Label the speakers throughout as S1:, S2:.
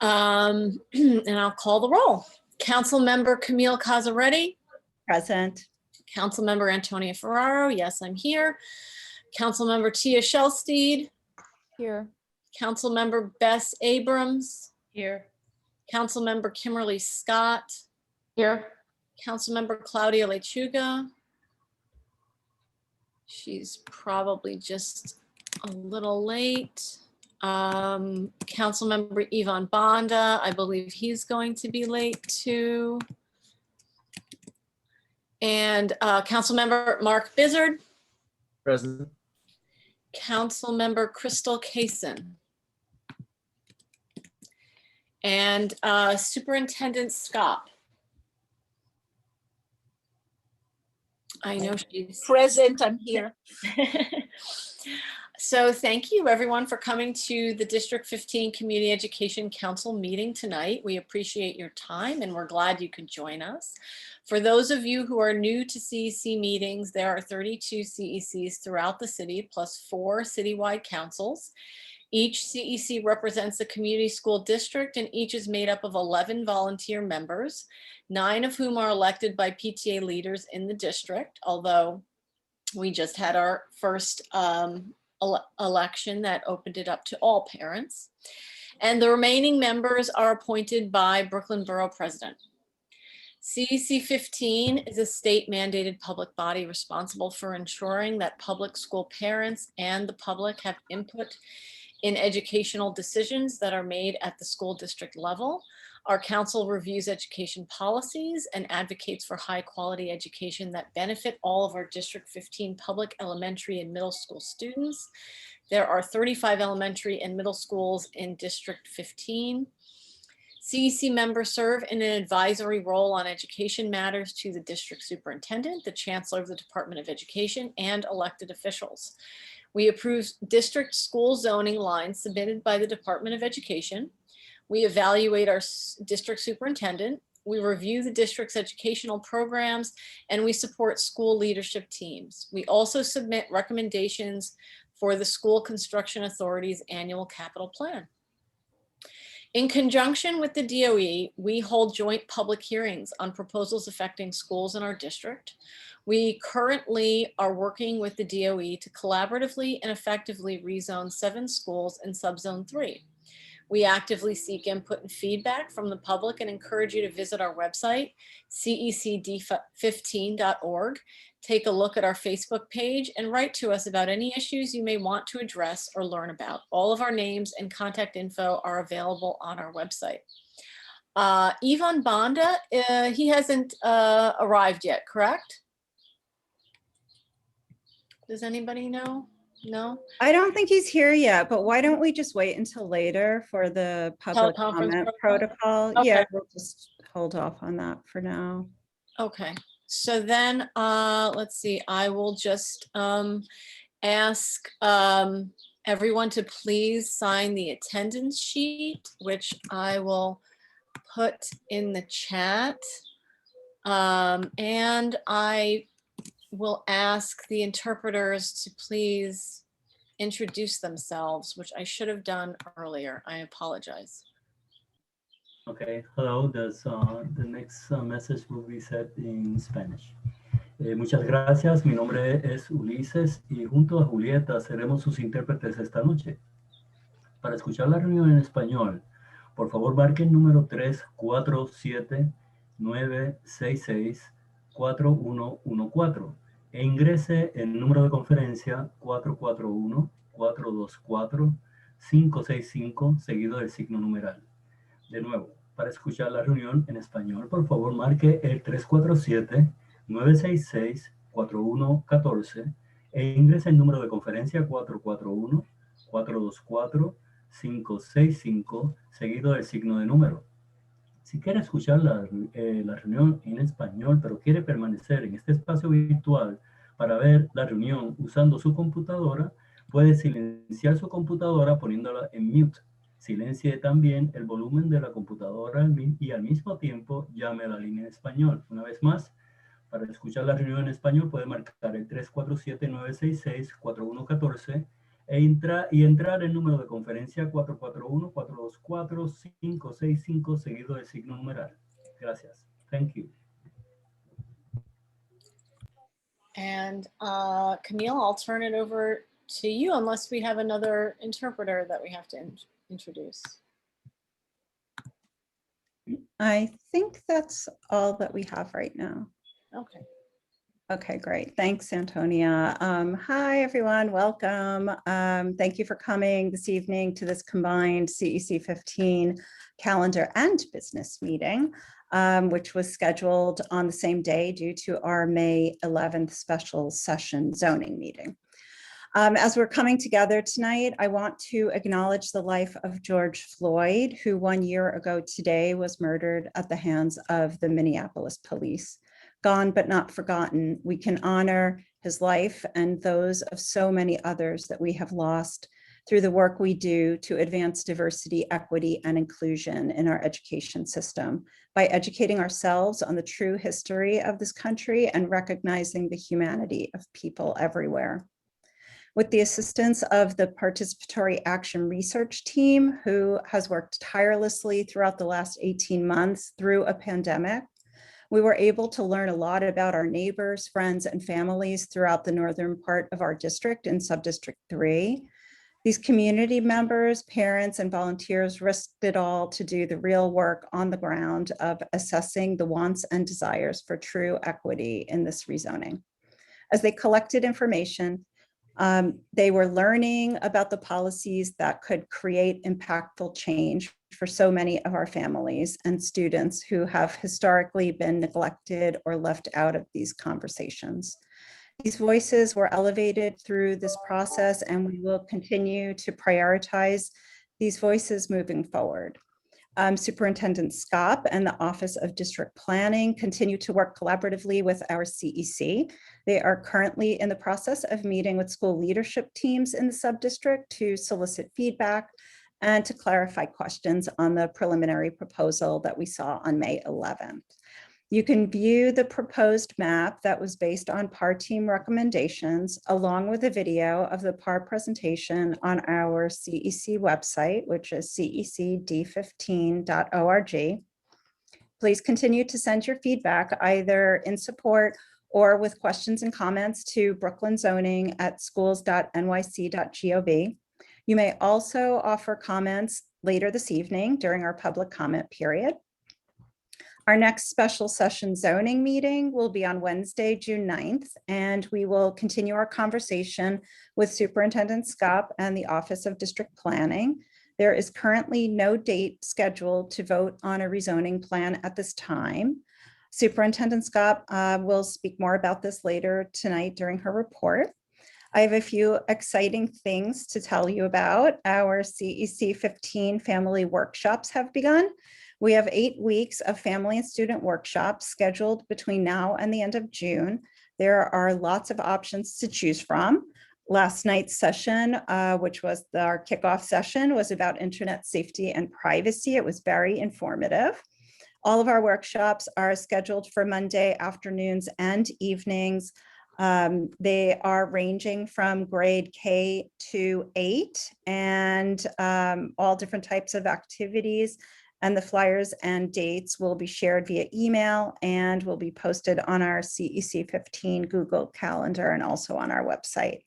S1: And I'll call the roll. Councilmember Camille Cazzaretti.
S2: Present.
S1: Councilmember Antonia Ferraro. Yes, I'm here. Councilmember Tia Shelsteed.
S3: Here.
S1: Councilmember Bess Abrams.
S3: Here.
S1: Councilmember Kimberly Scott.
S3: Here.
S1: Councilmember Claudia Lechuga. She's probably just a little late. Councilmember Ivan Bonda, I believe he's going to be late too. And Councilmember Mark Bizzard.
S4: Present.
S1: Councilmember Crystal Kaysen. And Superintendent Skop. I know she's
S2: Present, I'm here.
S1: So thank you everyone for coming to the District 15 Community Education Council meeting tonight. We appreciate your time and we're glad you could join us. For those of you who are new to CEC meetings, there are 32 CECs throughout the city plus 4 citywide councils. Each CEC represents a community school district and each is made up of 11 volunteer members, 9 of whom are elected by PTA leaders in the district, although we just had our first election that opened it up to all parents. And the remaining members are appointed by Brooklyn Borough President. CEC 15 is a state mandated public body responsible for ensuring that public school parents and the public have input in educational decisions that are made at the school district level. Our council reviews education policies and advocates for high quality education that benefit all of our District 15 public elementary and middle school students. There are 35 elementary and middle schools in District 15. CEC members serve in an advisory role on education matters to the district superintendent, the chancellor of the Department of Education, and elected officials. We approve district school zoning lines submitted by the Department of Education. We evaluate our district superintendent. We review the district's educational programs and we support school leadership teams. We also submit recommendations for the School Construction Authority's annual capital plan. In conjunction with the DOE, we hold joint public hearings on proposals affecting schools in our district. We currently are working with the DOE to collaboratively and effectively rezone 7 schools in subzone 3. We actively seek input and feedback from the public and encourage you to visit our website, cecd15.org. Take a look at our Facebook page and write to us about any issues you may want to address or learn about. All of our names and contact info are available on our website. Ivan Bonda, he hasn't arrived yet, correct? Does anybody know? No?
S2: I don't think he's here yet, but why don't we just wait until later for the public comment protocol?
S1: Okay.
S2: Yeah, we'll just hold off on that for now.
S1: Okay, so then let's see, I will just ask everyone to please sign the attendance sheet, which I will put in the chat. And I will ask the interpreters to please introduce themselves, which I should have done earlier. I apologize.
S5: Okay, hello, the next message will be said in Spanish. Muchas gracias, mi nombre es Ulises y junto a Julieta seremos sus intérpretes esta noche. Para escuchar la reunión en español, por favor marque el número 347-966-4114 e ingrese el número de conferencia 441-424-565 seguido del signo numeral. De nuevo, para escuchar la reunión en español, por favor marque el 347-966-4114 e ingrese el número de conferencia 441-424-565 seguido del signo de número. Si quiere escuchar la reunión en español, pero quiere permanecer en este espacio virtual para ver la reunión usando su computadora, puede silenciar su computadora poniéndola en mute. Silencie también el volumen de la computadora y al mismo tiempo llame a la línea en español. Una vez más, para escuchar la reunión en español puede marcar el 347-966-4114 y entrar el número de conferencia 441-424-565 seguido del signo numeral. Gracias. Thank you.
S1: And Camille, I'll turn it over to you unless we have another interpreter that we have to introduce.
S2: I think that's all that we have right now.
S1: Okay.
S2: Okay, great. Thanks, Antonia. Hi, everyone. Welcome. Thank you for coming this evening to this combined CEC 15 calendar and business meeting, which was scheduled on the same day due to our May 11th special session zoning meeting. As we're coming together tonight, I want to acknowledge the life of George Floyd, who 1 year ago today was murdered at the hands of the Minneapolis police. Gone but not forgotten, we can honor his life and those of so many others that we have lost through the work we do to advance diversity, equity, and inclusion in our education system by educating ourselves on the true history of this country and recognizing the humanity of people everywhere. With the assistance of the Participatory Action Research Team, who has worked tirelessly throughout the last 18 months through a pandemic, we were able to learn a lot about our neighbors, friends, and families throughout the northern part of our district in Subdistrict 3. These community members, parents, and volunteers risked it all to do the real work on the ground of assessing the wants and desires for true equity in this rezoning. As they collected information, they were learning about the policies that could create impactful change for so many of our families and students who have historically been neglected or left out of these conversations. These voices were elevated through this process, and we will continue to prioritize these voices moving forward. Superintendent Skop and the Office of District Planning continue to work collaboratively with our CEC. They are currently in the process of meeting with school leadership teams in the subdistrict to solicit feedback and to clarify questions on the preliminary proposal that we saw on May 11th. You can view the proposed map that was based on PAR team recommendations, along with a video of the PAR presentation on our CEC website, which is cecd15.org. Please continue to send your feedback either in support or with questions and comments to brooklynzoning@schools.nyc.gov. You may also offer comments later this evening during our public comment period. Our next special session zoning meeting will be on Wednesday, June 9th, and we will continue our conversation with Superintendent Skop and the Office of District Planning. There is currently no date scheduled to vote on a rezoning plan at this time. Superintendent Skop will speak more about this later tonight during her report. I have a few exciting things to tell you about. Our CEC 15 family workshops have begun. We have 8 weeks of family and student workshops scheduled between now and the end of June. There are lots of options to choose from. Last night's session, which was our kickoff session, was about internet safety and privacy. It was very informative. All of our workshops are scheduled for Monday afternoons and evenings. They are ranging from grade K to 8 and all different types of activities. And the flyers and dates will be shared via email and will be posted on our CEC 15 Google Calendar and also on our website.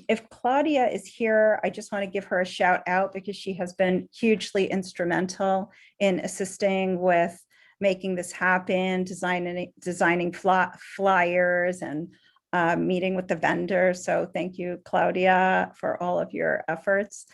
S2: If Claudia is here, I just want to give her a shout out because she has been hugely instrumental in assisting with making this happen, designing flyers and meeting with the vendor. So thank you, Claudia, for all of your efforts.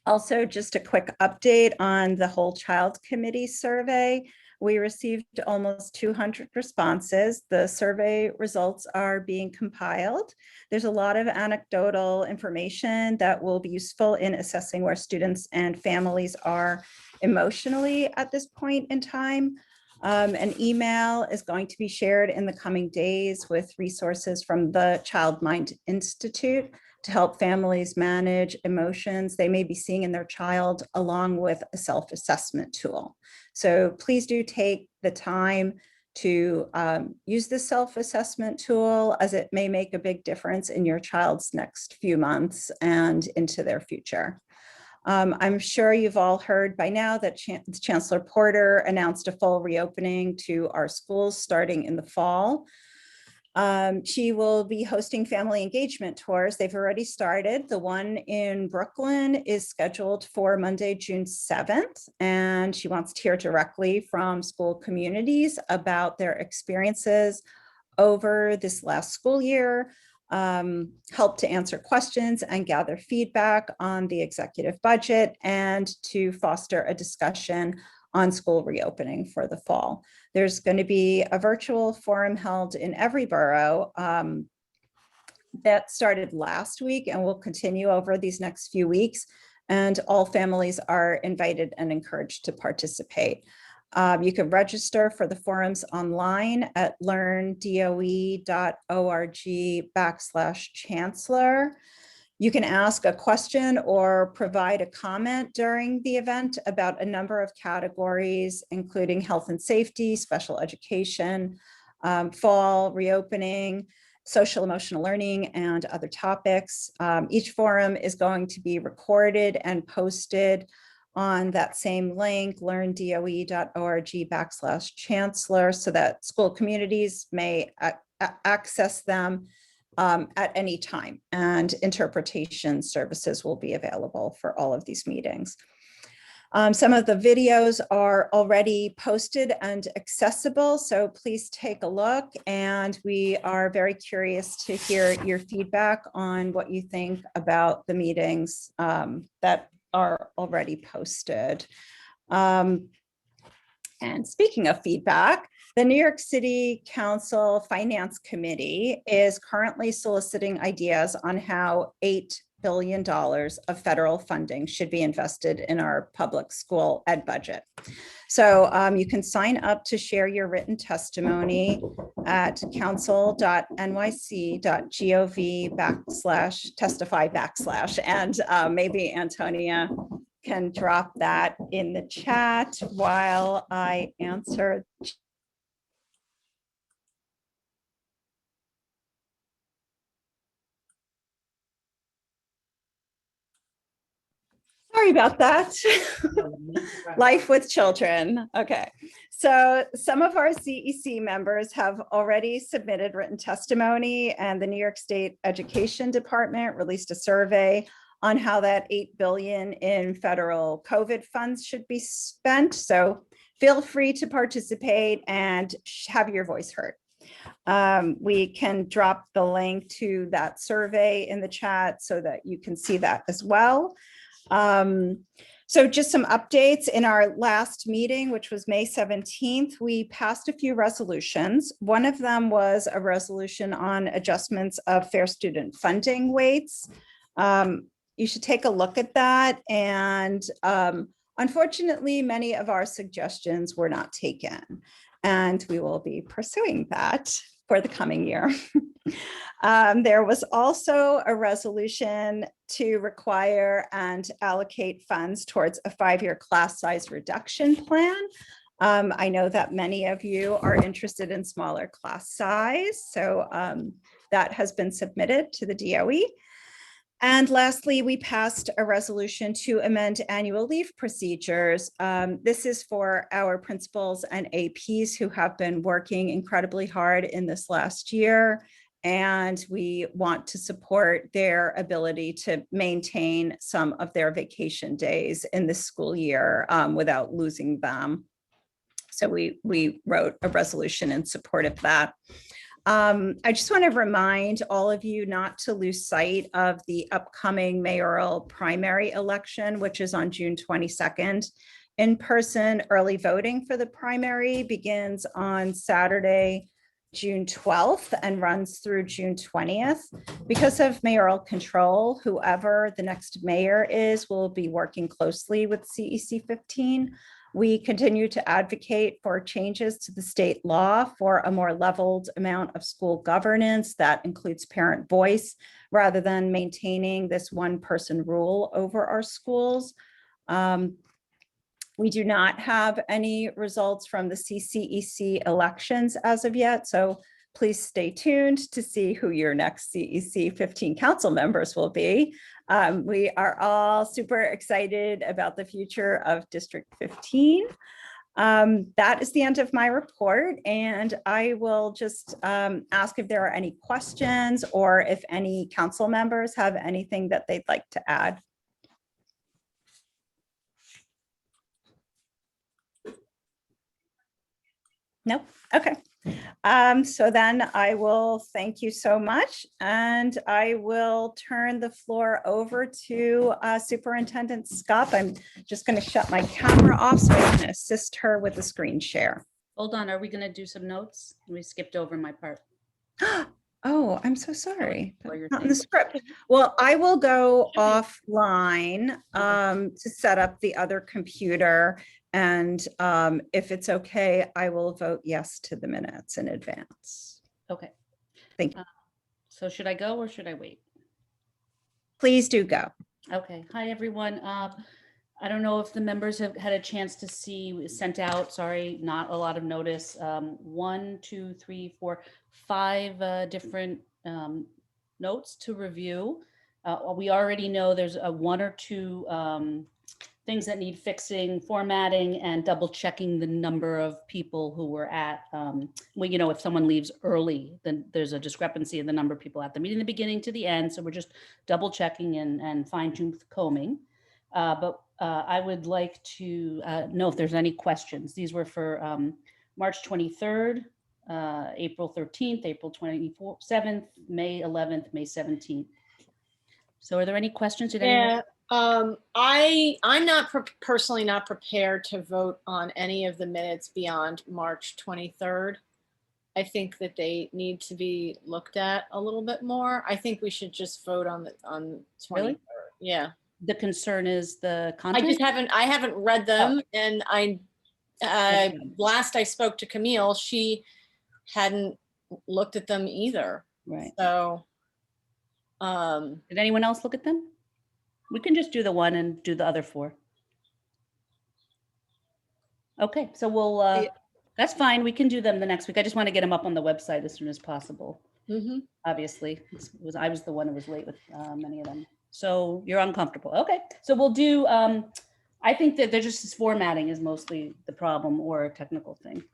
S2: Also, just a quick update on the Whole Child Committee survey. We received almost 200 responses. The survey results are being compiled. There's a lot of anecdotal information that will be useful in assessing where students and families are emotionally at this point in time. An email is going to be shared in the coming days with resources from the Child Mind Institute to help families manage emotions they may be seeing in their child, along with a self-assessment tool. So please do take the time to use this self-assessment tool, as it may make a big difference in your child's next few months and into their future. I'm sure you've all heard by now that Chancellor Porter announced a full reopening to our schools starting in the fall. She will be hosting family engagement tours. They've already started. The one in Brooklyn is scheduled for Monday, June 7th, and she wants to hear directly from school communities about their experiences over this last school year, help to answer questions and gather feedback on the executive budget, and to foster a discussion on school reopening for the fall. There's going to be a virtual forum held in every borough that started last week and will continue over these next few weeks. And all families are invited and encouraged to participate. You can register for the forums online at learndoe.org/chancellor. You can ask a question or provide a comment during the event about a number of categories, including health and safety, special education, fall reopening, social emotional learning, and other topics. Each forum is going to be recorded and posted on that same link, learndoe.org/chancellor, so that school communities may access them at any time, and interpretation services will be available for all of these meetings. Some of the videos are already posted and accessible, so please take a look, and we are very curious to hear your feedback on what you think about the meetings that are already posted. And speaking of feedback, the New York City Council Finance Committee is currently soliciting ideas on how $8 billion of federal funding should be invested in our public school ed budget. So you can sign up to share your written testimony at council.nyc.gov/testify/, and maybe Antonia can drop that in the chat while I answer. Sorry about that. Life with children. Okay. So some of our CEC members have already submitted written testimony, and the New York State Education Department released a survey on how that $8 billion in federal COVID funds should be spent. So feel free to participate and have your voice heard. We can drop the link to that survey in the chat so that you can see that as well. So just some updates. In our last meeting, which was May 17th, we passed a few resolutions. One of them was a resolution on adjustments of fair student funding weights. You should take a look at that. And unfortunately, many of our suggestions were not taken, and we will be pursuing that for the coming year. There was also a resolution to require and allocate funds towards a 5-year class size reduction plan. I know that many of you are interested in smaller class size, so that has been submitted to the DOE. And lastly, we passed a resolution to amend annual leave procedures. This is for our principals and APs who have been working incredibly hard in this last year, and we want to support their ability to maintain some of their vacation days in this school year without losing them. So we wrote a resolution in support of that. I just want to remind all of you not to lose sight of the upcoming mayoral primary election, which is on June 22nd. In-person early voting for the primary begins on Saturday, June 12th, and runs through June 20th. Because of mayoral control, whoever the next mayor is will be working closely with CEC 15. We continue to advocate for changes to the state law for a more leveled amount of school governance that includes parent voice, rather than maintaining this one-person rule over our schools. We do not have any results from the CCEC elections as of yet, so please stay tuned to see who your next CEC 15 council members will be. We are all super excited about the future of District 15. That is the end of my report, and I will just ask if there are any questions or if any council members have anything that they'd like to add. Nope. Okay. So then I will thank you so much, and I will turn the floor over to Superintendent Skop. I'm just going to shut my camera off so I can assist her with the screen share.
S3: Hold on, are we gonna do some notes? We skipped over my part.
S2: Oh, I'm so sorry.
S3: Or your
S2: Not in the
S3: thing.
S2: script. Well, I will go offline to set up the other computer. And if it's okay, I will vote yes to the minutes in advance.
S3: Okay.
S2: Thank you.
S3: So should I go or should I wait?
S2: Please do go.
S3: Okay, hi, everyone. I don't know if the members have had a chance to see, we sent out, sorry, not a lot of notice. 1, 2, 3, 4, 5 different notes to review. We already know there's a 1 or 2 things that need fixing, formatting, and double checking the number of people who were at, well, you know, if someone leaves early, then there's a discrepancy in the number of people at the meeting, the beginning to the end. So we're just double checking and fine tooth combing. But I would like to know if there's any questions. These were for March 23rd, April 13th, April 27th, May 11th, May 17th. So are there any questions? Did anyone?
S1: Yeah, I'm not personally not prepared to vote on any of the minutes beyond March 23rd. I think that they need to be looked at a little bit more. I think we should just vote on 23rd.
S3: Really?
S1: Yeah.
S3: The concern is the
S1: I
S3: content?
S1: just haven't read them, and last I spoke to Camille, she hadn't looked at them either.
S3: Right.
S1: So,
S3: Did anyone else look at them? We can just do the 1 and do the other 4. Okay, so we'll, that's fine. We can do them the next week. I just want to get them up on the website as soon as possible.
S1: mhm.
S3: Obviously, I was the one who was late with many of them. So you're uncomfortable. Okay, so we'll do, I think that they're just formatting is mostly the problem or a technical thing.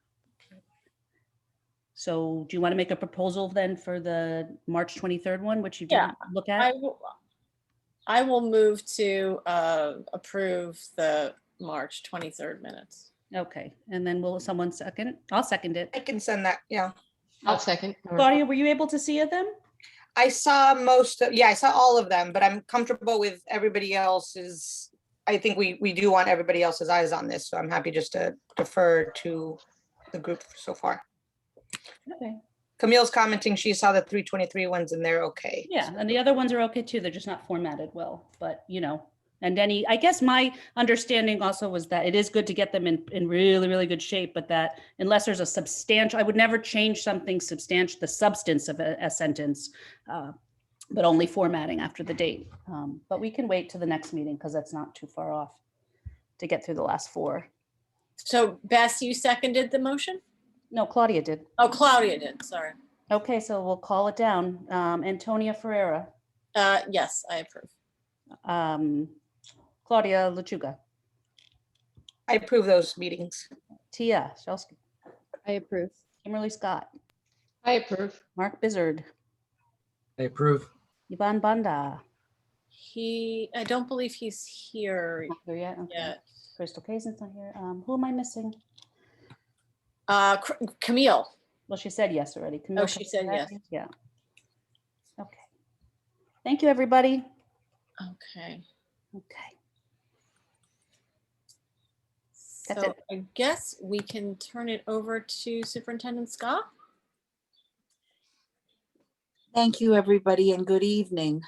S3: So do you want to make a proposal then for the March 23rd one, which you didn't look at?
S1: I will move to approve the March 23rd minutes.
S3: Okay, and then will someone second? I'll second it.
S4: I can send that, yeah.
S6: I'll second.
S3: Claudia, were you able to see them?
S4: I saw most of, yeah, I saw all of them, but I'm comfortable with everybody else's. I think we do want everybody else's eyes on this, so I'm happy just to defer to the group so far.
S3: Okay.
S4: Camille's commenting she saw the 323 ones and they're okay.
S3: Yeah, and the other ones are okay too. They're just not formatted well, but you know, and any, I guess my understanding also was that it is good to get them in really, really good shape, but that unless there's a substantial, I would never change something substantial, the substance of a sentence, but only formatting after the date. But we can wait to the next meeting because that's not too far off to get through the last 4.
S1: So Bess, you seconded the motion?
S3: No, Claudia did.
S1: Oh, Claudia did, sorry.
S3: Okay, so we'll call it down. Antonia Ferreira,
S1: Yes, I approve.
S3: Claudia Lechuga,
S4: I approve those meetings.
S3: Tia Shelsky,
S6: I approve.
S3: Kimberly Scott,
S6: I approve.
S3: Mark Bizzard,
S7: I approve.
S3: Yvonne Banda.
S1: I don't believe he's here
S3: Not here yet. Okay.
S1: yet.
S3: Crystal Kaysen's not here. Who am I missing?
S1: Camille.
S3: Well, she said yes already. Camille
S1: she said
S3: Castellari?
S1: yes.
S3: Yeah. Okay. Thank you, everybody.
S1: Okay.
S3: Okay. That's
S1: So
S3: it.
S1: I guess we can turn it over to Superintendent Skop.
S8: Thank you, everybody, and good evening.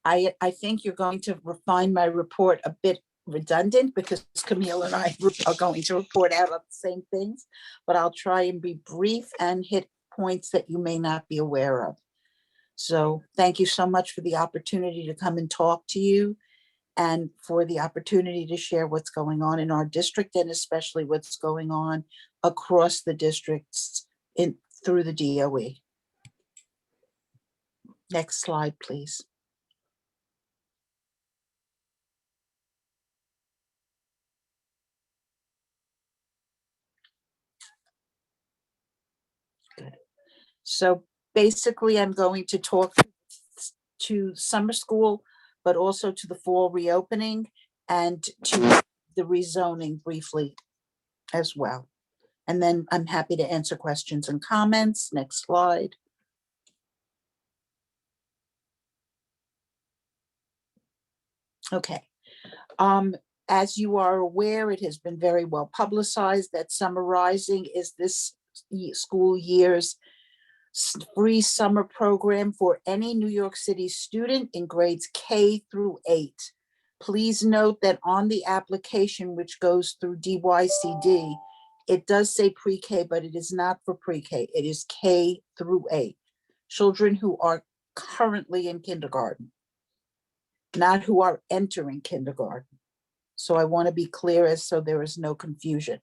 S8: I think you're going to find my report a bit redundant because Camille and I are going to report out on the same things, but I'll try and be brief and hit points that you may not be aware of. So thank you so much for the opportunity to come and talk to you and for the opportunity to share what's going on in our district and especially what's going on across the districts through the DOE. Next slide, please. Good. So basically, I'm going to talk to summer school, but also to the fall reopening and to the rezoning briefly as well. And then I'm happy to answer questions and comments. Next slide. Okay. As you are aware, it has been very well publicized that Summer Rising is this school year's free summer program for any New York City student in grades K through 8. Please note that on the application, which goes through DYCD, it does say pre-K, but it is not for pre-K. It is K through 8. Children who are currently in kindergarten, not who are entering kindergarten. So I want to be clear as so there is no confusion.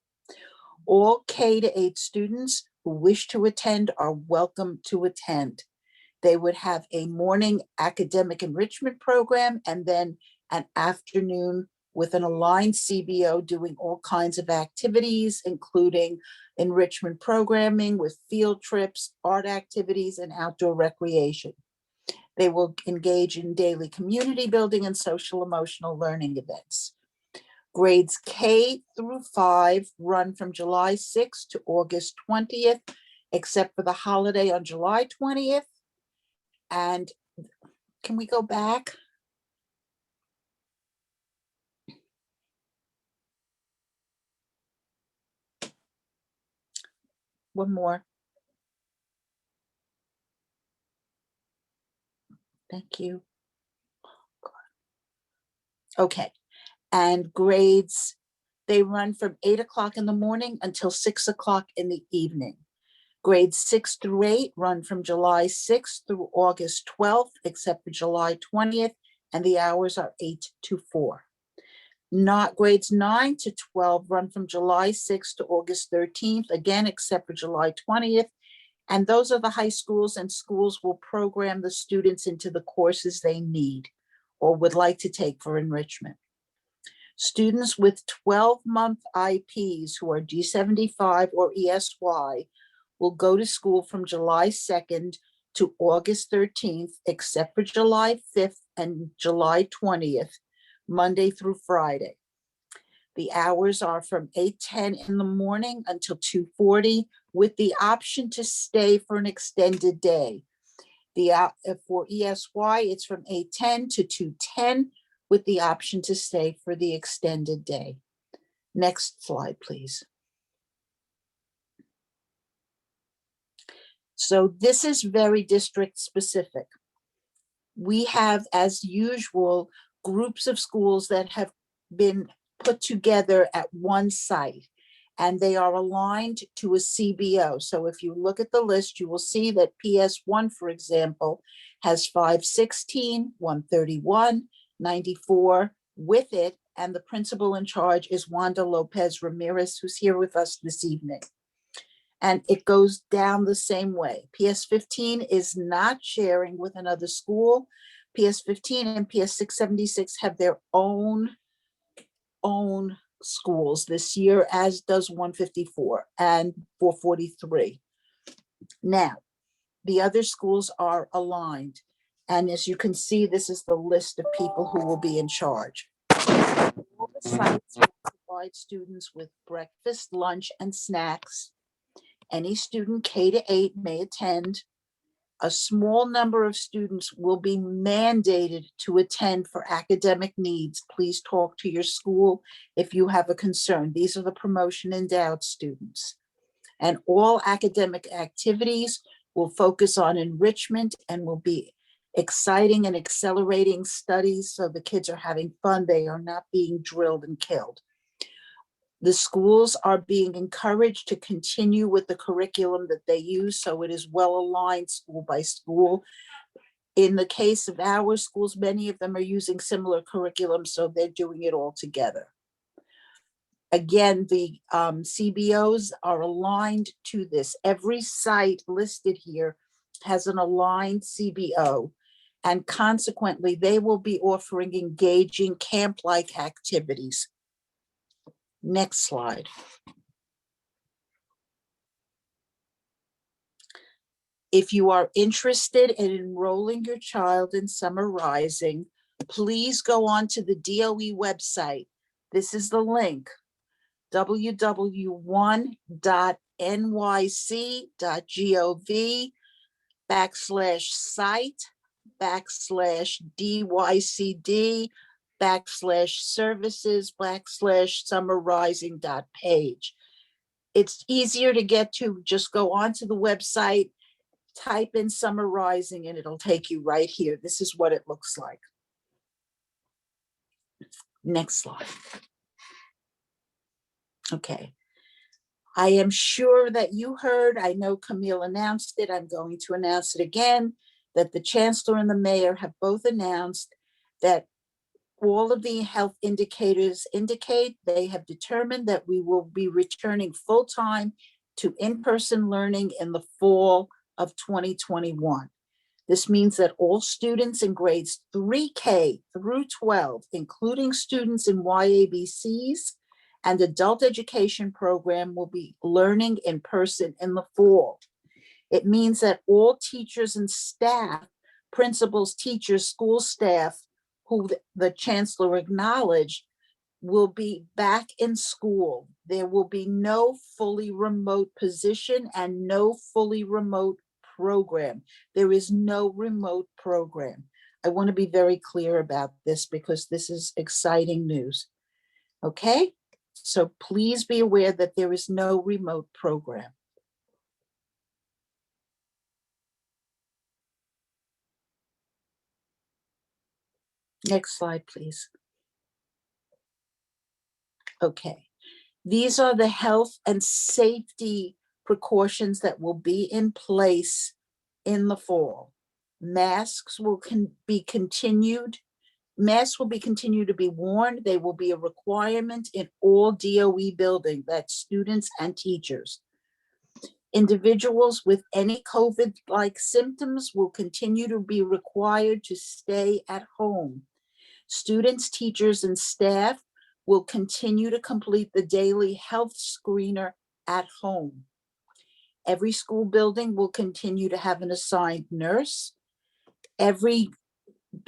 S8: All K to 8 students who wish to attend are welcome to attend. They would have a morning academic enrichment program and then an afternoon with an aligned CBO doing all kinds of activities, including enrichment programming with field trips, art activities, and outdoor recreation. They will engage in daily community building and social emotional learning events. Grades K through 5 run from July 6th to August 20th, except for the holiday on July 20th. And can we go back? One more. Thank you. Okay. And grades, they run from 8 o'clock in the morning until 6 o'clock in the evening. Grades 6 through 8 run from July 6th through August 12th, except for July 20th, and the hours are 8 to 4. Not grades 9 to 12 run from July 6th to August 13th, again, except for July 20th. And those are the high schools, and schools will program the students into the courses they need or would like to take for enrichment. Students with 12-month IPs who are D75 or ESY will go to school from July 2nd to August 13th, except for July 5th and July 20th, Monday through Friday. The hours are from 8:10 in the morning until 2:40, with the option to stay for an extended day. For ESY, it's from 8:10 to 2:10, with the option to stay for the extended day. Next slide, please. So this is very district specific. We have, as usual, groups of schools that have been put together at one site, and they are aligned to a CBO. So if you look at the list, you will see that PS1, for example, has 516, 131, 94 with it, and the principal in charge is Wanda Lopez Ramirez, who's here with us this evening. And it goes down the same way. PS15 is not sharing with another school. PS15 and PS676 have their own schools this year, as does 154 and 443. Now, the other schools are aligned. And as you can see, this is the list of people who will be in charge. All the sites will provide students with breakfast, lunch, and snacks. Any student K to 8 may attend. A small number of students will be mandated to attend for academic needs. Please talk to your school if you have a concern. These are the promotion endowed students. And all academic activities will focus on enrichment and will be exciting and accelerating studies, so the kids are having fun. They are not being drilled and killed. The schools are being encouraged to continue with the curriculum that they use, so it is well aligned school by school. In the case of our schools, many of them are using similar curriculum, so they're doing it all together. Again, the CBOs are aligned to this. Every site listed here has an aligned CBO, and consequently, they will be offering engaging camp-like activities. Next slide. If you are interested in enrolling your child in Summer Rising, please go on to the DOE website. This is the link, www.nyc.gov/site/services/summerrising.page. It's easier to get to, just go onto the website, type in Summer Rising, and it'll take you right here. This is what it looks like. Next slide. Okay. I am sure that you heard, I know Camille announced it, I'm going to announce it again, that the Chancellor and the Mayor have both announced that all of the health indicators indicate they have determined that we will be returning full-time to in-person learning in the fall of 2021. This means that all students in grades 3K through 12, including students in YABCs and adult education program, will be learning in person in the fall. It means that all teachers and staff, principals, teachers, school staff, who the Chancellor acknowledged, will be back in school. There will be no fully remote position and no fully remote program. There is no remote program. I want to be very clear about this because this is exciting news. Okay, so please be aware that there is no remote program. Next slide, please. Okay, these are the health and safety precautions that will be in place in the fall. Masks will be continued to be worn. They will be a requirement in all DOE buildings, that's students and teachers. Individuals with any COVID-like symptoms will continue to be required to stay at home. Students, teachers, and staff will continue to complete the daily health screener at home. Every school building will continue to have an assigned nurse. Every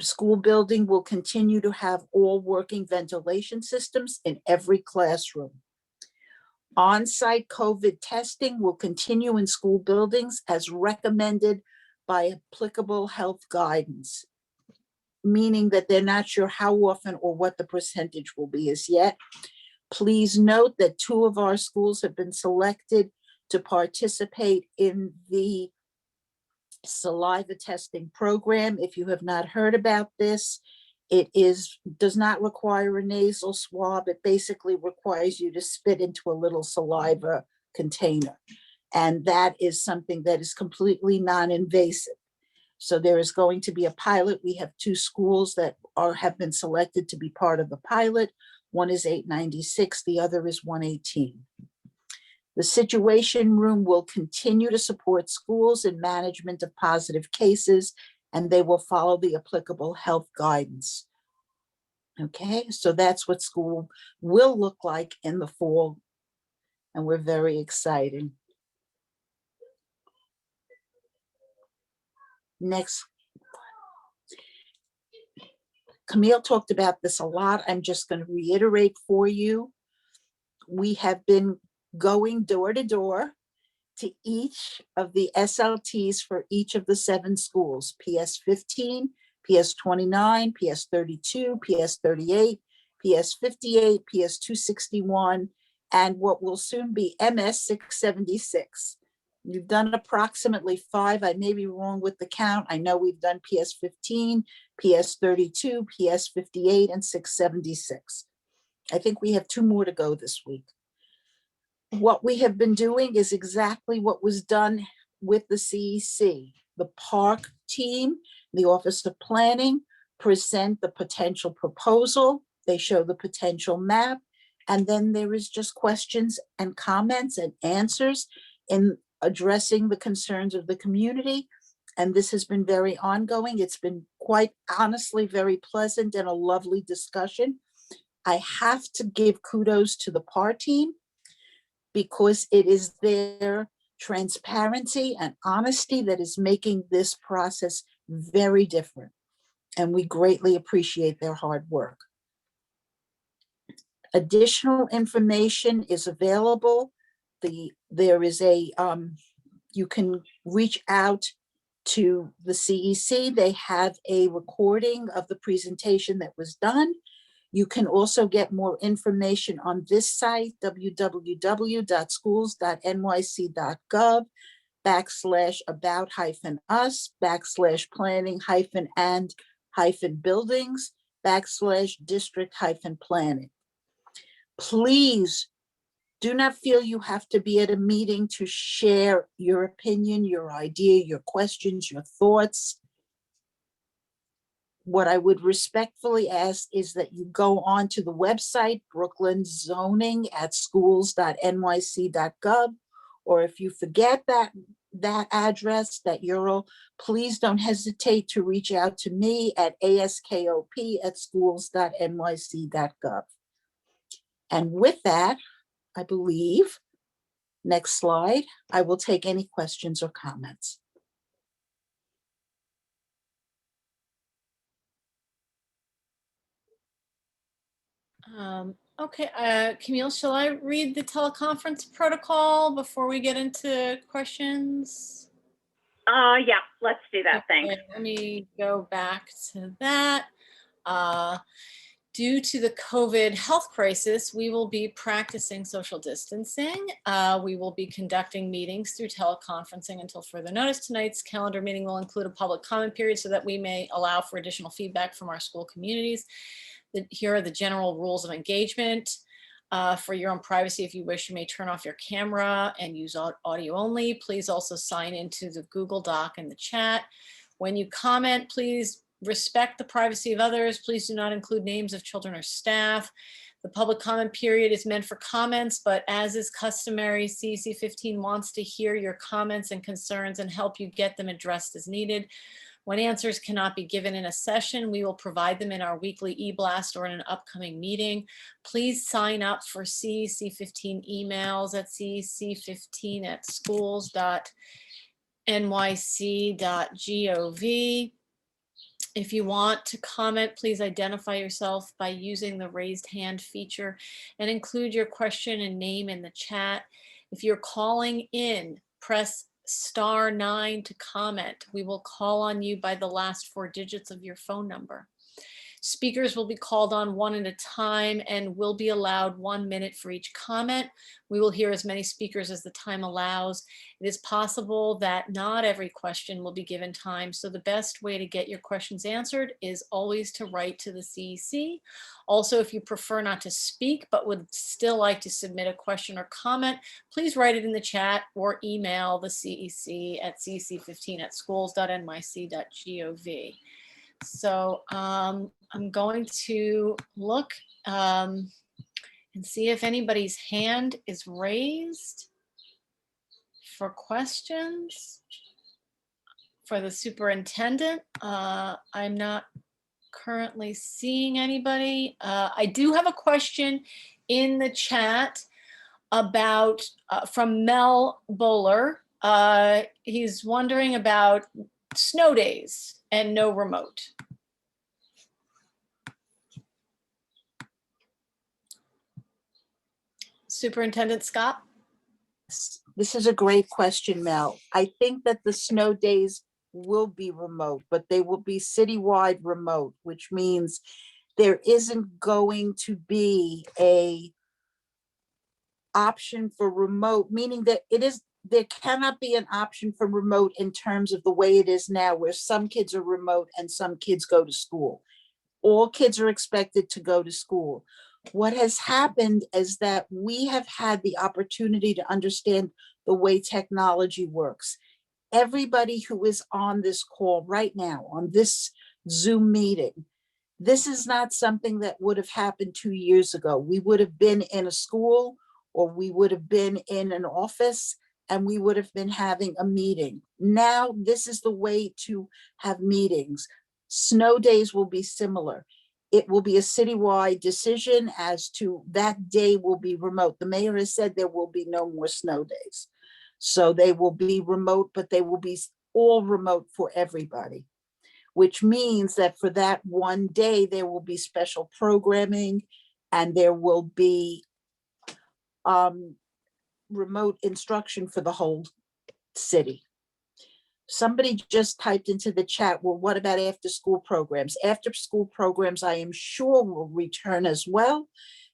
S8: school building will continue to have all working ventilation systems in every classroom. On-site COVID testing will continue in school buildings as recommended by applicable health guidance, meaning that they're not sure how often or what the percentage will be as yet. Please note that 2 of our schools have been selected to participate in the saliva testing program. If you have not heard about this, it does not require a nasal swab. It basically requires you to spit into a little saliva container. And that is something that is completely non-invasive. So there is going to be a pilot. We have 2 schools that have been selected to be part of the pilot. One is 896, the other is 118. The Situation Room will continue to support schools in management of positive cases, and they will follow the applicable health guidance. Okay, so that's what school will look like in the fall, and we're very excited. Next. Camille talked about this a lot. I'm just going to reiterate for you. We have been going door to door to each of the SLTs for each of the 7 schools, PS 15, PS 29, PS 32, PS 38, PS 58, PS 261, and what will soon be MS 676. We've done approximately 5. I may be wrong with the count. I know we've done PS 15, PS 32, PS 58, and 676. I think we have 2 more to go this week. What we have been doing is exactly what was done with the CEC. The park team the Office of Planning present the potential proposal. They show the potential map. And then there is just questions and comments and answers in addressing the concerns of the community. And this has been very ongoing. It's been quite honestly very pleasant and a lovely discussion. I have to give kudos to the PAR team because it is their transparency and honesty that is making this process very different. And we greatly appreciate their hard work. Additional information is available. There is a, you can reach out to the CEC. They have a recording of the presentation that was done. You can also get more information on this site, www.schools.nyc.gov/about-us/planning-buildings/district-planning. Please do not feel you have to be at a meeting to share your opinion, your idea, your questions, your thoughts. What I would respectfully ask is that you go on to the website, Brooklyn Zoning at schools.nyc.gov, or if you forget that address, that URL, please don't hesitate to reach out to me at askop@schools.nyc.gov. And with that, I believe, next slide, I will take any questions or comments.
S1: Okay, Camille, shall I read the teleconference protocol before we get into questions?
S9: Yeah, let's do that. Thanks.
S1: Okay, let me go back to that. Due to the COVID health crisis, we will be practicing social distancing. We will be conducting meetings through teleconferencing until further notice. Tonight's calendar meeting will include a public comment period so that we may allow for additional feedback from our school communities. Here are the general rules of engagement. For your own privacy, if you wish, you may turn off your camera and use audio only. Please also sign into the Google Doc and the chat. When you comment, please respect the privacy of others. Please do not include names of children or staff. The public comment period is meant for comments, but as is customary, CEC 15 wants to hear your comments and concerns and help you get them addressed as needed. When answers cannot be given in a session, we will provide them in our weekly e-blast or in an upcoming meeting. Please sign up for CEC 15 emails at cec15@schools.nyc.gov. If you want to comment, please identify yourself by using the raised hand feature and include your question and name in the chat. If you're calling in, press *9 to comment. We will call on you by the last 4 digits of your phone number. Speakers will be called on one at a time and will be allowed 1 minute for each comment. We will hear as many speakers as the time allows. It is possible that not every question will be given time, so the best way to get your questions answered is always to write to the CEC. Also, if you prefer not to speak but would still like to submit a question or comment, please write it in the chat or email the CEC at cec15@schools.nyc.gov. So I'm going to look and see if anybody's hand is raised for questions for the superintendent. I'm not currently seeing anybody. I do have a question in the chat about from Mel Bowler. He's wondering about snow days and no remote. Superintendent Skop?
S8: This is a great question, Mel. I think that the snow days will be remote, but they will be citywide remote, which means there isn't going to be a option for remote, meaning that there cannot be an option for remote in terms of the way it is now, where some kids are remote and some kids go to school. All kids are expected to go to school. What has happened is that we have had the opportunity to understand the way technology works. everybody who is on this call right now, on this Zoom meeting, this is not something that would have happened 2 years ago. We would have been in a school, or we would have been in an office, and we would have been having a meeting. Now, this is the way to have meetings. Snow days will be similar. It will be a citywide decision as to that day will be remote. The mayor has said there will be no more snow days. So they will be remote, but they will be all remote for everybody, which means that for that one day, there will be special programming and there will be remote instruction for the whole city. Somebody just typed into the chat, well, what about after school programs? After school programs, I am sure will return as well,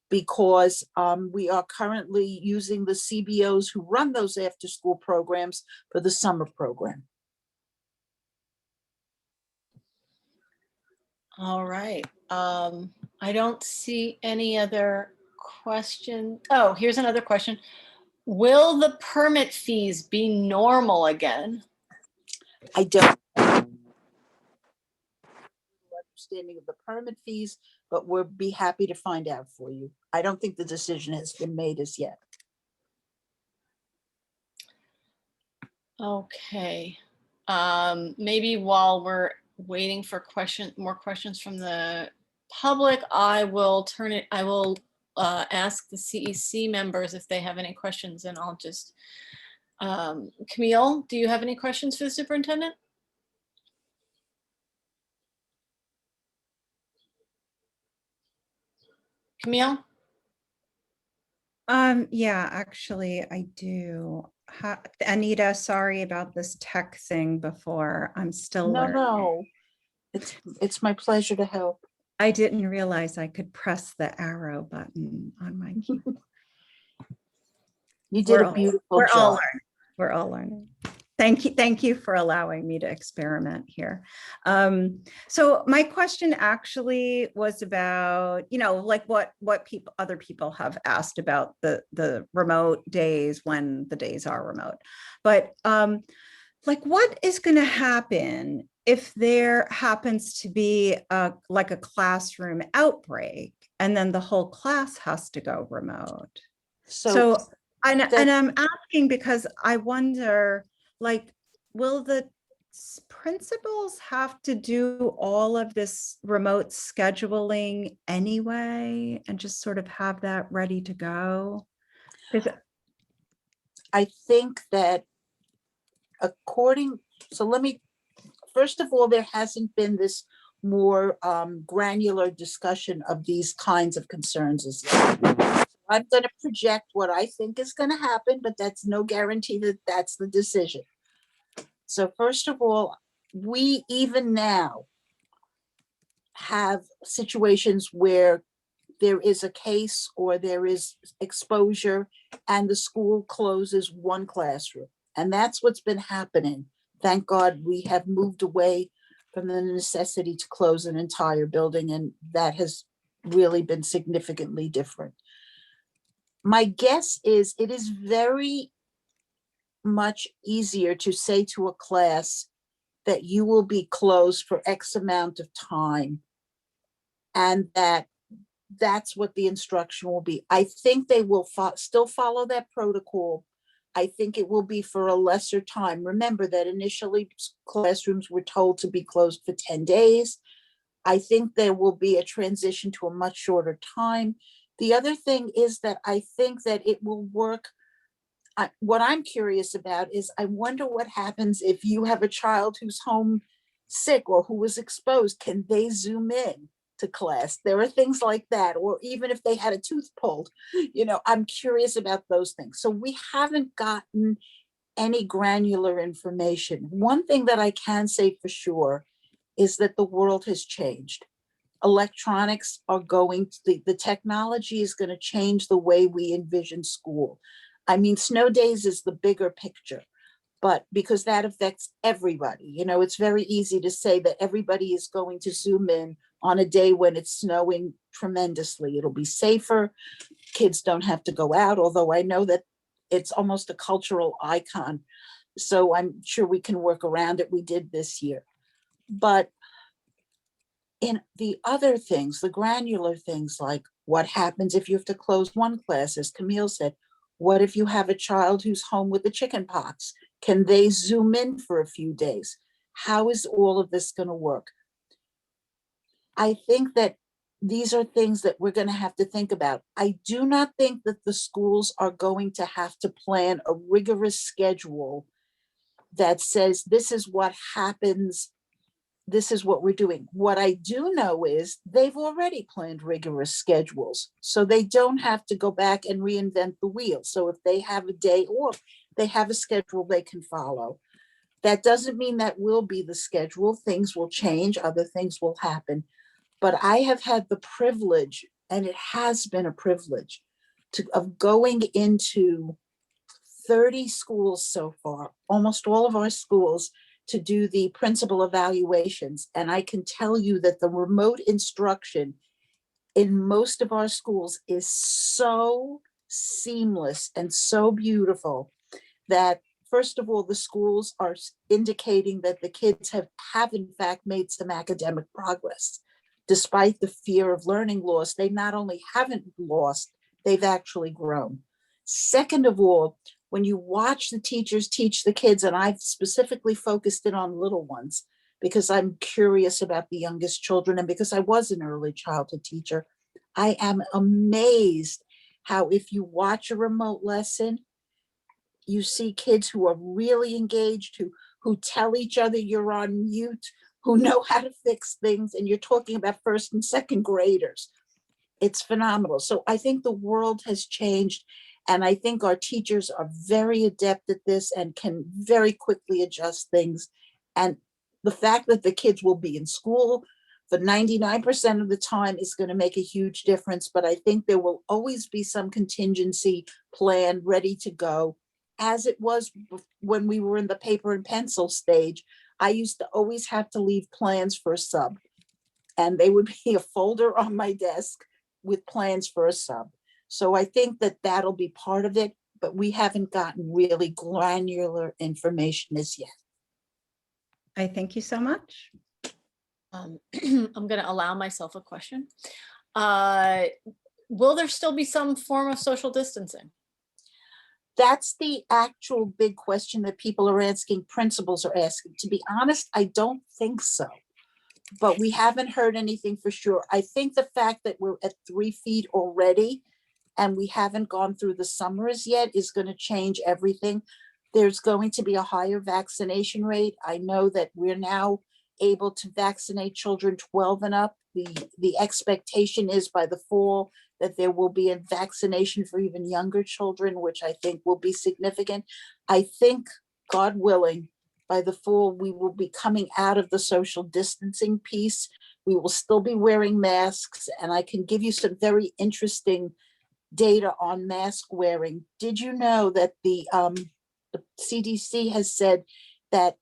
S8: because we are currently using the CBOs who run those after school programs for the summer program.
S1: All right. I don't see any other question. Oh, here's another question. Will the permit fees be normal again?
S8: I don't have understanding of the permit fees, but we'll be happy to find out for you. I don't think the decision has been made as yet.
S1: Okay. Maybe while we're waiting for more questions from the public, I will ask the CEC members if they have any questions, and I'll just, Camille, do you have any questions for the superintendent? Camille?
S2: Yeah, actually, I do. Anita, sorry about this tech thing before. I'm still learning.
S8: No, it's my pleasure to help.
S2: I didn't realize I could press the arrow button on my keyboard.
S8: You did a beautiful job.
S2: We're all learning. Thank you for allowing me to experiment here. So my question actually was about, like what other people have asked about the remote days when the days are remote. But like, what is going to happen if there happens to be like a classroom outbreak and then the whole class has to go remote? So and I'm asking because I wonder, like, will the principals have to do all of this remote scheduling anyway and just sort of have that ready to go?
S8: I think that first of all, there hasn't been this more granular discussion of these kinds of concerns as yet. I'm going to project what I think is going to happen, but that's no guarantee that that's the decision. So first of all, we even now have situations where there is a case or there is exposure and the school closes one classroom. And that's what's been happening. Thank God we have moved away from the necessity to close an entire building, and that has really been significantly different. My guess is it is very much easier to say to a class that you will be closed for X amount of time, and that's what the instruction will be. I think they will still follow that protocol. I think it will be for a lesser time. Remember that initially classrooms were told to be closed for 10 days. I think there will be a transition to a much shorter time. The other thing is that I think that it will work. What I'm curious about is I wonder what happens if you have a child who's home sick or who was exposed. Can they Zoom in to class? There are things like that. Or even if they had a tooth pulled, I'm curious about those things. So we haven't gotten any granular information. One thing that I can say for sure is that the world has changed. Electronics are the technology is going to change the way we envision school. I mean, snow days is the bigger picture, but because that affects everybody, it's very easy to say that everybody is going to Zoom in on a day when it's snowing tremendously. It'll be safer. Kids don't have to go out, although I know that it's almost a cultural icon. So I'm sure we can work around it. We did this year. But in the other things, the granular things, like what happens if you have to close one class, as Camille said, what if you have a child who's home with the chicken pox? Can they Zoom in for a few days? How is all of this going to work? I think that these are things that we're going to have to think about. I do not think that the schools are going to have to plan a rigorous schedule that says this is what happens, this is what we're doing. What I do know is they've already planned rigorous schedules, so they don't have to go back and reinvent the wheel. So if they have a day off, they have a schedule they can follow. That doesn't mean that will be the schedule. Things will change, other things will happen. But I have had the privilege, and it has been a privilege, of going into 30 schools so far, almost all of our schools, to do the principal evaluations. And I can tell you that the remote instruction in most of our schools is so seamless and so beautiful that, first of all, the schools are indicating that the kids have in fact made some academic progress. Despite the fear of learning loss, they not only haven't lost, they've actually grown. Second of all, when you watch the teachers teach the kids, and I've specifically focused in on little ones because I'm curious about the youngest children and because I was an early childhood teacher, I am amazed how if you watch a remote lesson, you see kids who are really engaged, who tell each other you're on mute, who know how to fix things, and you're talking about first and second graders. It's phenomenal. So I think the world has changed, and I think our teachers are very adept at this and can very quickly adjust things. And the fact that the kids will be in school for 99% of the time is going to make a huge difference. But I think there will always be some contingency plan ready to go, as it was when we were in the paper and pencil stage. I used to always have to leave plans for a sub, and they would be a folder on my desk with plans for a sub. So I think that that'll be part of it, but we haven't gotten really granular information as yet.
S2: I thank you so much.
S1: I'm going to allow myself a question. Will there still be some form of social distancing?
S8: That's the actual big question that people are asking, principals are asking. To be honest, I don't think so, but we haven't heard anything for sure. I think the fact that we're at 3 feet already and we haven't gone through the summers yet is going to change everything. There's going to be a higher vaccination rate. I know that we're now able to vaccinate children 12 and up. The expectation is by the fall that there will be a vaccination for even younger children, which I think will be significant. I think, God willing, by the fall, we will be coming out of the social distancing piece. We will still be wearing masks, and I can give you some very interesting data on mask wearing. Did you know that the CDC has said that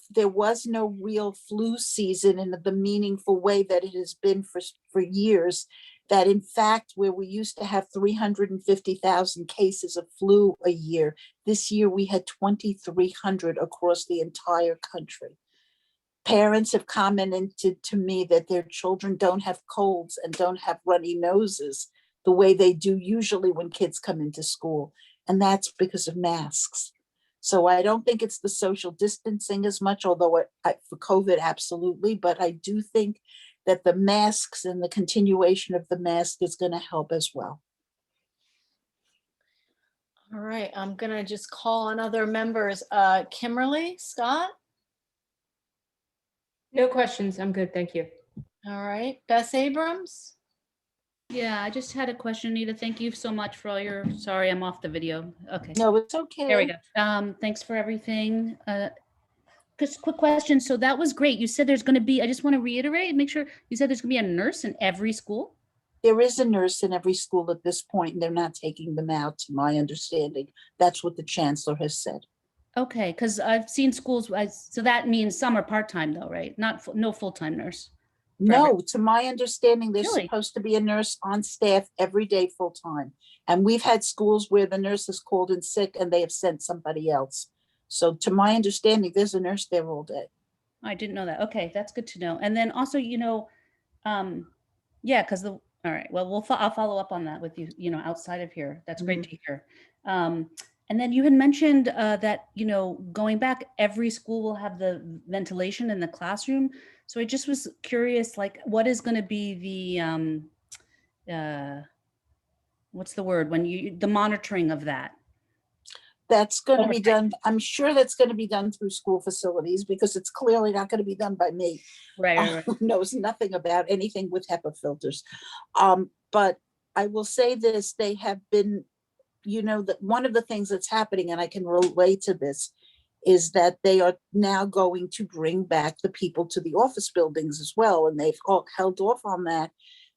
S8: there was no real flu season in the meaningful way that it has been for years, that in fact, where we used to have 350,000 cases of flu a year, this year we had 2,300 across the entire country. Parents have commented to me that their children don't have colds and don't have runny noses the way they do usually when kids come into school. And that's because of masks. So I don't think it's the social distancing as much, although for COVID, absolutely. But I do think that the masks and the continuation of the mask is going to help as well.
S1: All right, I'm going to just call on other members. Kimberly, Scott?
S6: No questions. I'm good. Thank you.
S1: All right, Bess Abrams?
S3: Yeah, I just had a question, Anita. Thank you so much for all your, sorry, I'm off the video. Okay.
S8: No, it's okay.
S3: There we go. Thanks for everything. Just quick question. So that was great. You said there's going to be, I just want to reiterate and make sure you said there's going to be a nurse in every school.
S8: There is a nurse in every school at this point, and they're not taking them out, to my understanding. That's what the chancellor has said.
S3: Okay, because I've seen schools, so that means some are part-time though, right? No full-time nurse.
S8: No, to my understanding, there's
S3: Really?
S8: supposed to be a nurse on staff every day full-time. And we've had schools where the nurse is called in sick and they have sent somebody else. So to my understanding, there's a nurse there all day.
S3: I didn't know that. Okay, that's good to know. And then also, yeah, because all right, well, I'll follow up on that with you, outside of here. That's great to hear. And then you had mentioned that, going back, every school will have the ventilation in the classroom. So I just was curious, like, what is going to be the, what's the word, the monitoring of that?
S8: That's going to be
S3: Oversight.
S8: done. I'm sure that's going to be done through school facilities because it's clearly not going to be done by me.
S3: Right.
S8: Who knows nothing about anything with HEPA filters. But I will say this, they have been, that one of the things that's happening, and I can relate to this, is that they are now going to bring back the people to the office buildings as well. And they've all held off on that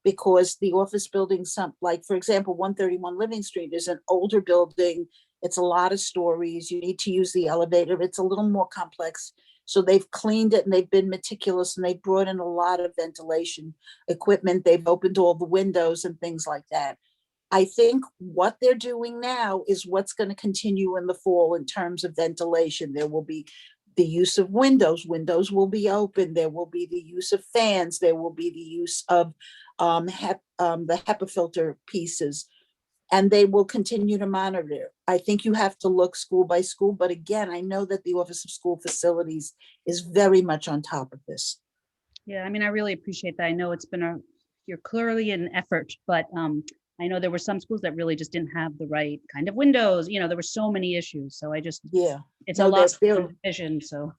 S8: because the office buildings, like, for example, 131 Living Street is an older building. It's a lot of stories. You need to use the elevator. It's a little more complex. So they've cleaned it and they've been meticulous and they brought in a lot of ventilation equipment. They've opened all the windows and things like that. I think what they're doing now is what's going to continue in the fall in terms of ventilation. There will be the use of windows. Windows will be open. There will be the use of fans. There will be the use of the HEPA filter pieces. And they will continue to monitor. I think you have to look school by school. But again, I know that the Office of School Facilities is very much on top of this.
S3: Yeah, I mean, I really appreciate that. I know you're clearly an effort, but I know there were some schools that really just didn't have the right kind of windows. There were so many issues. So it's a lot of vision. So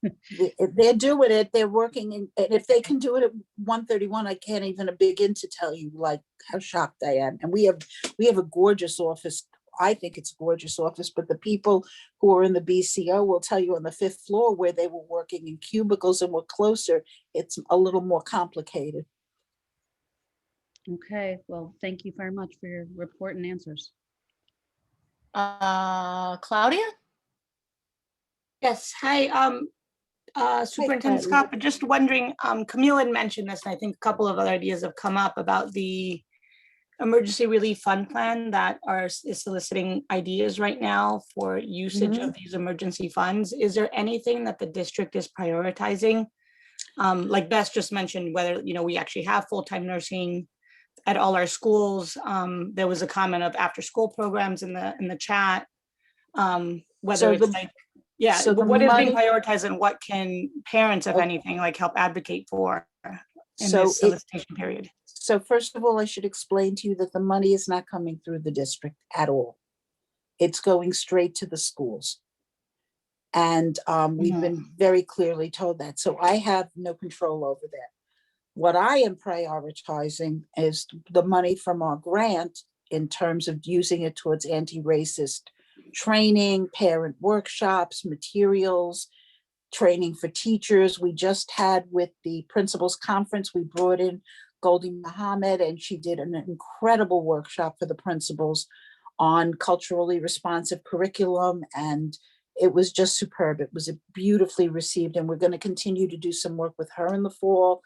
S8: they're doing it. They're working, and if they can do it at 131, I can't even begin to tell you like how shocked I am. And we have a gorgeous office. I think it's a gorgeous office, but the people who are in the BCO will tell you on the 5th floor where they were working in cubicles and were closer, it's a little more complicated.
S3: Okay, well, thank you very much for your report and answers.
S1: Claudia?
S4: Yes, hi, Superintendent Skop, just wondering, Camille had mentioned this, and I think a couple of other ideas have come up about the emergency relief fund plan that is soliciting ideas right now for usage of these emergency funds. Is there anything that the district is prioritizing? Like Beth just mentioned, whether, we actually have full-time nursing at all our schools. There was a comment of after-school programs in the chat. Whether it's like, yeah, so what is being prioritized and what can parents, if anything, like help advocate for in this solicitation period?
S8: So first of all, I should explain to you that the money is not coming through the district at all. It's going straight to the schools. And we've been very clearly told that. So I have no control over that. What I am prioritizing is the money from our grant in terms of using it towards anti-racist training, parent workshops, materials, training for teachers. We just had with the principals conference, we brought in Goldie Muhammad, and she did an incredible workshop for the principals on culturally responsive curriculum. And it was just superb. It was beautifully received. And we're going to continue to do some work with her in the fall.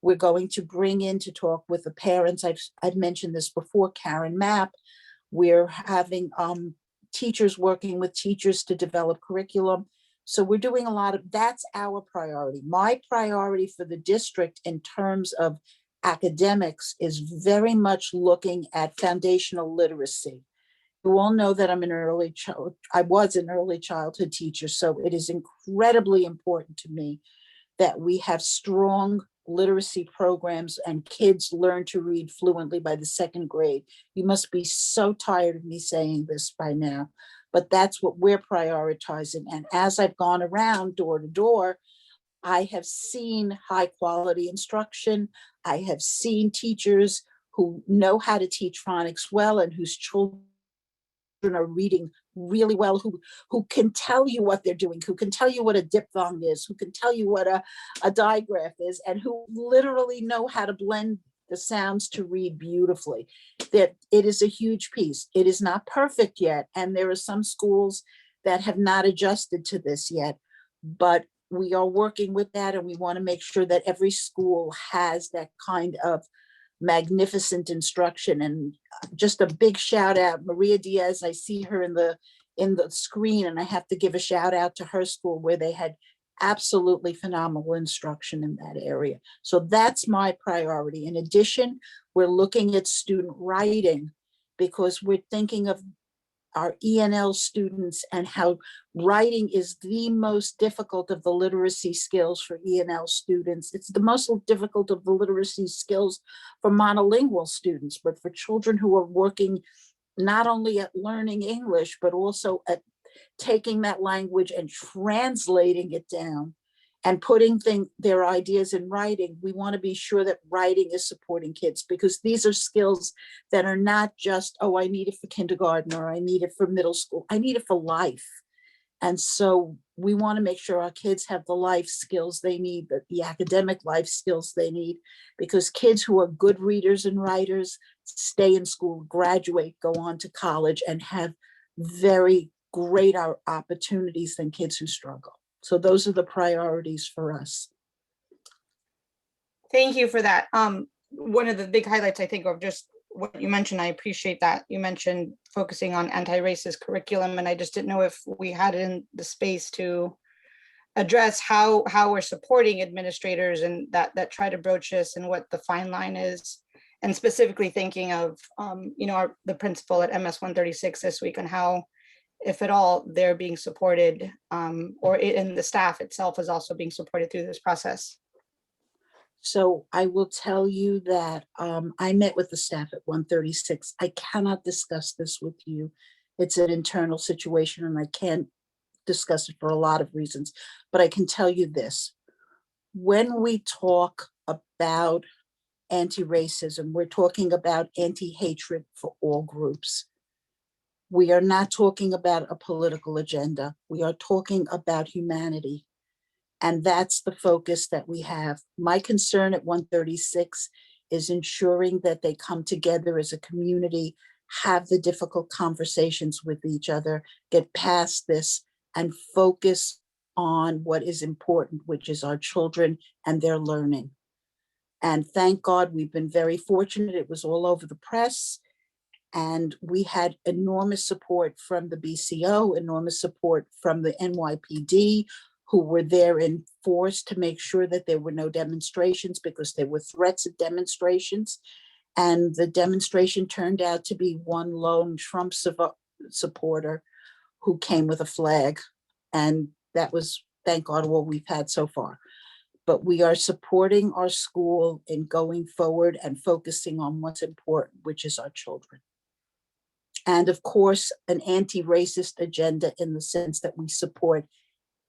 S8: We're going to bring in to talk with the parents. I've mentioned this before, Karen Mapp. We're having teachers working with teachers to develop curriculum. So we're doing a lot of, that's our priority. My priority for the district in terms of academics is very much looking at foundational literacy. You all know that I was an early childhood teacher, so it is incredibly important to me that we have strong literacy programs and kids learn to read fluently by the 2nd grade. You must be so tired of me saying this by now, but that's what we're prioritizing. And as I've gone around door to door, I have seen high quality instruction. I have seen teachers who know how to teach phonics well and whose children are reading really well, who can tell you what they're doing, who can tell you what a diphthong is, who can tell you what a digraph is, and who literally know how to blend the sounds to read beautifully. That it is a huge piece. It is not perfect yet, and there are some schools that have not adjusted to this yet, but we are working with that, and we want to make sure that every school has that kind of magnificent instruction. And just a big shout out, Maria Diaz. I see her in in the screen, and I have to give a shout out to her school where they had absolutely phenomenal instruction in that area. So that's my priority. In addition, we're looking at student writing because we're thinking of our ENL students and how writing is the most difficult of the literacy skills for ENL students. It's the most difficult of the literacy skills for monolingual students, but for children who are working not only at learning English, but also at taking that language and translating it down and putting their ideas in writing. We want to be sure that writing is supporting kids, because these are skills that are not just, oh, I need it for kindergarten or I need it for middle school. I need it for life. And so we want to make sure our kids have the life skills they need, the academic life skills they need, because kids who are good readers and writers stay in school, graduate, go on to college, and have very great opportunities than kids who struggle. So those are the priorities for us.
S4: Thank you for that. One of the big highlights, I think, of just what you mentioned, I appreciate that. You mentioned focusing on anti-racist curriculum, and I just didn't know if we had in the space to address how we're supporting administrators and that try to broach this and what the fine line is. And specifically thinking of, the principal at MS 136 this week on how, if at all, they're being supported, and the staff itself is also being supported through this process.
S8: So I will tell you that I met with the staff at 136. I cannot discuss this with you. It's an internal situation and I can't discuss it for a lot of reasons, but I can tell you this. When we talk about anti-racism, we're talking about anti-hatred for all groups. We are not talking about a political agenda. We are talking about humanity. And that's the focus that we have. My concern at 136 is ensuring that they come together as a community, have the difficult conversations with each other, get past this, and focus on what is important, which is our children and their learning. And thank God we've been very fortunate. It was all over the press. And we had enormous support from the BCO, enormous support from the NYPD, who were there in force to make sure that there were no demonstrations, because there were threats of demonstrations. And the demonstration turned out to be one lone Trump supporter who came with a flag. And that was, thank God, all we've had so far. But we are supporting our school in going forward and focusing on what's important, which is our children. And of course, an anti-racist agenda in the sense that we support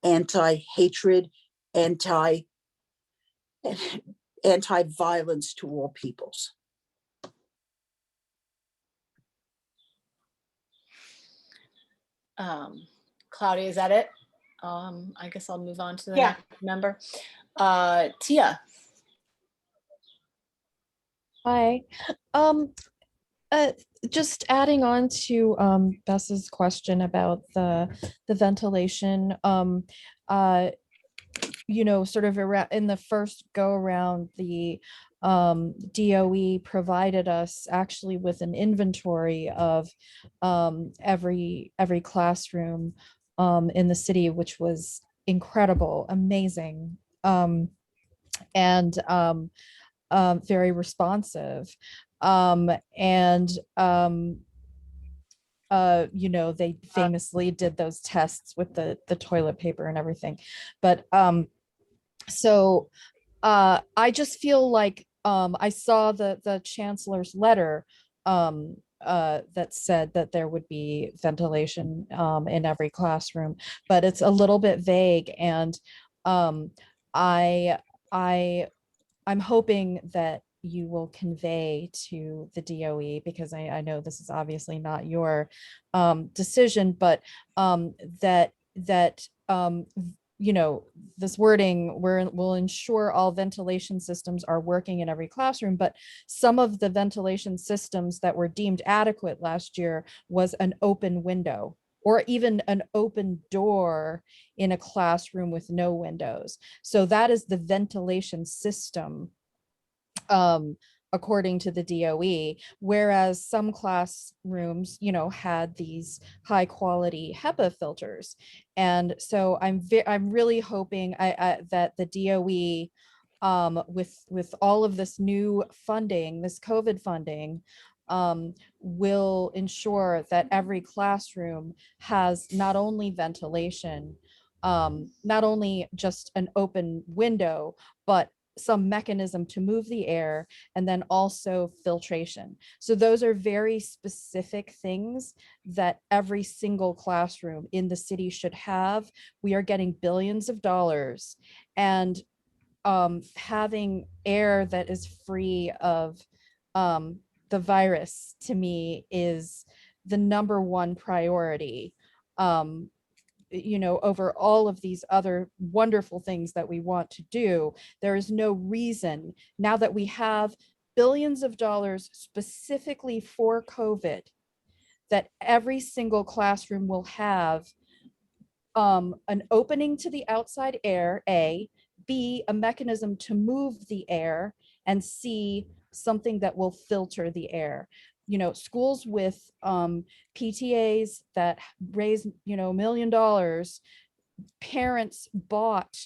S8: anti-hatred, anti-violence to all peoples.
S1: Claudia, is that it? I guess I'll move on to the
S4: Yeah.
S1: next member. Tia.
S6: Hi. Just adding on to Bess's question about the ventilation. Sort of in the first go around, the DOE provided us actually with an inventory of every classroom in the city, which was incredible, amazing, and very responsive. They famously did those tests with the toilet paper and everything. But I just feel like I saw the chancellor's letter that said that there would be ventilation in every classroom, but it's a little bit vague. And I'm hoping that you will convey to the DOE, because I know this is obviously not your decision, but that this wording will ensure all ventilation systems are working in every classroom. But some of the ventilation systems that were deemed adequate last year was an open window or even an open door in a classroom with no windows. So that is the ventilation system according to the DOE, whereas some classrooms, you know, had these high quality HEPA filters. And so I'm really hoping that the DOE, with all of this new funding, this COVID funding, will ensure that every classroom has not only ventilation, not only just an open window, but some mechanism to move the air, and then also filtration. So those are very specific things that every single classroom in the city should have. We are getting billions of dollars, and having air that is free of the virus, to me, is the number one priority, you know, over all of these other wonderful things that we want to do. There is no reason, now that we have billions of dollars specifically for COVID, that every single classroom will have an opening to the outside air, A, B, a mechanism to move the air, and C, something that will filter the air. You know, schools with PTAs that raise, you know, $1 million, parents bought,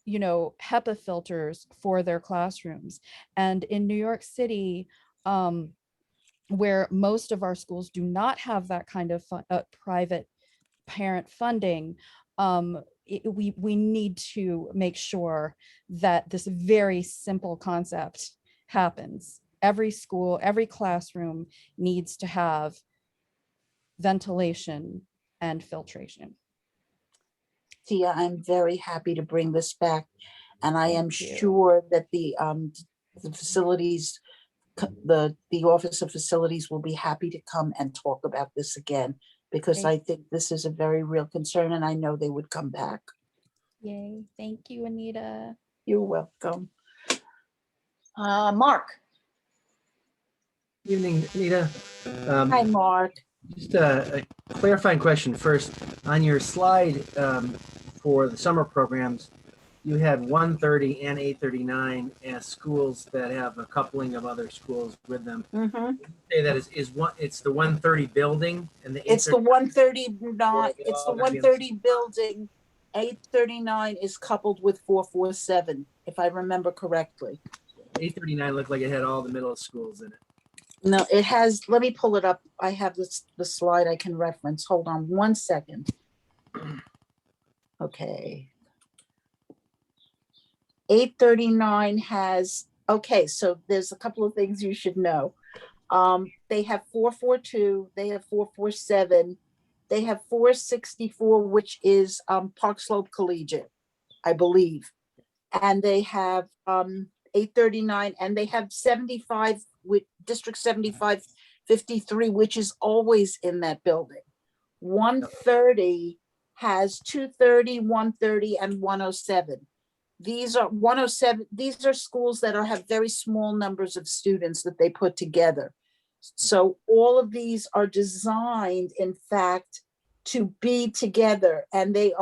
S6: you know, HEPA filters for their classrooms. And in New York City, where most of our schools do not have that kind of private parent funding, we need to make sure that this very simple concept happens. Every school, every classroom needs to have ventilation and filtration.
S8: Tia, I'm very happy to bring this back. And I am
S6: Thank you.
S8: sure that the facilities, the Office of Facilities will be happy to come and talk about this again, because
S6: Great.
S8: I think this is a very real concern, and I know they would come back.
S6: Yay. Thank you, Anita.
S8: You're welcome.
S1: Mark.
S7: Evening, Anita.
S8: Hi, Mark.
S7: Just a clarifying question first. On your slide for the summer programs, you had 130 and 839 as schools that have a coupling of other schools with them. Say that is one. It's the 130 building and the
S8: It's the
S7: 839.
S8: 139, it's the 130 building. 839 is coupled with 447, if I remember correctly.
S7: 839 looked like it had all the middle schools in it.
S8: No, it has, let me pull it up. I have the slide I can reference. Hold on one second. Okay. 839 has, okay, so there's a couple of things you should know. They have 442, they have 447, they have 464, which is Park Slope Collegiate, I believe. And they have 839, and they have 75 with District 7553, which is always in that building. 130 has 230, 130, and 107. These are 107. These are schools that have very small numbers of students that they put together. So all of these are designed, in fact, to be together, and they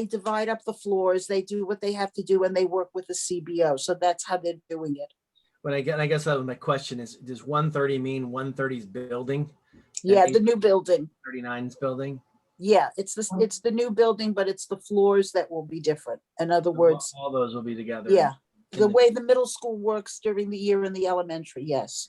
S8: divide up the floors, they do what they have to do, and they work with the CBO. So that's how they're doing it.
S7: But I guess that was my question is, does 130 mean 130's building?
S8: Yeah, the new building.
S7: 39's building?
S8: Yeah, it's the new building, but it's the floors that will be different. In other words,
S7: All those will be together.
S8: yeah, the way the middle school works during the year in the elementary, yes.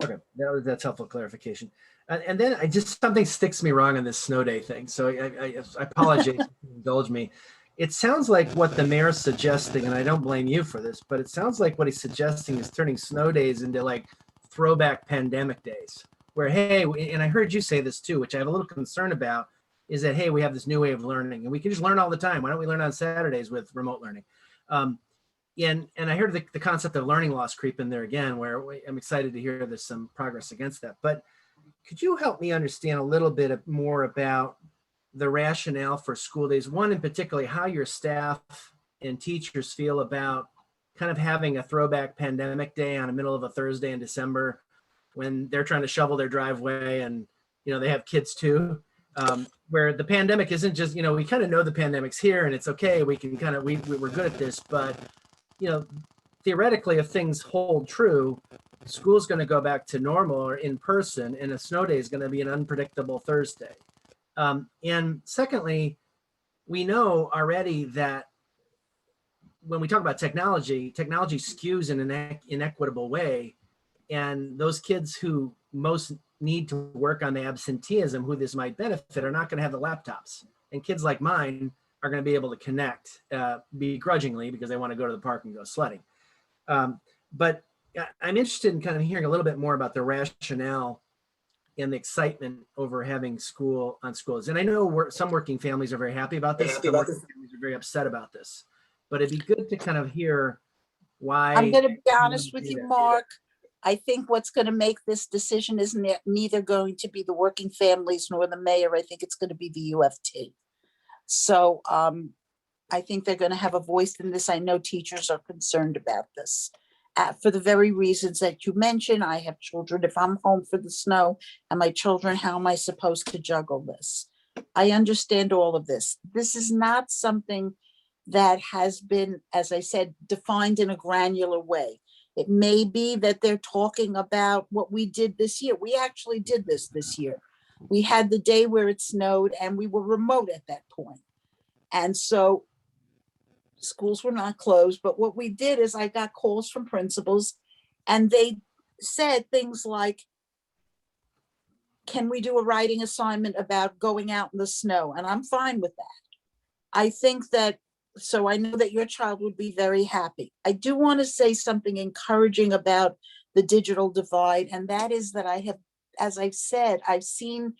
S7: Okay, that's helpful clarification. And then something sticks me wrong on this snow day thing. So I apologize, indulge me. It sounds like what the mayor's suggesting, and I don't blame you for this, but it sounds like what he's suggesting is turning snow days into like throwback pandemic days, where, hey, and I heard you say this too, which I have a little concern about, is that, hey, we have this new way of learning and we can just learn all the time. Why don't we learn on Saturdays with remote learning? And I heard the concept of learning loss creep in there again, where I'm excited to hear there's some progress against that. But could you help me understand a little bit more about the rationale for school days? One in particular, how your staff and teachers feel about kind of having a throwback pandemic day on the middle of a Thursday in December when they're trying to shovel their driveway and, you know, they have kids too. Where the pandemic isn't just, you know, we kind of know the pandemic's here and it's okay. We can kind of, we're good at this, but, you know, theoretically, if things hold true, school's going to go back to normal or in person, and a snow day is going to be an unpredictable Thursday. And secondly, we know already that when we talk about technology skews in an inequitable way. And those kids who most need to work on the absenteeism, who this might benefit, are not going to have the laptops. And kids like mine are going to be able to connect begrudgingly because they want to go to the park and go sledding. But I'm interested in kind of hearing a little bit more about the rationale and the excitement over having school on schools. And I know some working families are very happy about this. Some working families are very upset about this. But it'd be good to kind of hear why.
S8: I'm going to be honest with you, Mark. I think what's going to make this decision is neither going to be the working families nor the mayor. I think it's going to be the UFT. So I think they're going to have a voice in this. I know teachers are concerned about this for the very reasons that you mentioned. I have children. If I'm home for the snow and my children, how am I supposed to juggle this? I understand all of this. This is not something that has been, as I said, defined in a granular way. It may be that they're talking about what we did this year. We actually did this year. We had the day where it snowed and we were remote at that point. And so schools were not closed, but what we did is I got calls from principals and they said things like, can we do a writing assignment about going out in the snow? And I'm fine with that. I think that, so I know that your child would be very happy. I do want to say something encouraging about the digital divide. And that is that I have, as I've said, I've seen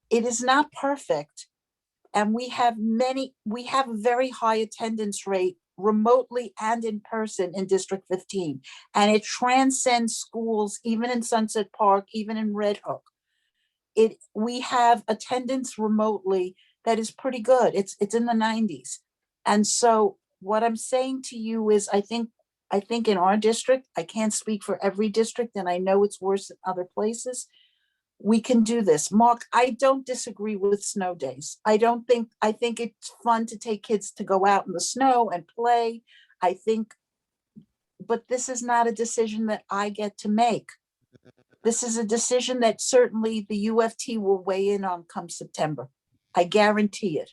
S8: it is not perfect. And we have a very high attendance rate remotely and in person in District 15. And it transcends schools, even in Sunset Park, even in Red Hook. We have attendance remotely that is pretty good. It's in the 90s. And so what I'm saying to you is, I think in our district, I can't speak for every district, and I know it's worse in other places. We can do this. Mark, I don't disagree with snow days. I think it's fun to take kids to go out in the snow and play. But this is not a decision that I get to make. This is a decision that certainly the UFT will weigh in on come September. I guarantee it.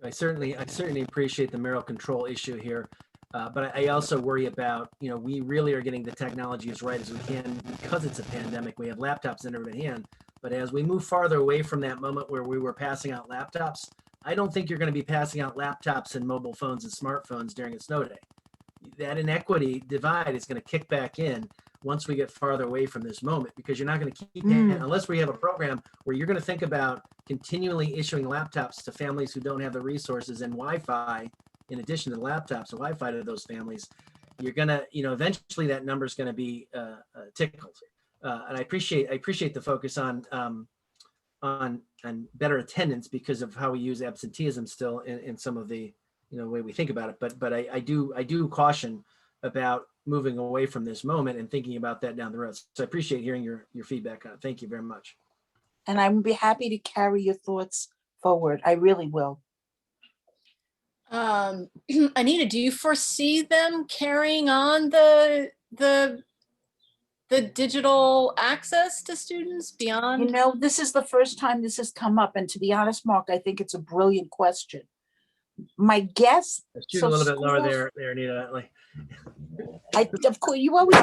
S7: I certainly appreciate the mayoral control issue here, but I also worry about, we really are getting the technology as right as we can because it's a pandemic. We have laptops in every hand, but as we move farther away from that moment where we were passing out laptops, I don't think you're going to be passing out laptops and mobile phones and smartphones during a snow day. That inequity divide is going to kick back in once we get farther away from this moment, because you're not going to keep unless we have a program where you're going to think about continually issuing laptops to families who don't have the resources and Wi-Fi in addition to the laptops and Wi-Fi to those families. You're going to, eventually that number is going to be tickled. And I appreciate the focus on better attendance because of how we use absenteeism still in some of the way we think about it. But I do caution about moving away from this moment and thinking about that down the road. So I appreciate hearing your feedback on it. Thank you very much.
S8: And I would be happy to carry your thoughts forward. I really will.
S1: Anita, do you foresee them carrying on the digital access to students beyond?
S8: This is the first time this has come up. And to be honest, Mark, I think it's a brilliant question. My guess.
S7: Shoot a little bit lower there, Anita.
S8: Of course, you always.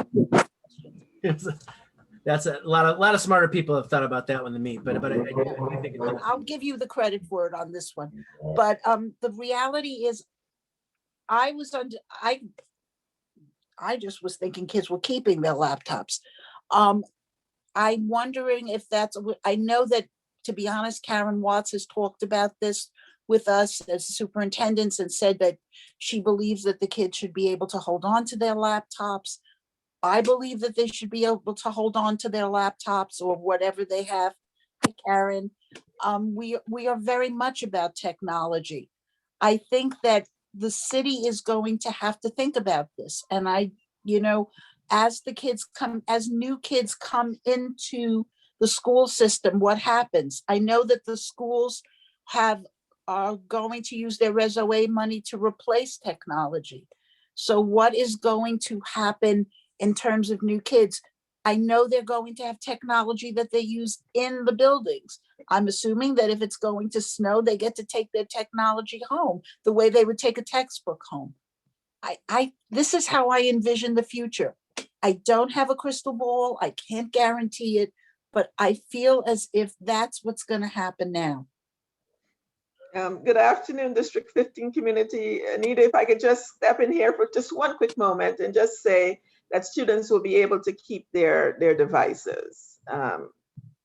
S7: That's a lot of smarter people have thought about that one than me. But I think
S8: I'll give you the credit for it on this one. But the reality is, I just was thinking kids were keeping their laptops. I'm wondering if I know that, to be honest, Karen Watts has talked about this with us as superintendents and said that she believes that the kids should be able to hold on to their laptops. I believe that they should be able to hold on to their laptops or whatever they have. Karen, we are very much about technology. I think that the city is going to have to think about this. And as new kids come into the school system, what happens? I know that the schools are going to use their RESOA money to replace technology. So what is going to happen in terms of new kids? I know they're going to have technology that they use in the buildings. I'm assuming that if it's going to snow, they get to take their technology home the way they would take a textbook home. This is how I envision the future. I don't have a crystal ball. I can't guarantee it, but I feel as if that's what's going to happen now.
S10: Good afternoon, District 15 community. Anita, if I could just step in here for just one quick moment and just say that students will be able to keep their devices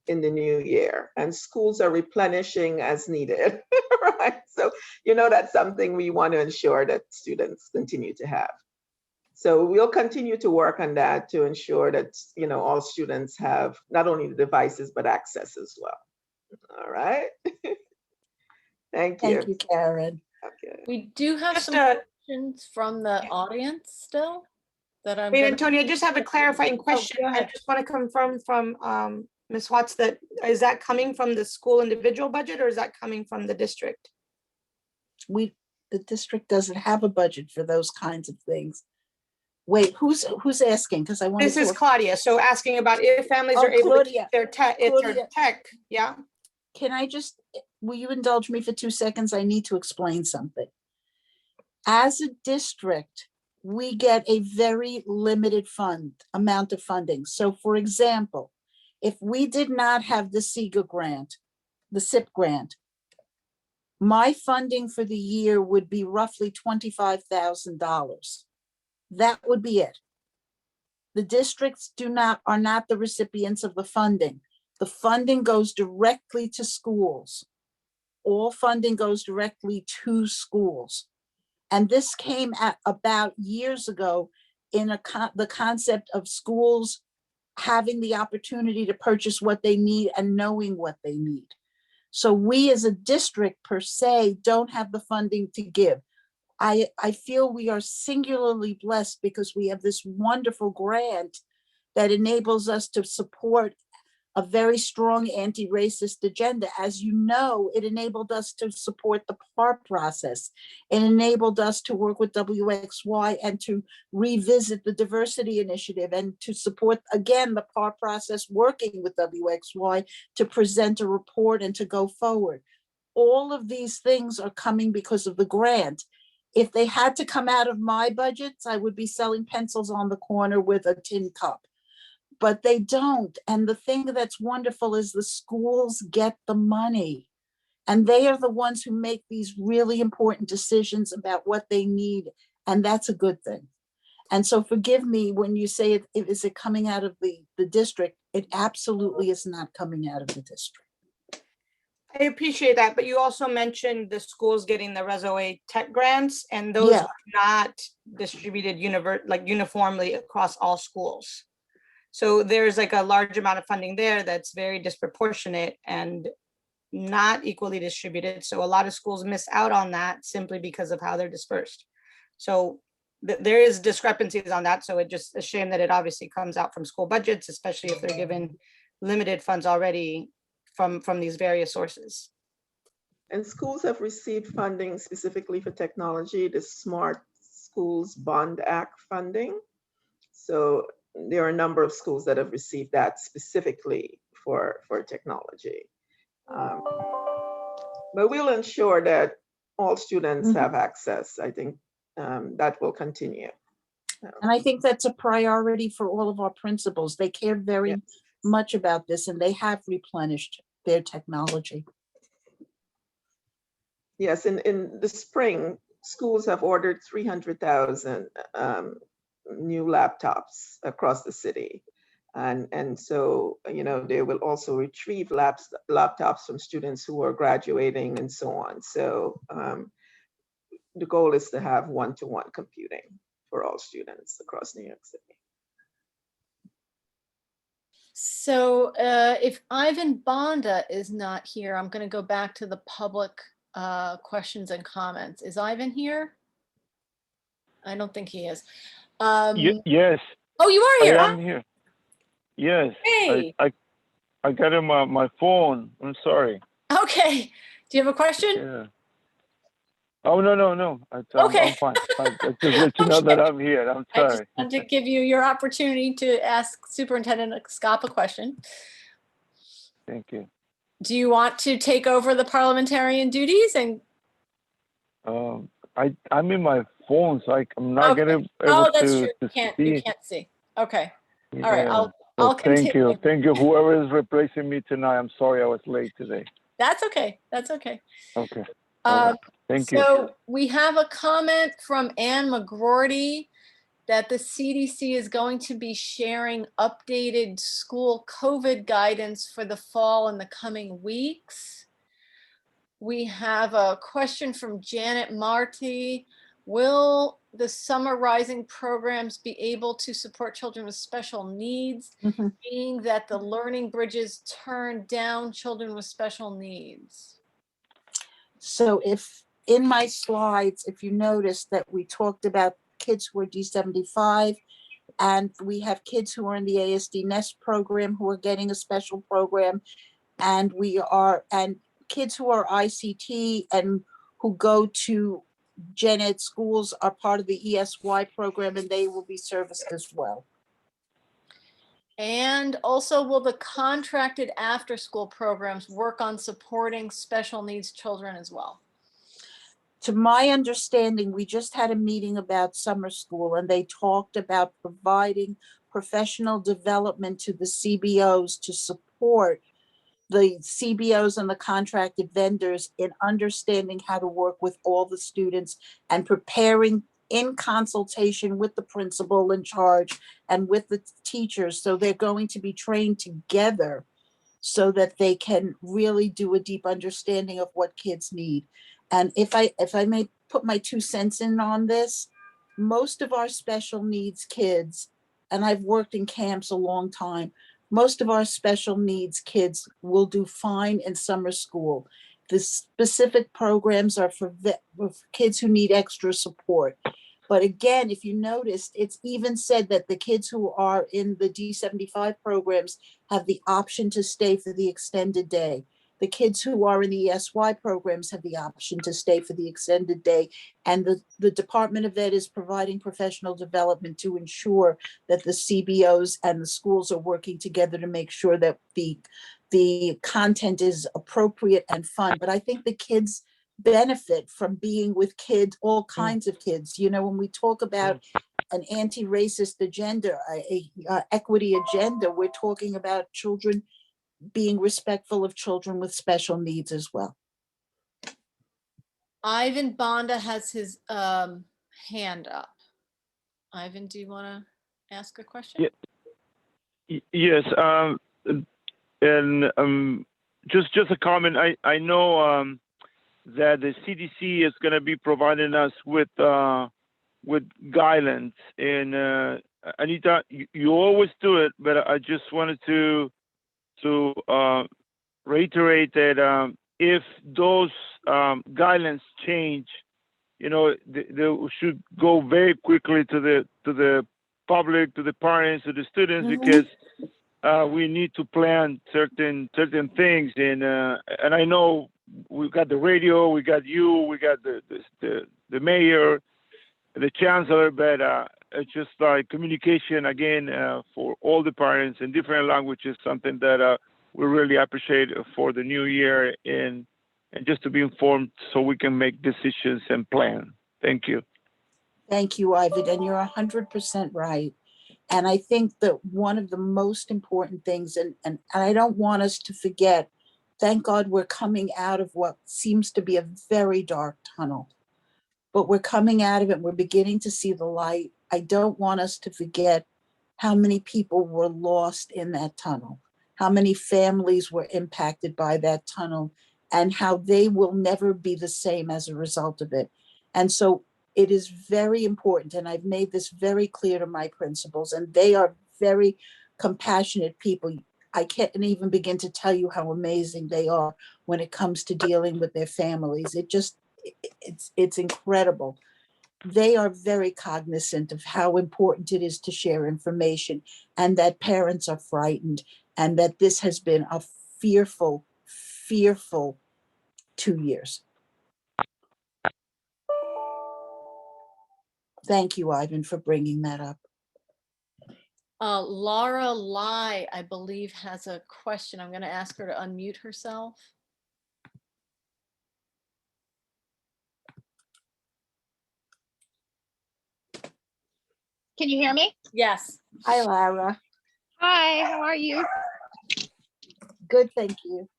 S10: in the new year, and schools are replenishing as needed, right? So, that's something we want to ensure that students continue to have. So we'll continue to work on that to ensure that, all students have not only the devices, but access as well. All right. Thank you.
S8: Thank you, Karen.
S10: Okay.
S1: We do have
S4: Just,
S1: some questions from the audience still that I'm
S4: Wait,
S1: gonna.
S4: Antonio, I just have a clarifying question.
S1: go
S4: I
S1: ahead.
S4: just want to confirm from Ms. Watts that, is that coming from the school individual budget or is that coming from the district?
S8: The district doesn't have a budget for those kinds of things. Wait, who's asking? Because I want
S4: This
S8: to.
S4: is Claudia. So asking about if families
S8: Oh,
S4: are able to keep
S8: Claudia.
S4: their tech,
S8: Claudia.
S4: yeah?
S8: Can I just, will you indulge me for 2 seconds? I need to explain something. As a district, we get a very limited amount of funding. So for example, if we did not have the SIGA grant, the SIP grant, my funding for the year would be roughly $25,000. That would be it. The districts are not the recipients of the funding. The funding goes directly to schools. All funding goes directly to schools. And this came about years ago in the concept of schools having the opportunity to purchase what they need and knowing what they need. So we as a district per se don't have the funding to give. I feel we are singularly blessed because we have this wonderful grant that enables us to support a very strong anti-racist agenda. As you know, it enabled us to support the PAR process. It enabled us to work with WXY and to revisit the diversity initiative and to support, again, the PAR process working with WXY to present a report and to go forward. All of these things are coming because of the grant. If they had to come out of my budgets, I would be selling pencils on the corner with a tin cup. But they don't. And the thing that's wonderful is the schools get the money. And they are the ones who make these really important decisions about what they need. And that's a good thing. And so forgive me when you say, is it coming out of the district? It absolutely is not coming out of the district.
S4: I appreciate that, but you also mentioned the schools getting the ResOA tech grants, and those are not distributed uniformly across all schools. So there's like a large amount of funding there that's very disproportionate and not equally distributed. So a lot of schools miss out on that simply because of how they're dispersed. So there is discrepancies on that. So it's just a shame that it obviously comes out from school budgets, especially if they're given limited funds already from these various sources.
S10: And schools have received funding specifically for technology, the Smart Schools Bond Act funding. So there are a number of schools that have received that specifically for technology. But we'll ensure that all students have access. I think that will continue.
S8: And I think that's a priority for all of our principals. They care very much about this and they have replenished their technology.
S10: Yes, in the spring, schools have ordered 300,000 new laptops across the city. And so, they will also retrieve laptops from students who are graduating and so on. So the goal is to have one-to-one computing for all students across New York City.
S1: So if Ivan Bonda is not here, I'm going to go back to the public questions and comments. Is Ivan here? I don't think he is.
S11: Yes.
S1: Oh, you are here.
S11: I am here. Yes.
S1: Hey.
S11: I got him on my phone. I'm sorry.
S1: Okay. Do you have a question?
S11: Yeah. Oh, no.
S1: Okay.
S11: I'm fine. I just let you know that I'm here. I'm
S1: I just
S11: sorry.
S1: wanted to give you your opportunity to ask Superintendent Skop a question.
S11: Thank you.
S1: Do you want to take over the parliamentarian duties and?
S11: I'm in my phone, so I'm not
S1: Okay.
S11: gonna
S1: Oh,
S11: able
S1: that's
S11: to
S1: true. You
S11: see.
S1: can't see. Okay. All right.
S11: Yeah.
S1: I'll
S11: So thank
S1: continue.
S11: you. Thank you. Whoever is replacing me tonight, I'm sorry I was late today.
S1: That's okay. That's okay.
S11: Okay. All right. Thank you.
S1: So we have a comment from Ann McGroarty that the CDC is going to be sharing updated school COVID guidance for the fall in the coming weeks. We have a question from Janet Marty. Will the summer rising programs be able to support children with special needs, being that the learning bridges turn down children with special needs?
S8: So if in my slides, if you notice that we talked about kids who are D75, and we have kids who are in the ASD Nest program who are getting a special program, and kids who are ICT and who go to gen ed schools are part of the ESY program, and they will be serviced as well.
S1: And also, will the contracted after-school programs work on supporting special needs children as well?
S8: To my understanding, we just had a meeting about summer school, and they talked about providing professional development to the CBOs to support the CBOs and the contracted vendors in understanding how to work with all the students and preparing in consultation with the principal in charge and with the teachers. So they're going to be trained together so that they can really do a deep understanding of what kids need. And if I may put my 2 cents in on this, most of our special needs kids, and I've worked in camps a long time, most of our special needs kids will do fine in summer school. The specific programs are for kids who need extra support. But again, if you noticed, it's even said that the kids who are in the D75 programs have the option to stay for the extended day. The kids who are in the ESY programs have the option to stay for the extended day. And the Department of Ed is providing professional development to ensure that the CBOs and the schools are working together to make sure that the content is appropriate and fun. But I think the kids benefit from being with kids, all kinds of kids. You know, when we talk about an anti-racist agenda, a equity agenda, we're talking about children being respectful of children with special needs as well.
S1: Ivan Bonda has his hand up. Ivan, do you want to ask a question?
S11: Yes. And just a comment. I know that the CDC is going to be providing us with guidelines. And Anita, you always do it, but I just wanted to reiterate that if those guidelines change, you know, they should go very quickly to the public, to the parents, to the students, because we need to plan certain things. And I know we got the radio, we got you, we got the mayor, the chancellor, but it's just like communication again for all the parents in different languages, something that we really appreciate for the new year, and just to be informed so we can make decisions and plan. Thank you.
S8: Thank you, Ivan, and you're 100% right. And I think that one of the most important things, and I don't want us to forget, thank God we're coming out of what seems to be a very dark tunnel, but we're coming out of it. We're beginning to see the light. I don't want us to forget how many people were lost in that tunnel, how many families were impacted by that tunnel, and how they will never be the same as a result of it. And so it is very important, and I've made this very clear to my principals, and they are very compassionate people. I can't even begin to tell you how amazing they are when it comes to dealing with their families. It's incredible. They are very cognizant of how important it is to share information, and that parents are frightened, and that this has been a fearful 2 years. Thank you, Ivan, for bringing that up.
S1: Laura Lai, I believe, has a question. I'm going to ask her to unmute herself.
S12: Can you hear me?
S1: Yes.
S8: Hi, Lara.
S12: Hi, how are you?
S8: Good, thank you.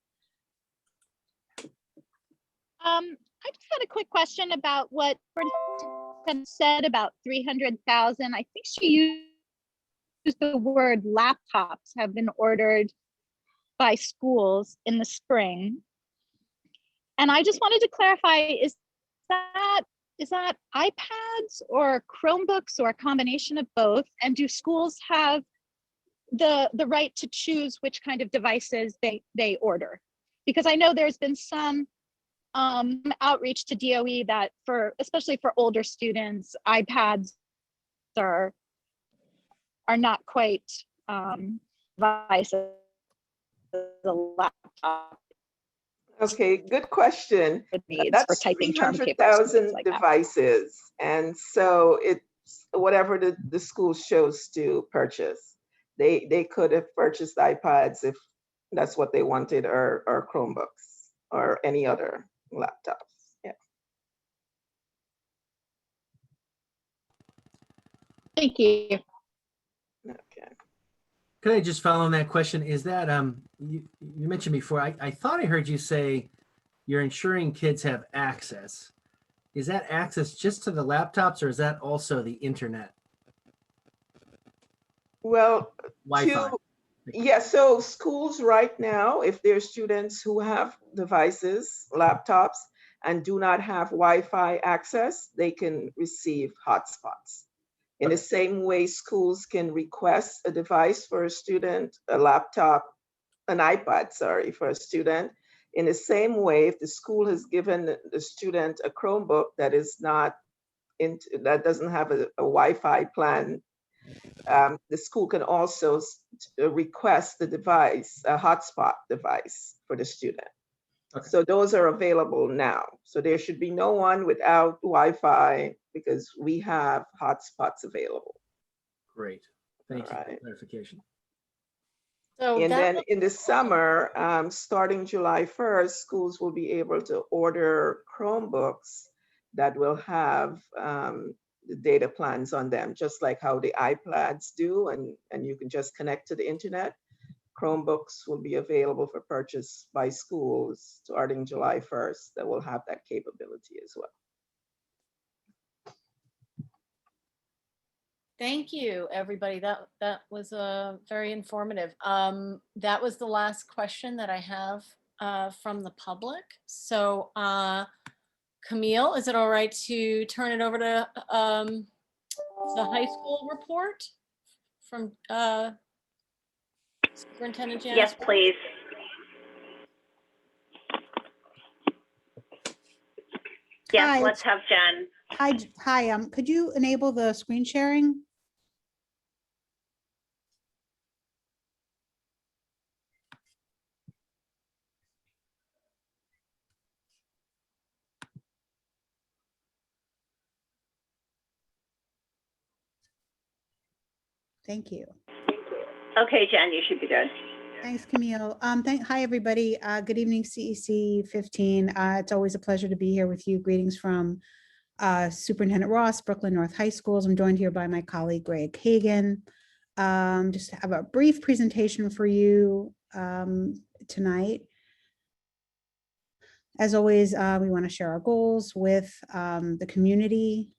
S12: I just had a quick question about what Superintendent said about 300,000. I think she used the word laptops have been ordered by schools in the spring. And I just wanted to clarify, is that iPads or Chromebooks or a combination of both? And do schools have the right to choose which kind of devices they order? Because I know there's been some outreach to DOE that especially for older students, iPads are not quite devices, a laptop
S10: Okay, good question.
S12: needs for
S10: That's
S12: typing term papers and things
S10: 300,000
S12: like that.
S10: devices. And so it's whatever the school chose to purchase. They could have purchased iPads if that's what they wanted, or Chromebooks or any other laptops. Yeah.
S12: Thank you.
S10: Okay.
S7: Could I just follow on that question? Is that you mentioned before, I thought I heard you say you're ensuring kids have access. Is that access just to the laptops, or is that also the internet?
S10: Well,
S7: Wi-Fi.
S10: yeah, so schools right now, if there's students who have devices, laptops, and do not have Wi-Fi access, they can receive hotspots. In the same way, schools can request a device for a student, a laptop, an iPad, sorry, for a student. In the same way, if the school has given the student a Chromebook that that doesn't have a Wi-Fi plan, the school can also request the device, a hotspot device for the student.
S7: Okay.
S10: So those are available now. So there should be no one without Wi-Fi because we have hotspots available.
S7: Great. Thank you
S10: All
S7: for
S10: right.
S7: clarification.
S1: So
S10: And
S1: that
S10: then
S1: was-
S10: in the summer, starting July 1st, schools will be able to order Chromebooks that will have the data plans on them, just like how the iPads do, and you can just connect to the internet. Chromebooks will be available for purchase by schools starting July 1st that will have that capability as well.
S1: Thank you, everybody. That was very informative. That was the last question that I have from the public. So Camille, is it all right to turn it over to the high school report from Superintendent Janice?
S9: Yes, please. Yes,
S13: Hi,
S9: let's have Jen.
S13: hi. Could you enable the screen sharing? Thank you.
S9: Okay, Jen, you should be good.
S13: Thanks, Camille. Hi, everybody. Good evening, CEC 15. It's always a pleasure to be here with you. Greetings from Superintendent Ross, Brooklyn North High Schools. I'm joined here by my colleague, Greg Hagan. Just have a brief presentation for you tonight. As always, we want to share our goals with the community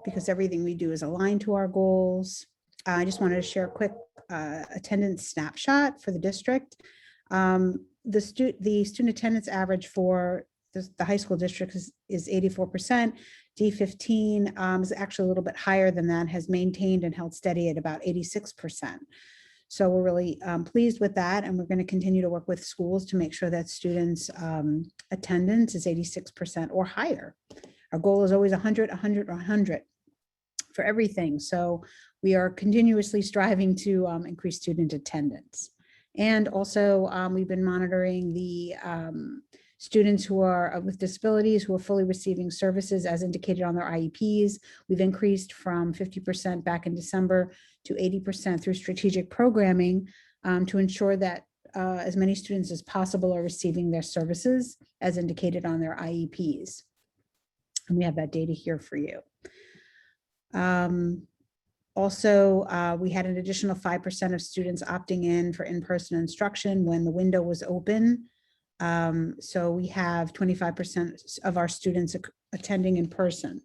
S13: because everything we do is aligned to our goals. I just wanted to share a quick attendance snapshot for the district. The student attendance average for the high school district is 84%. D15 is actually a little bit higher than that, has maintained and held steady at about 86%. So we're really pleased with that, and we're going to continue to work with schools to make sure that students' attendance is 86% or higher. Our goal is always 100, 100, 100 for everything. So we are continuously striving to increase student attendance. And also we've been monitoring the Students who are with disabilities who are fully receiving services as indicated on their IEPs. We've increased from 50% back in December to 80% through strategic programming to ensure that as many students as possible are receiving their services as indicated on their IEPs. And we have that data here for you. Also, we had an additional 5% of students opting in for in-person instruction when the window was open. So we have 25% of our students attending in person.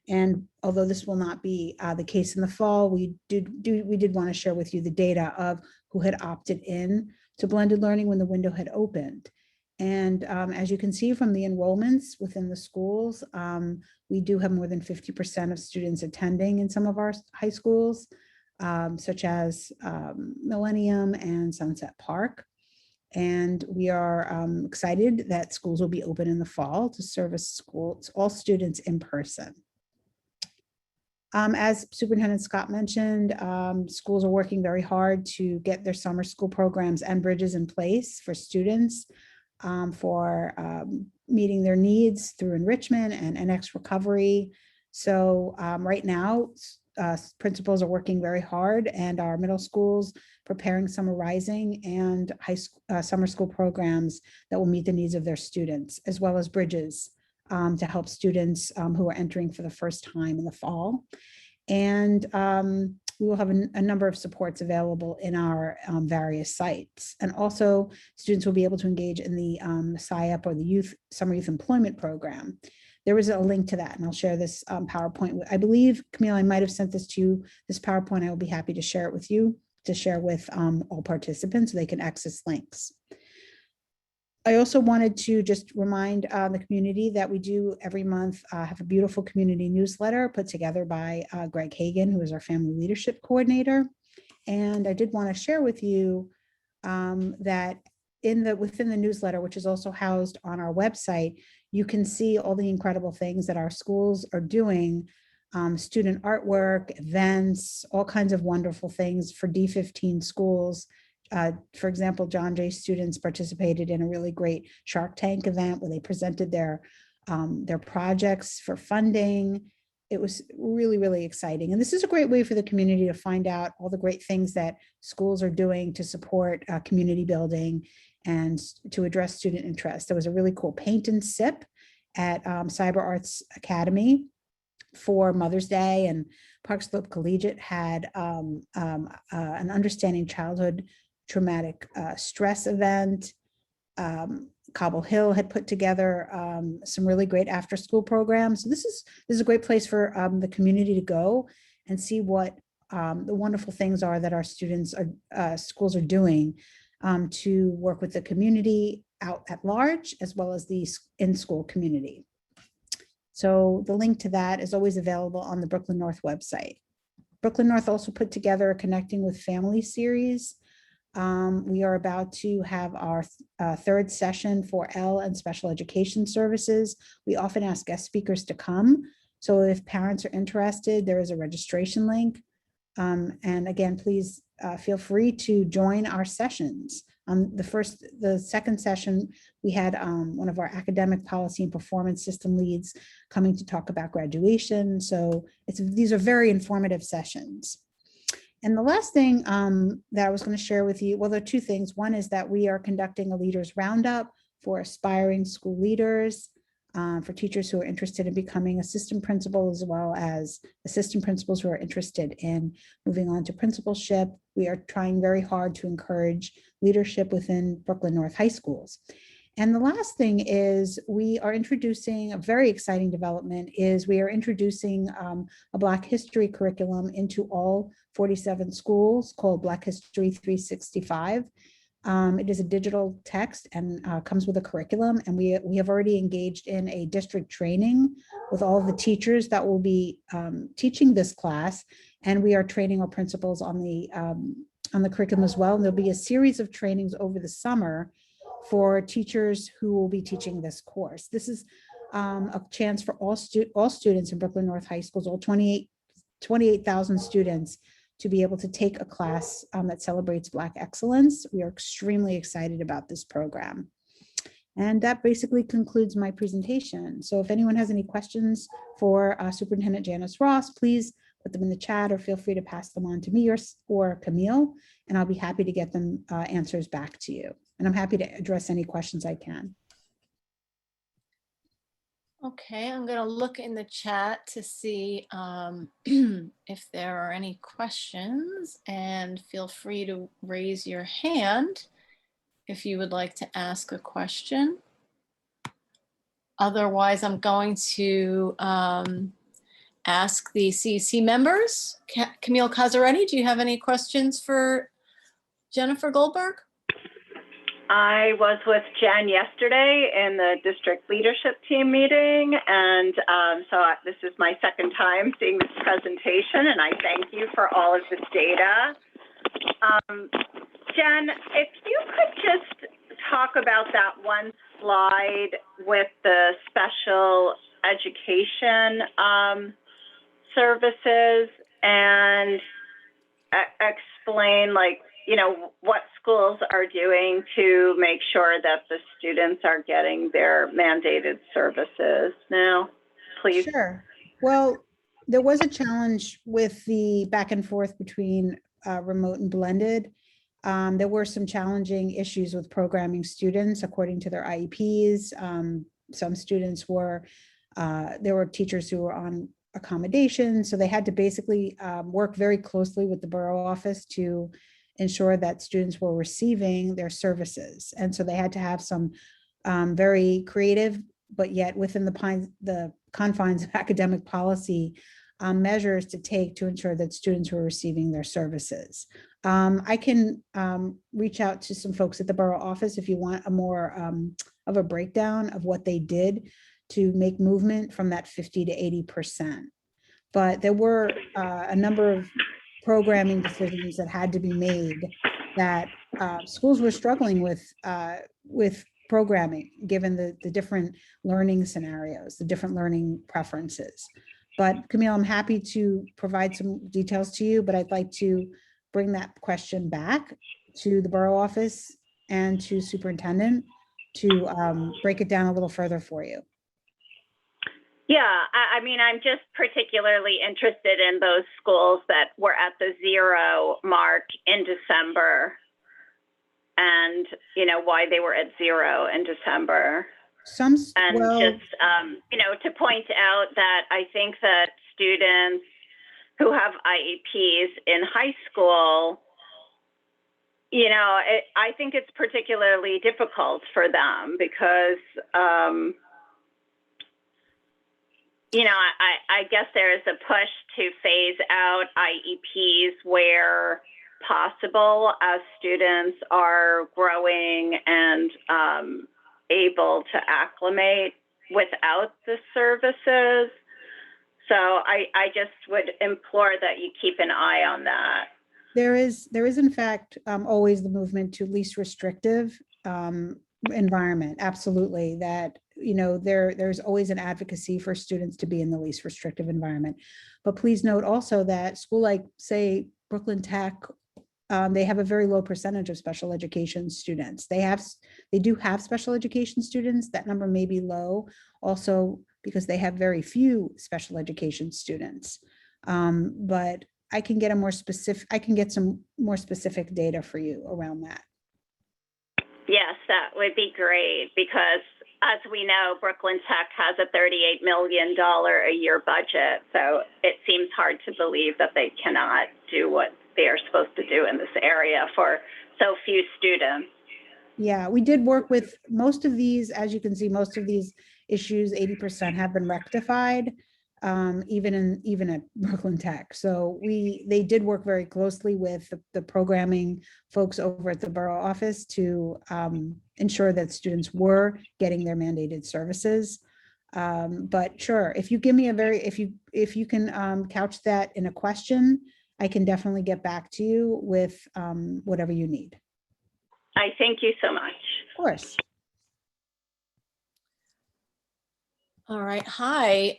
S13: And although this will not be the case in the fall, we did want to share with you the data of who had opted in to blended learning when the window had opened. And as you can see from the enrollments within the schools, we do have more than 50% of students attending in some of our high schools, such as Millennium and Sunset Park. And we are excited that schools will be open in the fall to service all students in person. As Superintendent Skop mentioned, schools are working very hard to get their summer school programs and bridges in place for students for meeting their needs through enrichment and NX recovery. So right now, principals are working very hard, and our middle schools preparing Summer Rising and summer school programs that will meet the needs of their students, as well as bridges to help students who are entering for the first time in the fall. And we will have a number of supports available in our various sites. And also students will be able to engage in the SIUP or the Summer Youth Employment Program. There is a link to that, and I'll share this PowerPoint. I believe, Camille, I might have sent this to you, this PowerPoint. I will be happy to share it with you, to share with all participants so they can access links. I also wanted to just remind the community that we do every month have a beautiful community newsletter put together by Greg Hagan, who is our family leadership coordinator. And I did want to share with you that within the newsletter, which is also housed on our website, you can see all the incredible things that our schools are doing, student artwork, events, all kinds of wonderful things for D15 schools. For example, John Jay students participated in a really great Shark Tank event where they presented their projects for funding. It was really, really exciting. And this is a great way for the community to find out all the great things that schools are doing to support community building and to address student interest. There was a really cool paint and sip at Cyber Arts Academy for Mother's Day, and Park Slope Collegiate had an Understanding Childhood Traumatic Stress event. Cobble Hill had put together some really great after school programs. So this is a great place for the community to go and see what the wonderful things are that our students schools are doing to work with the community out at large, as well as the in-school community. So the link to that is always available on the Brooklyn North website. Brooklyn North also put together a Connecting with Family series. We are about to have our third session for L and special education services. We often ask guest speakers to come. So if parents are interested, there is a registration link. And again, please feel free to join our sessions. The second session, we had one of our academic policy and performance system leads coming to talk about graduation. So these are very informative sessions. And the last thing that I was going to share with you, well, there are two things. One is that we are conducting a leaders roundup for aspiring school leaders, for teachers who are interested in becoming assistant principal, as well as assistant principals who are interested in moving on to principalship. We are trying very hard to encourage leadership within Brooklyn North high schools. And the last thing is we are introducing a very exciting development is we are introducing a Black History curriculum into all 47 schools called Black History 365. It is a digital text and comes with a curriculum, and we have already engaged in a district training with all of the teachers that will be teaching this class, and we are training our principals on the curriculum as well. And there'll be a series of trainings over the summer for teachers who will be teaching this course. This is a chance for all students in Brooklyn North High Schools, all 28,000 students, to be able to take a class that celebrates Black excellence. We are extremely excited about this program. And that basically concludes my presentation. So if anyone has any questions for Superintendent Janice Ross, please put them in the chat or feel free to pass them on to me or Camille, and I'll be happy to get them answers back to you. And I'm happy to address any questions I can.
S1: Okay, I'm going to look in the chat to see if there are any questions, and feel free to raise your hand if you would like to ask a question. Otherwise, I'm going to ask the CEC members. Camille Casaretti, do you have any questions for Jennifer Goldberg?
S9: I was with Jen yesterday in the district leadership team meeting, and this is my second time seeing this presentation, and I thank you for all of this data. Jen, if you could just talk about that one slide with the special education services and explain, like, you know, what schools are doing to make sure that the students are getting their mandated services now, please.
S13: Sure. Well, there was a challenge with the back and forth between remote and blended. There were some challenging issues with programming students according to their IEPs. Some students were, there were teachers who were on accommodation, so they had to basically work very closely with the borough office to ensure that students were receiving their services. And so they had to have some very creative, but yet within the confines of academic policy measures to take to ensure that students were receiving their services. I can reach out to some folks at the borough office if you want a more of a breakdown of what they did to make movement from that 50 to 80%. But there were a number of programming decisions that had to be made that schools were struggling with programming, given the different learning scenarios, the different learning preferences. But Camille, I'm happy to provide some details to you, but I'd like to bring that question back to the borough office and to superintendent to break it down a little further for you.
S9: Yeah, I mean, I'm just particularly interested in those schools that were at the 0 mark in December, and, you know, why they were at 0 in December. And just, you know, to point out that I think that students who have IEPs in high school, you know, I think it's particularly difficult for them because, you know, I guess there is a push to phase out IEPs where possible as students are growing and able to acclimate without the services. So I just would implore that you keep an eye on that.
S13: There is in fact always the movement to least restrictive environment. Absolutely, that, you know, there's always an advocacy for students to be in the least restrictive environment. But please note also that school like, say, Brooklyn Tech, they have a very low percentage of special education students. They do have special education students. That number may be low also because they have very few special education students. But I can get some more specific data for you around that.
S9: Yes, that would be great, because as we know, Brooklyn Tech has a $38 million a year budget. So it seems hard to believe that they cannot do what they are supposed to do in this area for so few students.
S13: Yeah, we did work with most of these, as you can see, most of these issues, 80% have been rectified, even at Brooklyn Tech. So they did work very closely with the programming folks over at the borough office to ensure that students were getting their mandated services. But sure, if you give me if you can couch that in a question, I can definitely get back to you with whatever you need.
S9: I thank you so much.
S13: Of course.
S1: All right. Hi,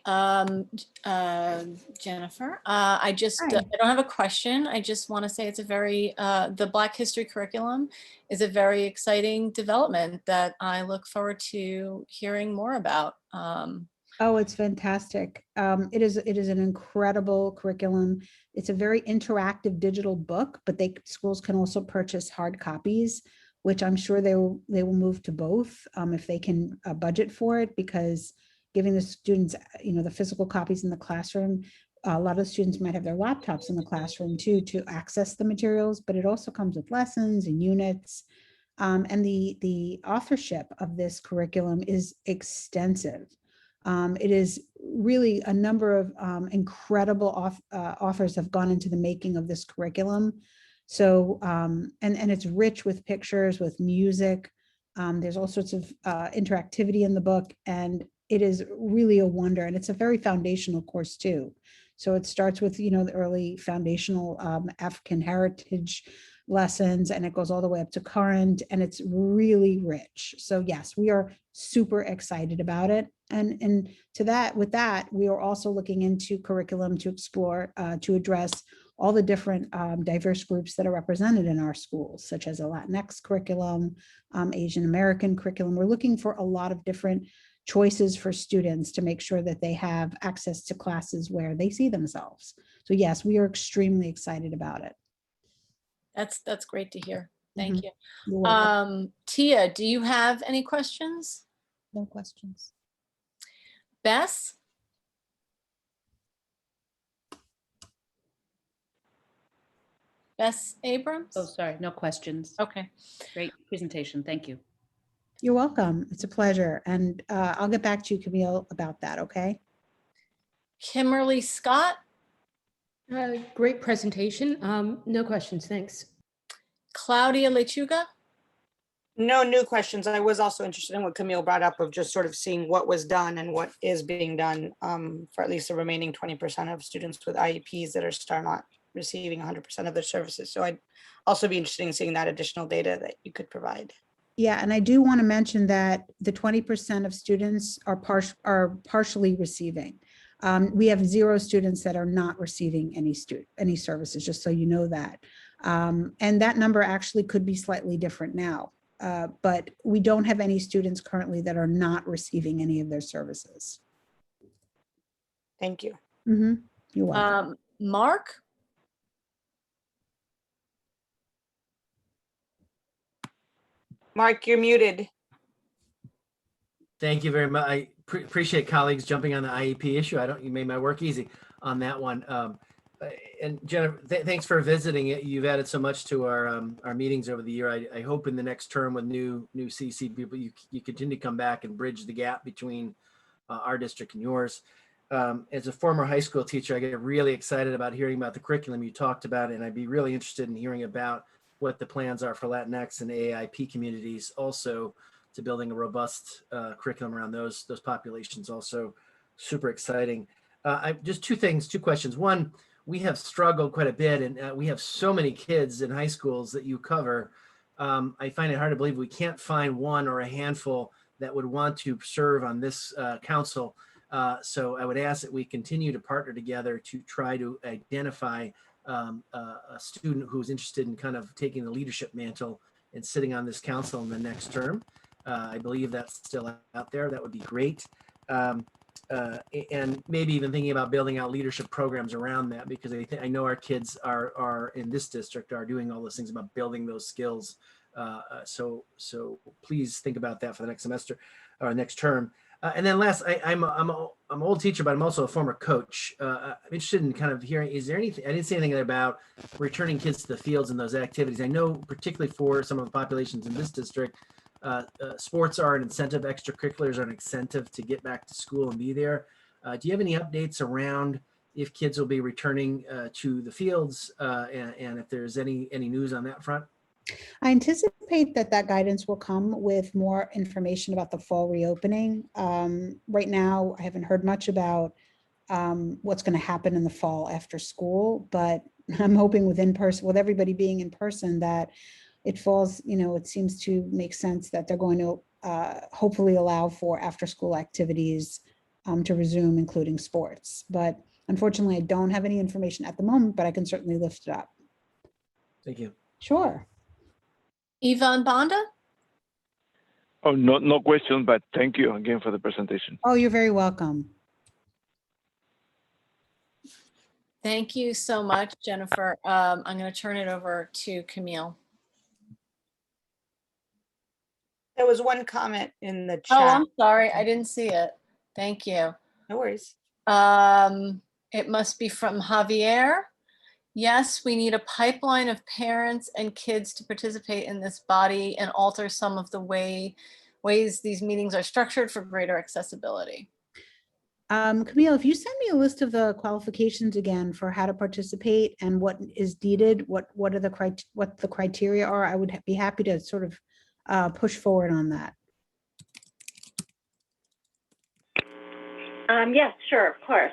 S1: Jennifer. I
S13: Hi.
S1: don't have a question. I just want to say it's a very, the Black History curriculum is a very exciting development that I look forward to hearing more about.
S13: Oh, it's fantastic. It is an incredible curriculum. It's a very interactive digital book, but schools can also purchase hard copies, which I'm sure they will move to both if they can budget for it, because giving the students, the physical copies in the classroom, a lot of students might have their laptops in the classroom too to access the materials, but it also comes with lessons and units. And the authorship of this curriculum is extensive. It is really a number of incredible authors have gone into the making of this curriculum. So, and it's rich with pictures, with music. There's all sorts of interactivity in the book, and it is really a wonder. And it's a very foundational course too. So it starts with, the early foundational African heritage lessons, and it goes all the way up to current, and it's really rich. So yes, we are super excited about it. And with that, we are also looking into curriculum to explore, to address all the different diverse groups that are represented in our schools, such as a Latinx curriculum, Asian American curriculum. We're looking for a lot of different choices for students to make sure that they have access to classes where they see themselves. So yes, we are extremely excited about it.
S1: That's great to hear. Thank you.
S13: You're welcome.
S1: Tia, do you have any questions?
S6: No questions.
S1: Bess? Bess Abrams?
S3: Oh, sorry, no questions.
S1: Okay.
S3: Great presentation, thank you.
S13: You're welcome. It's a pleasure. And I'll get back to you, Camille, about that, okay?
S1: Kimberly Scott?
S14: Great presentation. No questions, thanks.
S1: Claudia Lechuga?
S4: No new questions. I was also interested in what Camille brought up of just sort of seeing what was done and what is being done for at least the remaining 20% of students with IEPs that are still not receiving 100% of their services. So I'd also be interested in seeing that additional data that you could provide.
S13: Yeah, and I do want to mention that the 20% of students are partially receiving. We have 0 students that are not receiving any services, just so you know that. And that number actually could be slightly different now. But we don't have any students currently that are not receiving any of their services.
S4: Thank you.
S13: Mm-hmm. You're welcome.
S1: Mark?
S4: Mark, you're muted.
S7: Thank you very much. I appreciate colleagues jumping on the IEP issue. You made my work easy on that one. And Jennifer, thanks for visiting it. You've added so much to our meetings over the year. I hope in the next term with new CC people, you continue to come back and bridge the gap between our district and yours. As a former high school teacher, I get really excited about hearing about the curriculum you talked about, and I'd be really interested in hearing about what the plans are for Latinx and AIP communities, also to building a robust curriculum around those populations. Also super exciting. Just two questions. One, we have struggled quite a bit, and we have so many kids in high schools that you cover. I find it hard to believe we can't find one or a handful that would want to serve on this council. So I would ask that we continue to partner together to try to identify a student who's interested in kind of taking the leadership mantle and sitting on this council in the next term. I believe that's still out there. That would be great. And maybe even thinking about building out leadership programs around that, because I know our kids are in this district are doing all those things about building those skills. So please think about that for the next semester or next term. And then last, I'm an old teacher, but I'm also a former coach. I'm interested in kind of hearing, is there anything, I didn't say anything about returning kids to the fields and those activities. I know particularly for some of the populations in this district, sports are an incentive, extracurriculars are an incentive to get back to school and be there. Do you have any updates around if kids will be returning to the fields and if there's any news on that front?
S13: I anticipate that guidance will come with more information about the fall reopening. Right now, I haven't heard much about what's going to happen in the fall after school, but I'm hoping with everybody being in person, that it falls, it seems to make sense that they're going to hopefully allow for after school activities to resume, including sports. But unfortunately, I don't have any information at the moment, but I can certainly lift it up.
S7: Thank you.
S13: Sure.
S1: Yvonne Bonda?
S11: Oh, no question, but thank you again for the presentation.
S13: Oh, you're very welcome.
S1: Thank you so much, Jennifer. I'm going to turn it over to Camille.
S4: There was one comment in the
S1: Oh,
S4: chat.
S1: I'm sorry. I didn't see it. Thank you.
S4: No worries.
S1: It must be from Javier. Yes, we need a pipeline of parents and kids to participate in this body and alter some of the ways these meetings are structured for greater accessibility.
S13: Camille, if you send me a list of the qualifications again for how to participate and what is needed, what the criteria are, I would be happy to sort of push forward on that.
S9: Yes, sure, of course.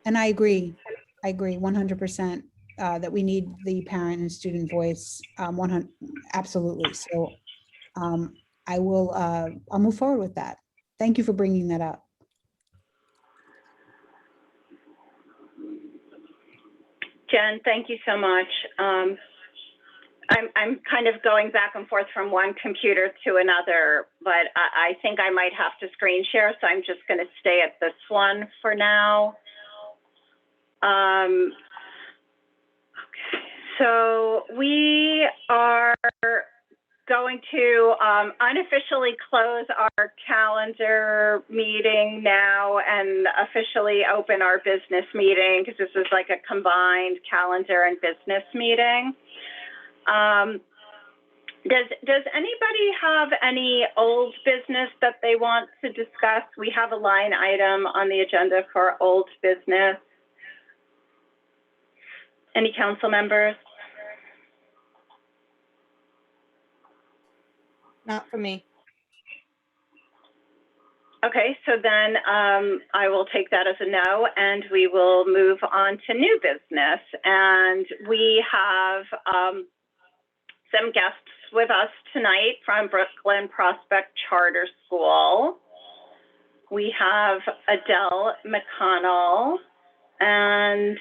S13: And I agree 100% that we need the parent and student voice, 100, absolutely. So I'll move forward with that. Thank you for bringing that up.
S9: Jen, thank you so much. I'm kind of going back and forth from one computer to another, but I think I might have to screen share, so I'm just going to stay at this one for now. Okay, so we are going to unofficially close our calendar meeting now and officially open our business meeting, because this is like a combined calendar and business meeting. Does anybody have any old business that they want to discuss? We have a line item on the agenda for old business. Any council members?
S4: Not for me.
S9: Okay, so then I will take that as a no, and we will move on to new business. And we have some guests with us tonight from Brooklyn Prospect Charter School. We have Adele McConnell and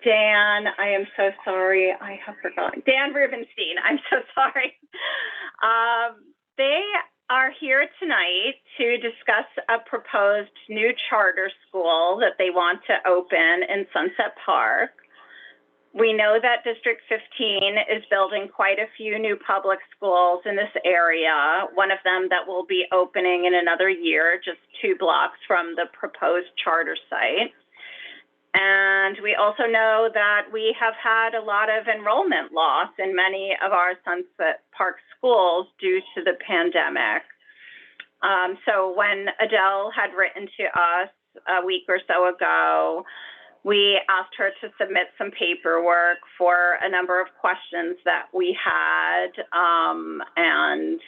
S9: Dan, I am so sorry, I have forgotten. Dan Rubenstein, I'm so sorry. They are here tonight to discuss a proposed new charter school that they want to open in Sunset Park. We know that District 15 is building quite a few new public schools in this area, one of them that will be opening in another year, just 2 blocks from the proposed charter site. And we also know that we have had a lot of enrollment loss in many of our Sunset Park schools due to the pandemic. So when Adele had written to us a week or so ago, we asked her to submit some paperwork for a number of questions that we had, and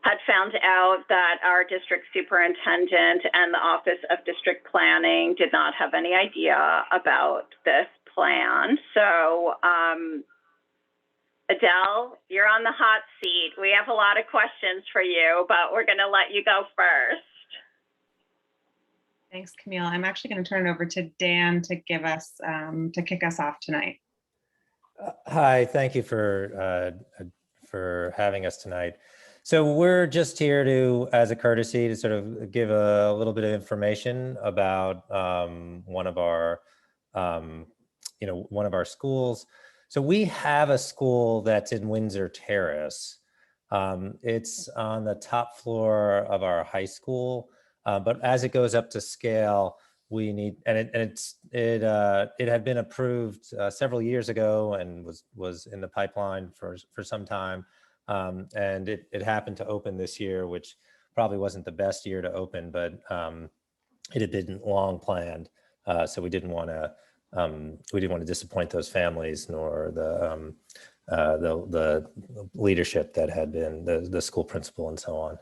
S9: had found out that our district superintendent and the Office of District Planning did not have any idea about this plan. So Adele, you're on the hot seat. We have a lot of questions for you, but we're going to let you go first.
S15: Thanks, Camille. I'm actually going to turn it over to Dan to give us, to kick us off tonight.
S16: Hi, thank you for having us tonight. So we're just here to, as a courtesy, to sort of give a little bit of information about one of our schools. So we have a school that's in Windsor Terrace. It's on the top floor of our high school, but as it goes up to scale, we need, it had been approved several years ago and was in the pipeline for some time. And it happened to open this year, which probably wasn't the best year to open, but it had been long planned. So we didn't want to disappoint those families, nor the leadership that had been the school principal and so on.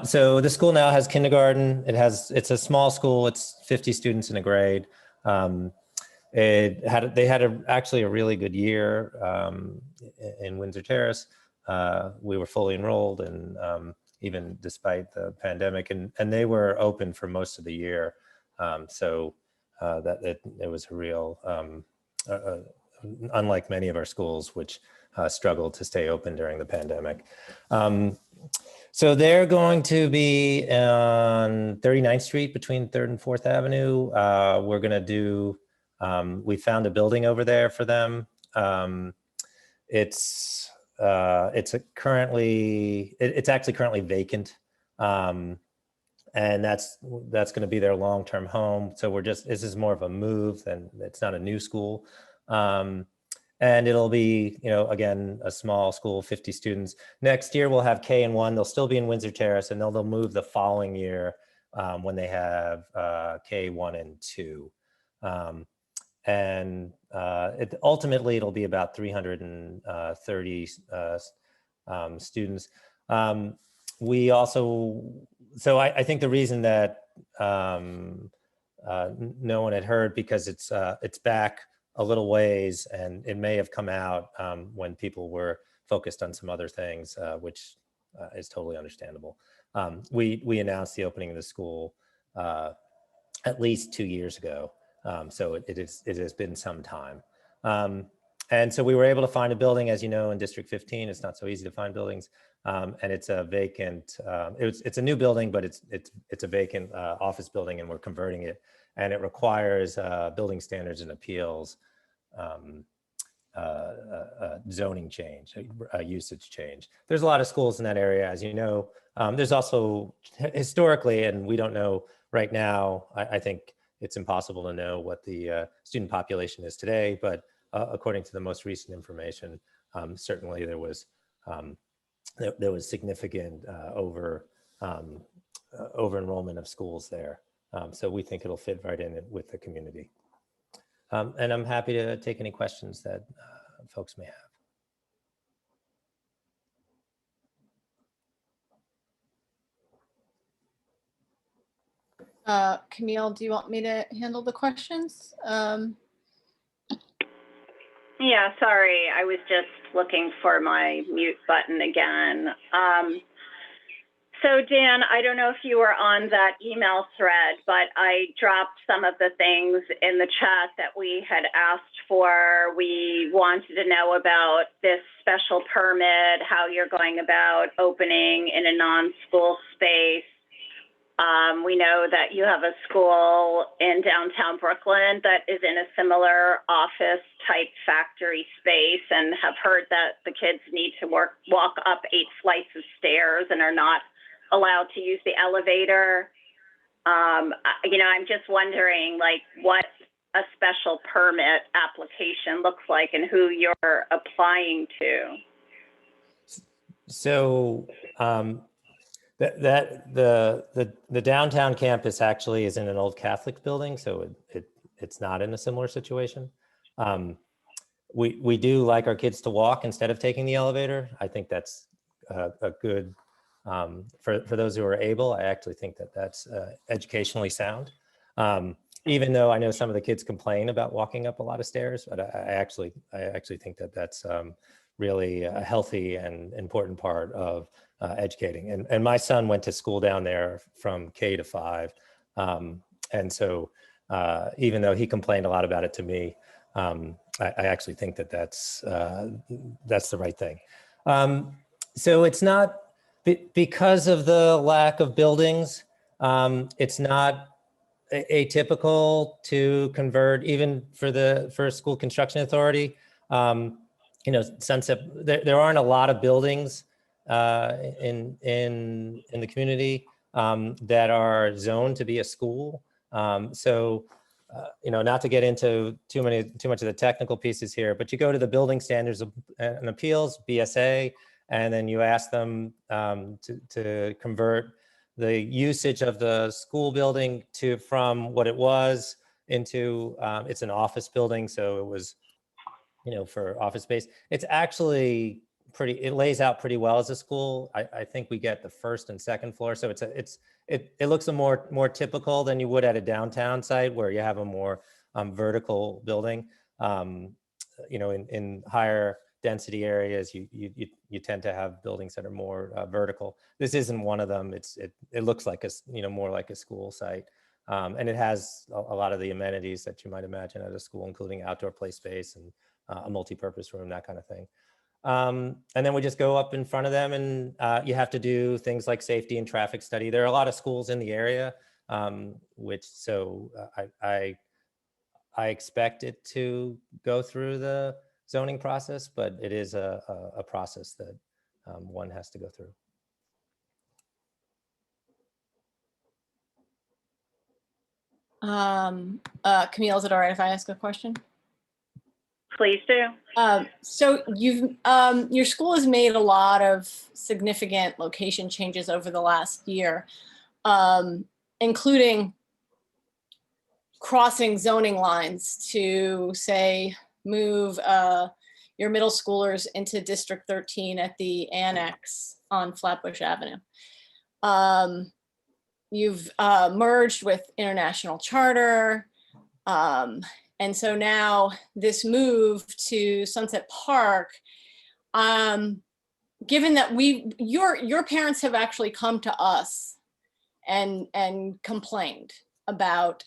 S16: So the school now has kindergarten. It's a small school. It's 50 students in a grade. They had actually a really good year in Windsor Terrace. We were fully enrolled, and even despite the pandemic, and they were open for most of the year. So that it was a real, unlike many of our schools, which struggled to stay open during the pandemic. So they're going to be on 39th Street between 3rd and 4th Avenue. We're going to do, we found a building over there for them. It's actually currently vacant. And that's going to be their long-term home. So this is more of a move than, it's not a new school. And it'll be, again, a small school, 50 students. Next year, we'll have K and 1. They'll still be in Windsor Terrace, and they'll move the following year when they have K1 and 2. Ultimately, it'll be about 330 students. We also, so I think the reason that no one had heard, because it's back a little ways, and it may have come out when people were focused on some other things, which is totally understandable. We announced the opening of the school at least 2 years ago, so it has been some time. And so we were able to find a building, as you know, in District 15. It's not so easy to find buildings, and it's a vacant. It's a new building, but it's a vacant office building, and we're converting it. And it requires building standards and appeals, zoning change, usage change. There's a lot of schools in that area, as you know. There's also historically, and we don't know right now, I think it's impossible to know what the student population is today, but according to the most recent information, certainly there was significant over enrollment of schools there. So we think it'll fit right in with the community. And I'm happy to take any questions that folks may have.
S1: Camille, do you want me to handle the questions?
S9: Yeah, sorry, I was just looking for my mute button again. So Dan, I don't know if you were on that email thread, but I dropped some of the things in the chat that we had asked for. We wanted to know about this special permit, how you're going about opening in a non-school space. We know that you have a school in downtown Brooklyn that is in a similar office type factory space, and have heard that the kids need to walk up 8 flights of stairs and are not allowed to use the elevator. I'm just wondering, like, what a special permit application looks like and who you're applying to.
S16: So the downtown campus actually is in an old Catholic building, so it's not in a similar situation. We do like our kids to walk instead of taking the elevator. I think that's a good, for those who are able. I actually think that that's educationally sound. Even though I know some of the kids complain about walking up a lot of stairs, but I actually think that that's really a healthy and important part of educating. And my son went to school down there from K to 5. And so even though he complained a lot about it to me, I actually think that that's the right thing. So it's not, because of the lack of buildings, it's not atypical to convert, even for the school construction authority. Sunset, there aren't a lot of buildings in the community that are zoned to be a school. So not to get into too much of the technical pieces here, but you go to the building standards and appeals, BSA, and then you ask them to convert the usage of the school building from what it was into, it's an office building. So it was, for office space. It's actually it lays out pretty well as a school. I think we get the 1st and 2nd floor. So it looks more typical than you would at a downtown site where you have a more vertical building. In higher density areas, you tend to have buildings that are more vertical. This isn't one of them. It looks like more like a school site. And it has a lot of the amenities that you might imagine at a school, including outdoor play space and a multi-purpose room, that kind of thing. And then we just go up in front of them, and you have to do things like safety and traffic study. There are a lot of schools in the area, I expect it to go through the zoning process, but it is a process that one has to go through.
S1: Camille, is it all right if I ask a question?
S9: Please do.
S1: So your school has made a lot of significant location changes over the last year, including crossing zoning lines to, say, move your middle schoolers into District 13 at the annex on Flatbush Avenue. You've merged with International Charter. And so now this move to Sunset Park, given that your parents have actually come to us and complained about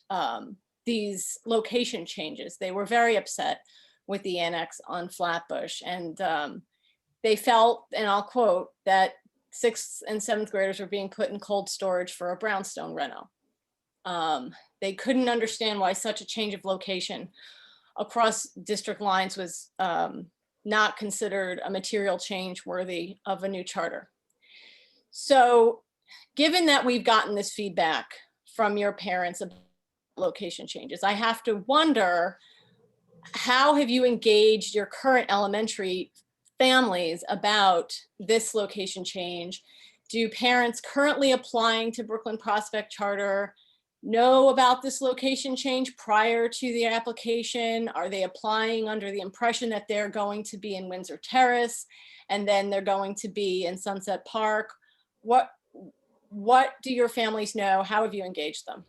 S1: these location changes. They were very upset with the annex on Flatbush, and they felt, and I'll quote, that 6th and 7th graders were being put in cold storage for a brownstone reno. They couldn't understand why such a change of location across district lines was not considered a material change worthy of a new charter. So given that we've gotten this feedback from your parents about location changes, I have to wonder, how have you engaged your current elementary families about this location change? Do parents currently applying to Brooklyn Prospect Charter know about this location change prior to the application? Are they applying under the impression that they're going to be in Windsor Terrace and then they're going to be in Sunset Park? What do your families know? How have you engaged them?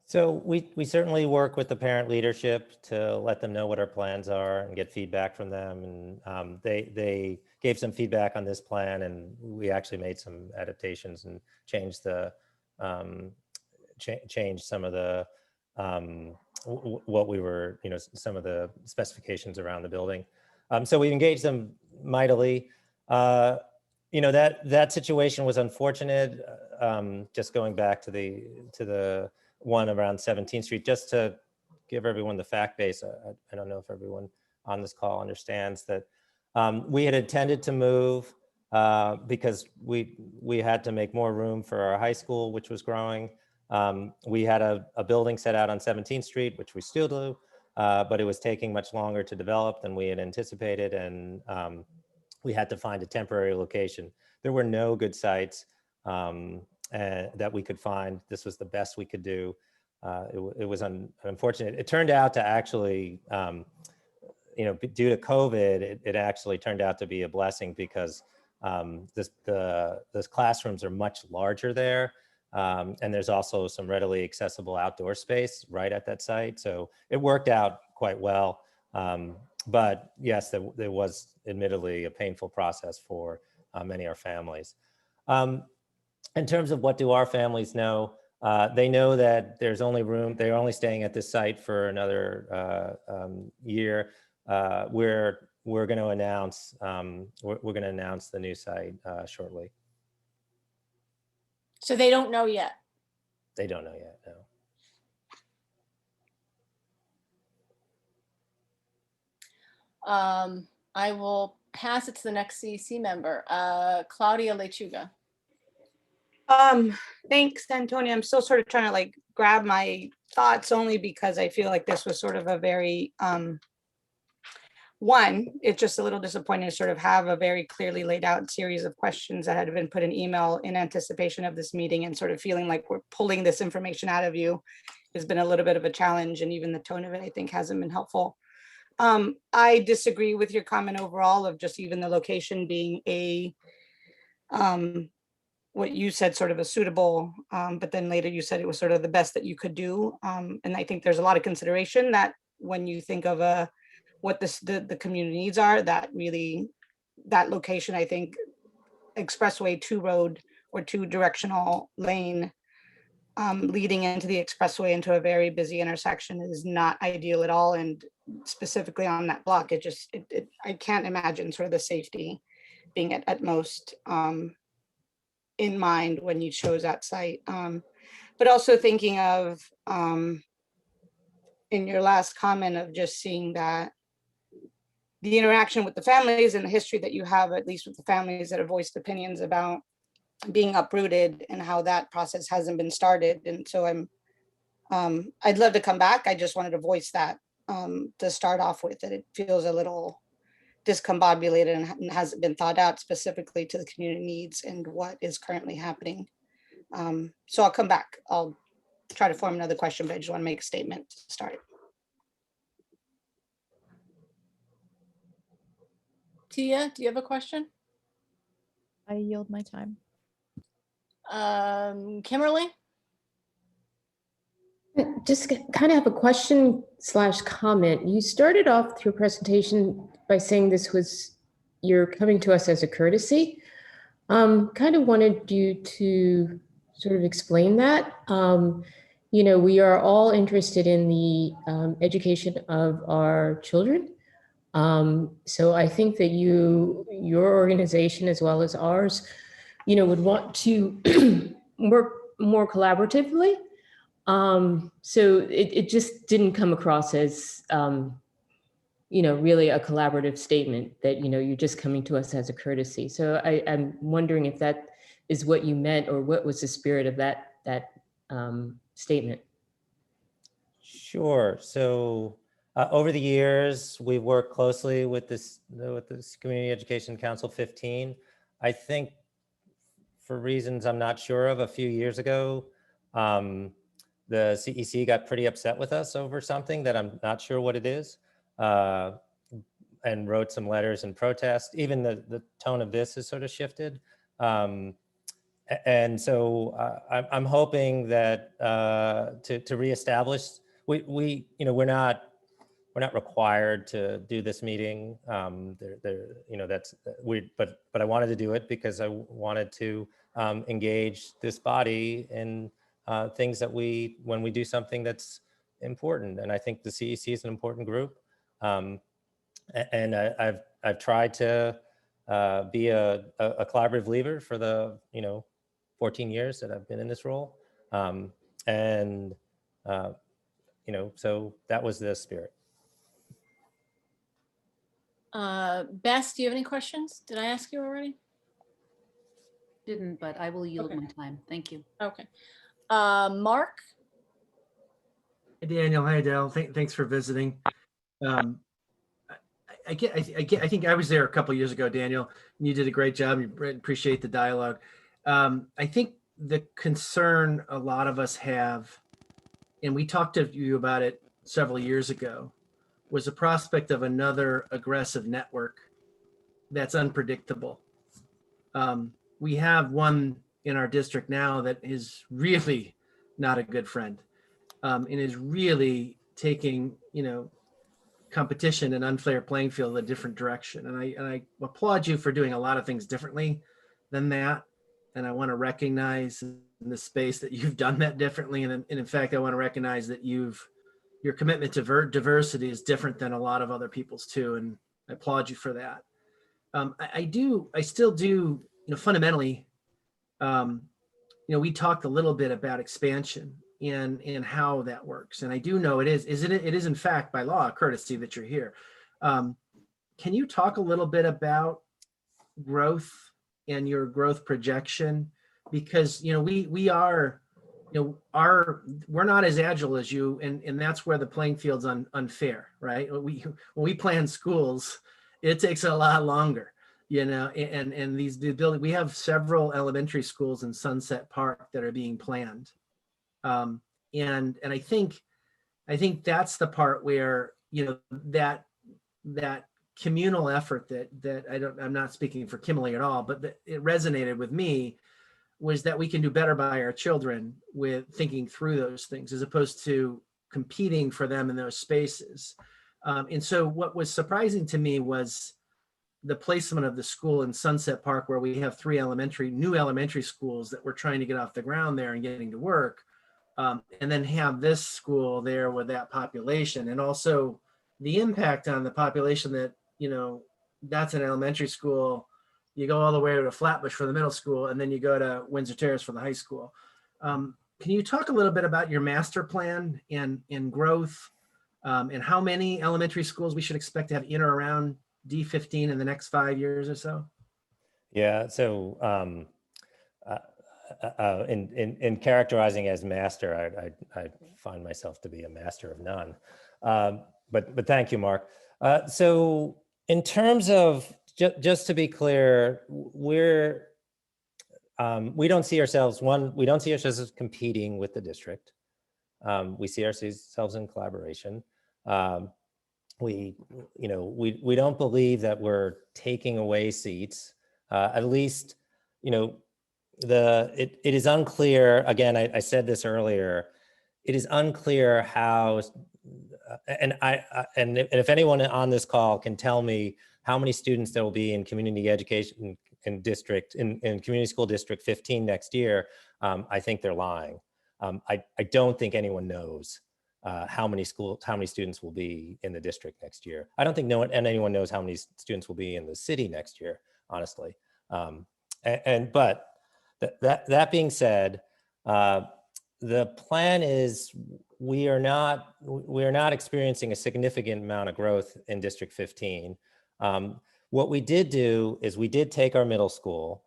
S16: So we certainly work with the parent leadership to let them know what our plans are and get feedback from them. And they gave some feedback on this plan, and we actually made some adaptations and changed the change some of the what we were, some of the specifications around the building. So we engaged them mightily. That situation was unfortunate. Just going back to the one around 17th Street, just to give everyone the fact base. I don't know if everyone on this call understands that we had intended to move because we had to make more room for our high school, which was growing. We had a building set out on 17th Street, which we still do, but it was taking much longer to develop than we had anticipated, and we had to find a temporary location. There were no good sites that we could find. This was the best we could do. It was unfortunate. It turned out to actually, due to COVID, it actually turned out to be a blessing because those classrooms are much larger there. And there's also some readily accessible outdoor space right at that site. So it worked out quite well. But yes, there was admittedly a painful process for many of our families. In terms of what do our families know, they know that there's only room, they're only staying at this site for another year. We're going to announce the new site shortly.
S1: So they don't know yet?
S16: They don't know yet, no.
S1: I will pass it to the next CEC member, Claudia Lechuga.
S4: Thanks, Antonia. I'm still sort of trying to grab my thoughts, only because I feel like this was sort of a very, it's just a little disappointing to sort of have a very clearly laid out series of questions that had been put in email in anticipation of this meeting, and sort of feeling like we're pulling this information out of you has been a little bit of a challenge, and even the tone of it, I think, hasn't been helpful. I disagree with your comment overall of just even the location being a, what you said, sort of a suitable, but then later you said it was sort of the best that you could do. And I think there's a lot of consideration that when you think of a what the community needs are. That location, I think, expressway 2 road or 2 directional lane leading into the expressway into a very busy intersection is not ideal at all. And specifically on that block, I can't imagine sort of the safety being at most in mind when you chose that site. But also thinking of in your last comment of just seeing that the interaction with the families and the history that you have, at least with the families that have voiced opinions about being uprooted and how that process hasn't been started. And so I'd love to come back. I just wanted to voice that to start off with, that it feels a little discombobulated and hasn't been thought out specifically to the community needs and what is currently happening. So I'll come back. I'll try to form another question, but I just want to make a statement to start.
S1: Tia, do you have a question?
S6: I yield my time.
S1: Kimberly?
S14: Just kind of have a question / comment. You started off your presentation by saying you're coming to us as a courtesy. Kind of wanted you to sort of explain that. We are all interested in the education of our children. So I think that your organization as well as ours, would want to work more collaboratively. So it just didn't come across as, really a collaborative statement that, you're just coming to us as a courtesy. So I'm wondering if that is what you meant, or what was the spirit of that statement?
S16: Sure. So over the years, we've worked closely with this Community Education Council 15. I think for reasons I'm not sure of, a few years ago, the CEC got pretty upset with us over something that I'm not sure what it is, and wrote some letters in protest. Even the tone of this has sort of shifted. And so I'm hoping that to reestablish, we're not required to do this meeting. But I wanted to do it because I wanted to engage this body in things that when we do something that's important. And I think the CEC is an important group. And I've tried to be a collaborative leader for the 14 years that I've been in this role. So that was the spirit.
S1: Bess, do you have any questions? Did I ask you already?
S3: Didn't, but I will yield my time. Thank you.
S1: Okay. Mark?
S7: Hey, Daniel. Hi, Adele. Thanks for visiting. I think I was there a couple of years ago, Daniel, and you did a great job. You appreciate the dialogue. I think the concern a lot of us have, and we talked to you about it several years ago, was the prospect of another aggressive network that's unpredictable. We have one in our district now that is really not a good friend, and is really taking, competition and unfair playing field a different direction. And I applaud you for doing a lot of things differently than that. And I want to recognize in the space that you've done that differently. And in fact, I want to recognize that your commitment to diversity is different than a lot of other people's too. And I applaud you for that. I still do, fundamentally, we talked a little bit about expansion and how that works. And I do know it is in fact by law a courtesy that you're here. Can you talk a little bit about growth and your growth projection? Because we're not as agile as you, and that's where the playing field's unfair, right? When we plan schools, it takes a lot longer. And these buildings, we have several elementary schools in Sunset Park that are being planned. And I think that's the part where, that communal effort that I'm not speaking for Kimberly at all, but it resonated with me, was that we can do better by our children with thinking through those things as opposed to competing for them in those spaces. And so what was surprising to me was the placement of the school in Sunset Park, where we have 3 new elementary schools that we're trying to get off the ground there and getting to work. And then have this school there with that population, and also the impact on the population that, that's an elementary school. You go all the way to Flatbush for the middle school, and then you go to Windsor Terrace for the high school. Can you talk a little bit about your master plan and growth, and how many elementary schools we should expect to have in or around D15 in the next 5 years or so?
S16: Yeah, so in characterizing as master, I find myself to be a master of none. But thank you, Mark. So in terms of, just to be clear, we don't see ourselves, we don't see ourselves as competing with the district. We see ourselves in collaboration. We don't believe that we're taking away seats. At least, it is unclear, again, I said this earlier, it is unclear how, and if anyone on this call can tell me how many students there will be in community education in community school district 15 next year, I think they're lying. I don't think anyone knows how many students will be in the district next year. I don't think anyone knows how many students will be in the city next year, honestly. But that being said, the plan is we are not experiencing a significant amount of growth in District 15. What we did do is we did take our middle school,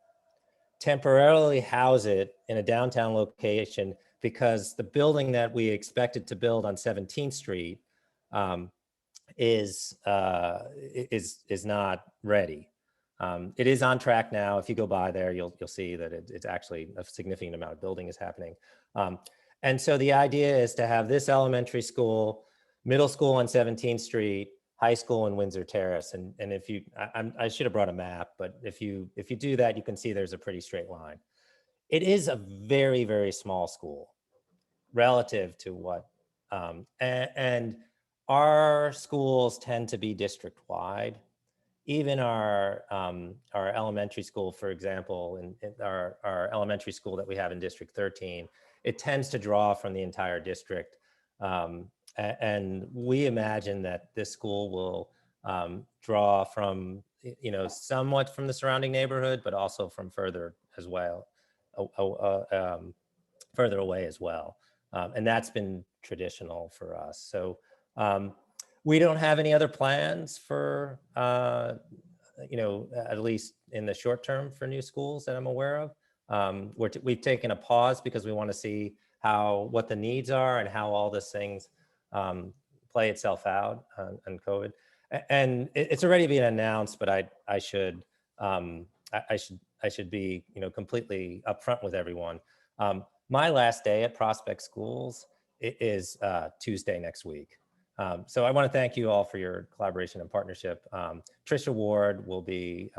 S16: temporarily house it in a downtown location, because the building that we expected to build on 17th Street is not ready. It is on track now. If you go by there, you'll see that it's actually a significant amount of building is happening. And so the idea is to have this elementary school, middle school on 17th Street, high school in Windsor Terrace. And if you, I should have brought a map, but if you do that, you can see there's a pretty straight line. It is a very, very small school relative to what, and our schools tend to be district-wide. Even our elementary school, for example, in our elementary school that we have in District 13, it tends to draw from the entire district. And we imagine that this school will draw from, somewhat from the surrounding neighborhood, but also from further as well, further away as well. And that's been traditional for us. So we don't have any other plans for, at least in the short term, for new schools that I'm aware of. We've taken a pause because we want to see what the needs are and how all these things play itself out on COVID. And it's already been announced, but I should be completely upfront with everyone. My last day at Prospect Schools is Tuesday next week. So I want to thank you all for your collaboration and partnership. Trisha Ward will be,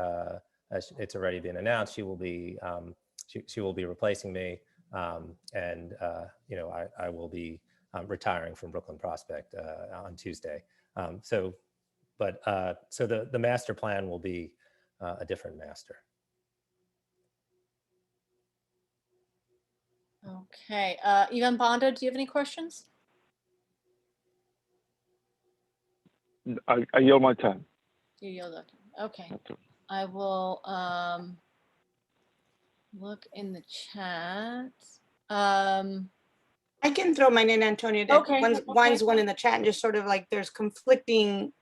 S16: it's already been announced, she will be replacing me. I will be retiring from Brooklyn Prospect on Tuesday. So the master plan will be a different master.
S1: Okay, Ivan Bondo, do you have any questions?
S11: I yield my time.
S1: You yield that time. Okay. I will look in the chat.
S4: I can throw mine in, Antonia.
S1: Okay.
S4: Mine's one in the chat, and just sort of like there's conflicting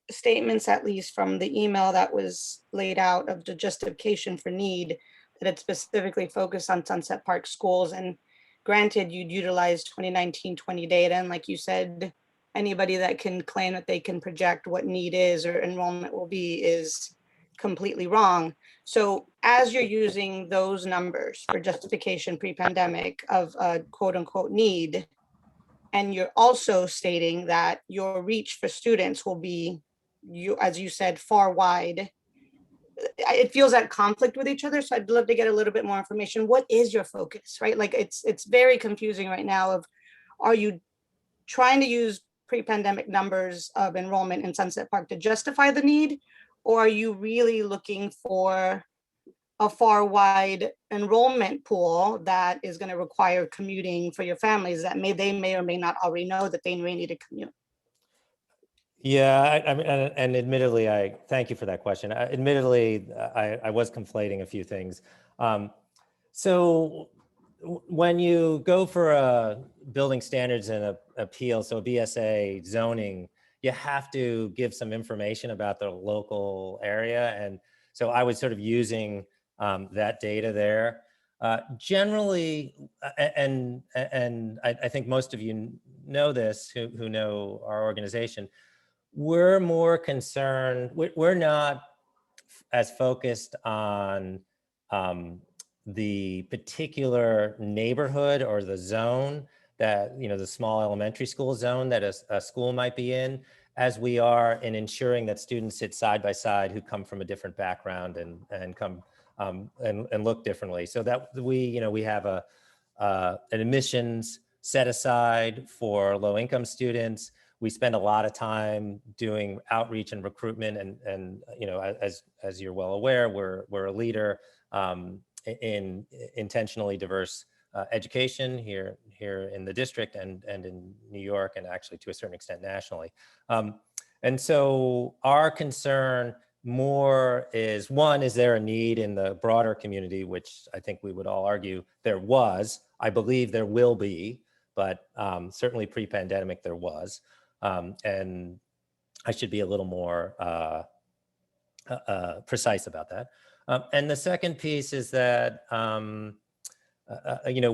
S4: statements, at least from the email that was laid out, of the justification for need, that it's specifically focused on Sunset Park schools. And granted, you'd utilize 2019-20 data, and like you said, anybody that can claim that they can project what need is or enrollment will be is completely wrong. So as you're using those numbers for justification pre-pandemic of a quote unquote need, and you're also stating that your reach for students will be, as you said, far wide, it feels at conflict with each other. So I'd love to get a little bit more information. What is your focus, right? Like it's very confusing right now of, are you trying to use pre-pandemic numbers of enrollment in Sunset Park to justify the need? Or are you really looking for a far wide enrollment pool that is going to require commuting for your families that they may or may not already know that they may need to commute?
S16: Yeah, I mean, and admittedly, I thank you for that question. Admittedly, I was conflating a few things. So when you go for a building standards and a appeal, so a BSA zoning, you have to give some information about the local area. And so I was sort of using that data there. Generally, and I think most of you know this, who know our organization, we're more concerned, we're not as focused on the particular neighborhood or the zone that, the small elementary school zone that a school might be in, as we are in ensuring that students sit side by side who come from a different background and come and look differently. So that we have an admissions set aside for low income students. We spend a lot of time doing outreach and recruitment, and as you're well aware, we're a leader in intentionally diverse education here in the district and in New York, and actually to a certain extent nationally. And so our concern more is, one, is there a need in the broader community, which I think we would all argue there was. I believe there will be, but certainly pre-pandemic there was. And I should be a little more precise about that. And the second piece is that,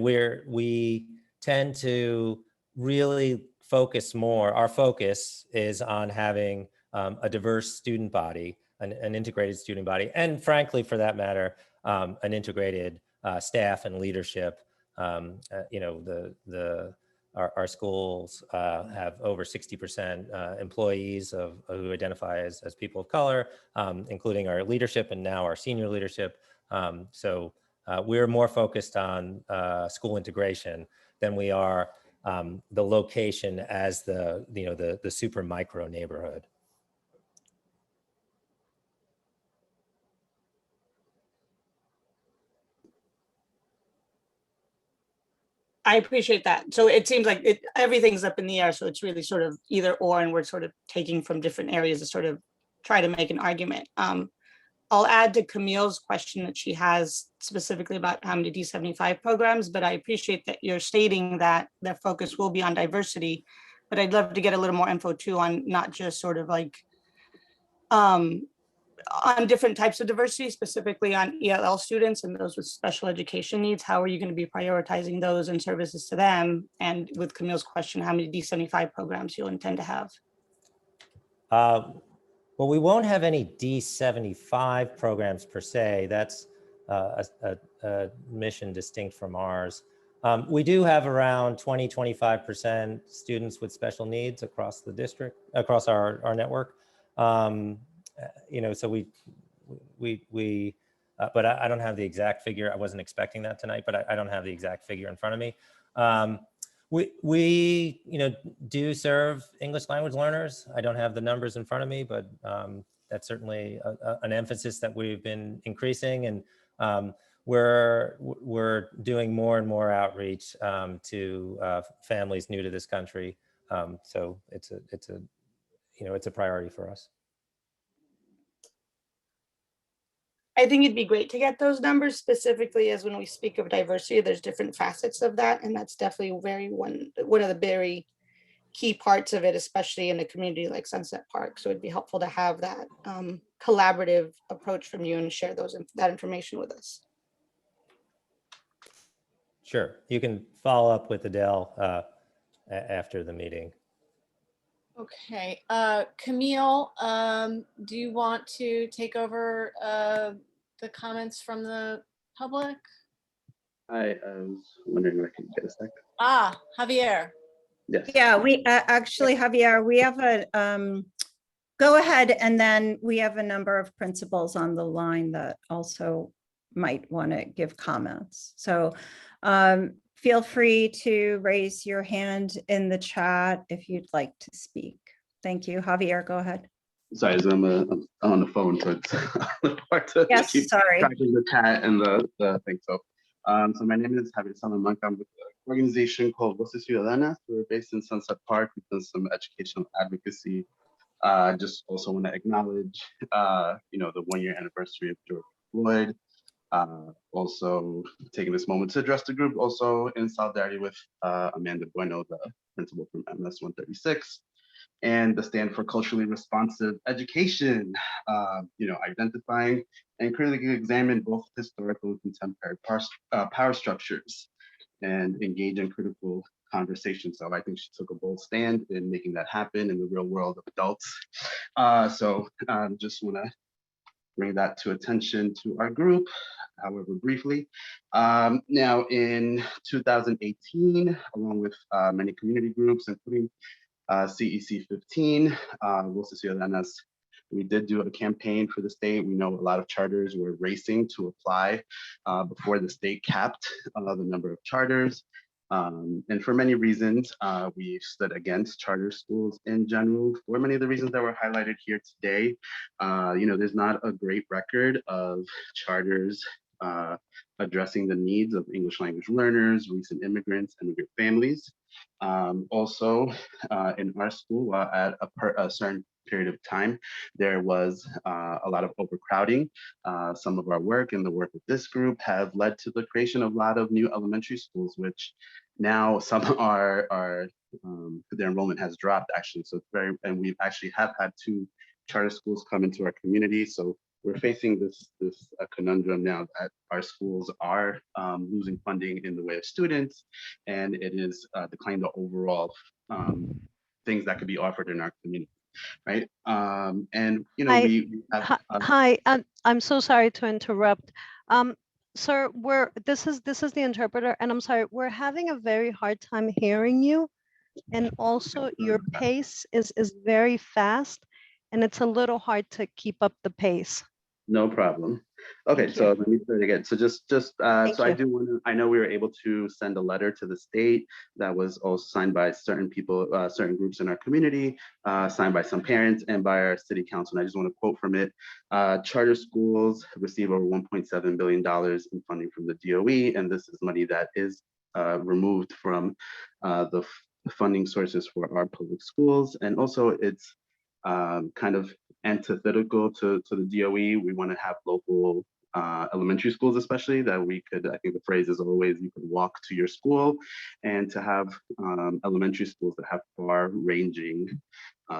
S16: we tend to really focus more, our focus is on having a diverse student body, an integrated student body, and frankly, for that matter, an integrated staff and leadership. Our schools have over 60% employees who identify as people of color, including our leadership and now our senior leadership. So we're more focused on school integration than we are the location as the super micro neighborhood.
S4: I appreciate that. So it seems like everything's up in the air. So it's really sort of either or, and we're sort of taking from different areas to sort of try to make an argument. I'll add to Camille's question that she has specifically about how many D75 programs, but I appreciate that you're stating that their focus will be on diversity, but I'd love to get a little more info too on not just sort of like on different types of diversity, specifically on ELL students and those with special education needs. How are you going to be prioritizing those and services to them? And with Camille's question, how many D75 programs you'll intend to have?
S16: Well, we won't have any D75 programs per se. That's a mission distinct from ours. We do have around 20–25% students with special needs across the district, across our network. So we but I don't have the exact figure. I wasn't expecting that tonight, but I don't have the exact figure in front of me. We do serve English language learners. I don't have the numbers in front of me, but that's certainly an emphasis that we've been increasing, and we're doing more and more outreach to families new to this country. So it's a priority for us.
S4: I think it'd be great to get those numbers, specifically as when we speak of diversity, there's different facets of that. And that's definitely one of the very key parts of it, especially in a community like Sunset Park. So it'd be helpful to have that collaborative approach from you and share that information with us.
S16: Sure, you can follow up with Adele after the meeting.
S1: Okay, Camille, do you want to take over the comments from the public?
S17: I was wondering if I could get a second.
S1: Javier.
S17: Yes.
S2: Yeah, we actually, Javier, we have a, go ahead, and then we have a number of principals on the line that also might want to give comments. So feel free to raise your hand in the chat if you'd like to speak. Thank you. Javier, go ahead.
S17: Sorry, so I'm on the phone, so it's hard to
S2: Yes,
S17: keep
S2: sorry.
S17: track of the chat and the thing. So, so my name is Javier Salamanca. I'm with an organization called Voces Ciudadanas. We're based in Sunset Park. We've done some educational advocacy. Just also want to acknowledge, the 1-year anniversary of George Floyd. Also taking this moment to address the group, also in solidarity with Amanda Bueno, the principal from MS 136. And the Stand for Culturally Responsive Education, identifying and critically examine both historical and contemporary power structures and engage in critical conversation. So I think she took a bold stand in making that happen in the real world of adults. Just want to bring that to attention to our group, however briefly. Now in 2018, along with many community groups, including CEC 15, Voces Ciudadanas, we did do a campaign for the state. We know a lot of charters were racing to apply before the state capped the number of charters. And for many reasons, we stood against charter schools in general. For many of the reasons that were highlighted here today, there's not a great record of charters addressing the needs of English language learners, recent immigrants, immigrant families. Also, in our school, at a certain period of time, there was a lot of overcrowding. Some of our work and the work with this group have led to the creation of a lot of new elementary schools, which now some are their enrollment has dropped actually. So it's and we've actually have had 2 charter schools come into our community. So we're facing this conundrum now that our schools are losing funding in the way of students, and it is declining the overall things that could be offered in our community, right? We have,
S18: Hi, I'm so sorry to interrupt. Sir, this is the interpreter, and I'm sorry, we're having a very hard time hearing you, and also your pace is very fast, and it's a little hard to keep up the pace.
S17: No problem. Okay, so let me start again. So I know we were able to send a letter to the state that was also signed by certain people, certain groups in our community, signed by some parents and by our city council. And I just want to quote from it. Charter schools receive over $1.7 billion in funding from the DOE, and this is money that is removed from the funding sources for our public schools. And also it's kind of antithetical to the DOE. We want to have local elementary schools, especially that we could, I think the phrase is always, you could walk to your school, and to have elementary schools that have far ranging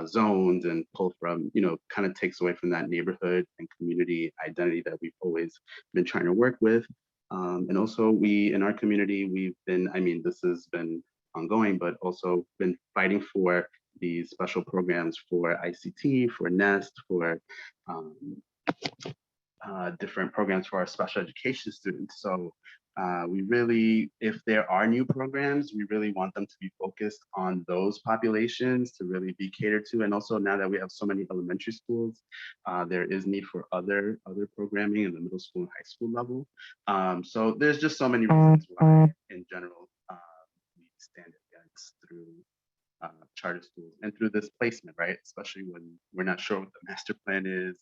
S17: zones and pull from, kind of takes away from that neighborhood and community identity that we've always been trying to work with. And also in our community, we've been, this has been ongoing, but also been fighting for these special programs for ICT, for NEST, for different programs for our special education students. So we really, if there are new programs, we really want them to be focused on those populations to really be catered to. And also now that we have so many elementary schools, there is need for other programming in the middle school and high school level. So there's just so many reasons why in general we stand against through charter schools and through this placement, right? Especially when we're not sure what the master plan is,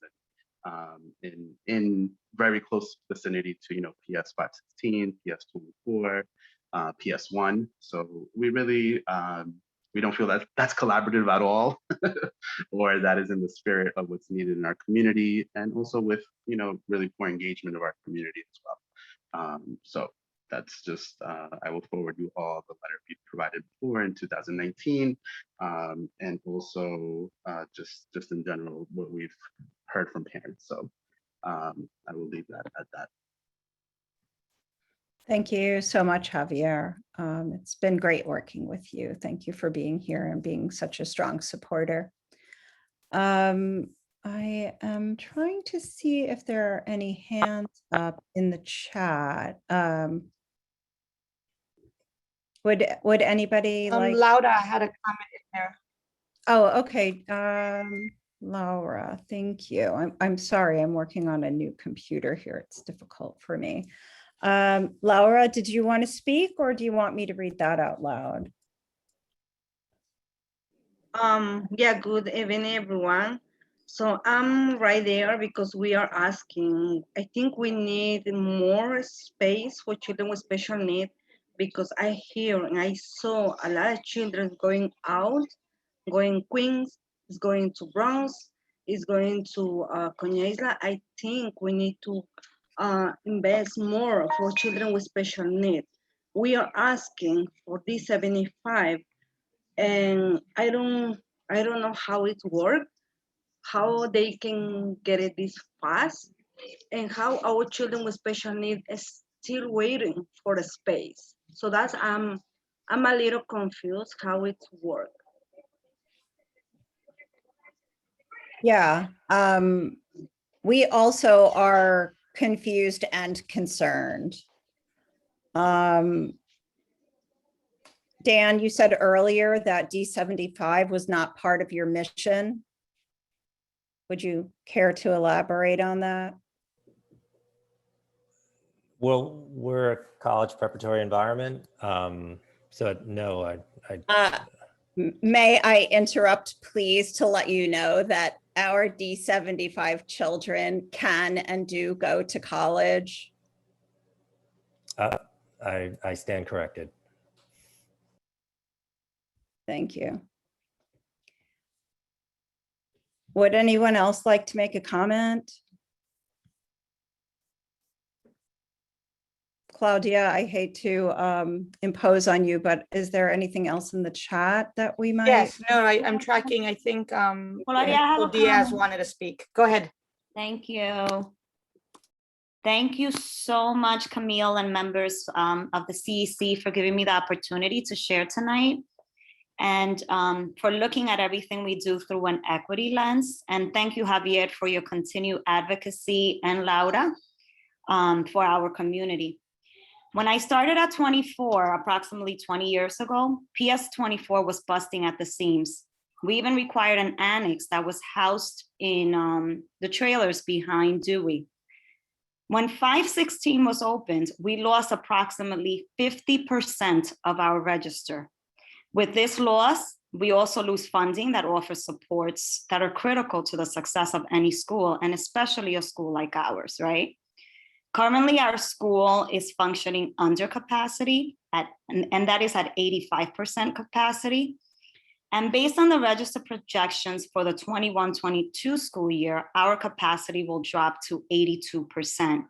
S17: and in very close vicinity to PS 516, PS 24, PS 1. So we really we don't feel that that's collaborative at all, or that is in the spirit of what's needed in our community, and also with really poor engagement of our community as well. So that's just, I will forward you all the letter we provided before in 2019, and also just in general, what we've heard from parents. So I will leave that at that.
S2: Thank you so much, Javier. It's been great working with you. Thank you for being here and being such a strong supporter. I am trying to see if there are any hands up in the chat. Would anybody like?
S4: Laura had a comment in there.
S2: Oh, okay. Laura, thank you. I'm sorry, I'm working on a new computer here. It's difficult for me. Laura, did you want to speak or do you want me to read that out loud?
S19: Yeah, good evening, everyone. So I'm right there because we are asking, I think we need more space for children with special needs because I hear and I saw a lot of children going out, going Queens, is going to Bronx, is going to Coña Isla. I think we need to invest more for children with special needs. We are asking for this 75 and I don't know how it works, how they can get it this fast, and how our children with special needs is still waiting for the space. So that's I'm a little confused how it works.
S2: Yeah, we also are confused and concerned. Dan, you said earlier that D75 was not part of your mission. Would you care to elaborate on that?
S16: Well, we're a college preparatory environment. So no,
S2: May I interrupt, please, to let you know that our D75 children can and do go to college?
S16: I stand corrected.
S2: Thank you. Would anyone else like to make a comment? Claudia, I hate to impose on you, but is there anything else in the chat that we might?
S4: Yes, no, I'm tracking. I think
S20: Claudia, I have a
S4: Diaz
S20: comment.
S4: wanted to speak. Go ahead.
S20: Thank you. Thank you so much, Camille and members of the CEC for giving me the opportunity to share tonight and for looking at everything we do through an equity lens. And thank you, Javier, for your continued advocacy, and Laura for our community. When I started at 24, approximately 20 years ago, PS 24 was busting at the seams. We even required an annex that was housed in the trailers behind Dewey. When 516 was opened, we lost approximately 50% of our register. With this loss, we also lose funding that offers supports that are critical to the success of any school, and especially a school like ours, right? Currently, our school is functioning under capacity, and that is at 85% capacity. And based on the register projections for the 21-22 school year, our capacity will drop to 82%.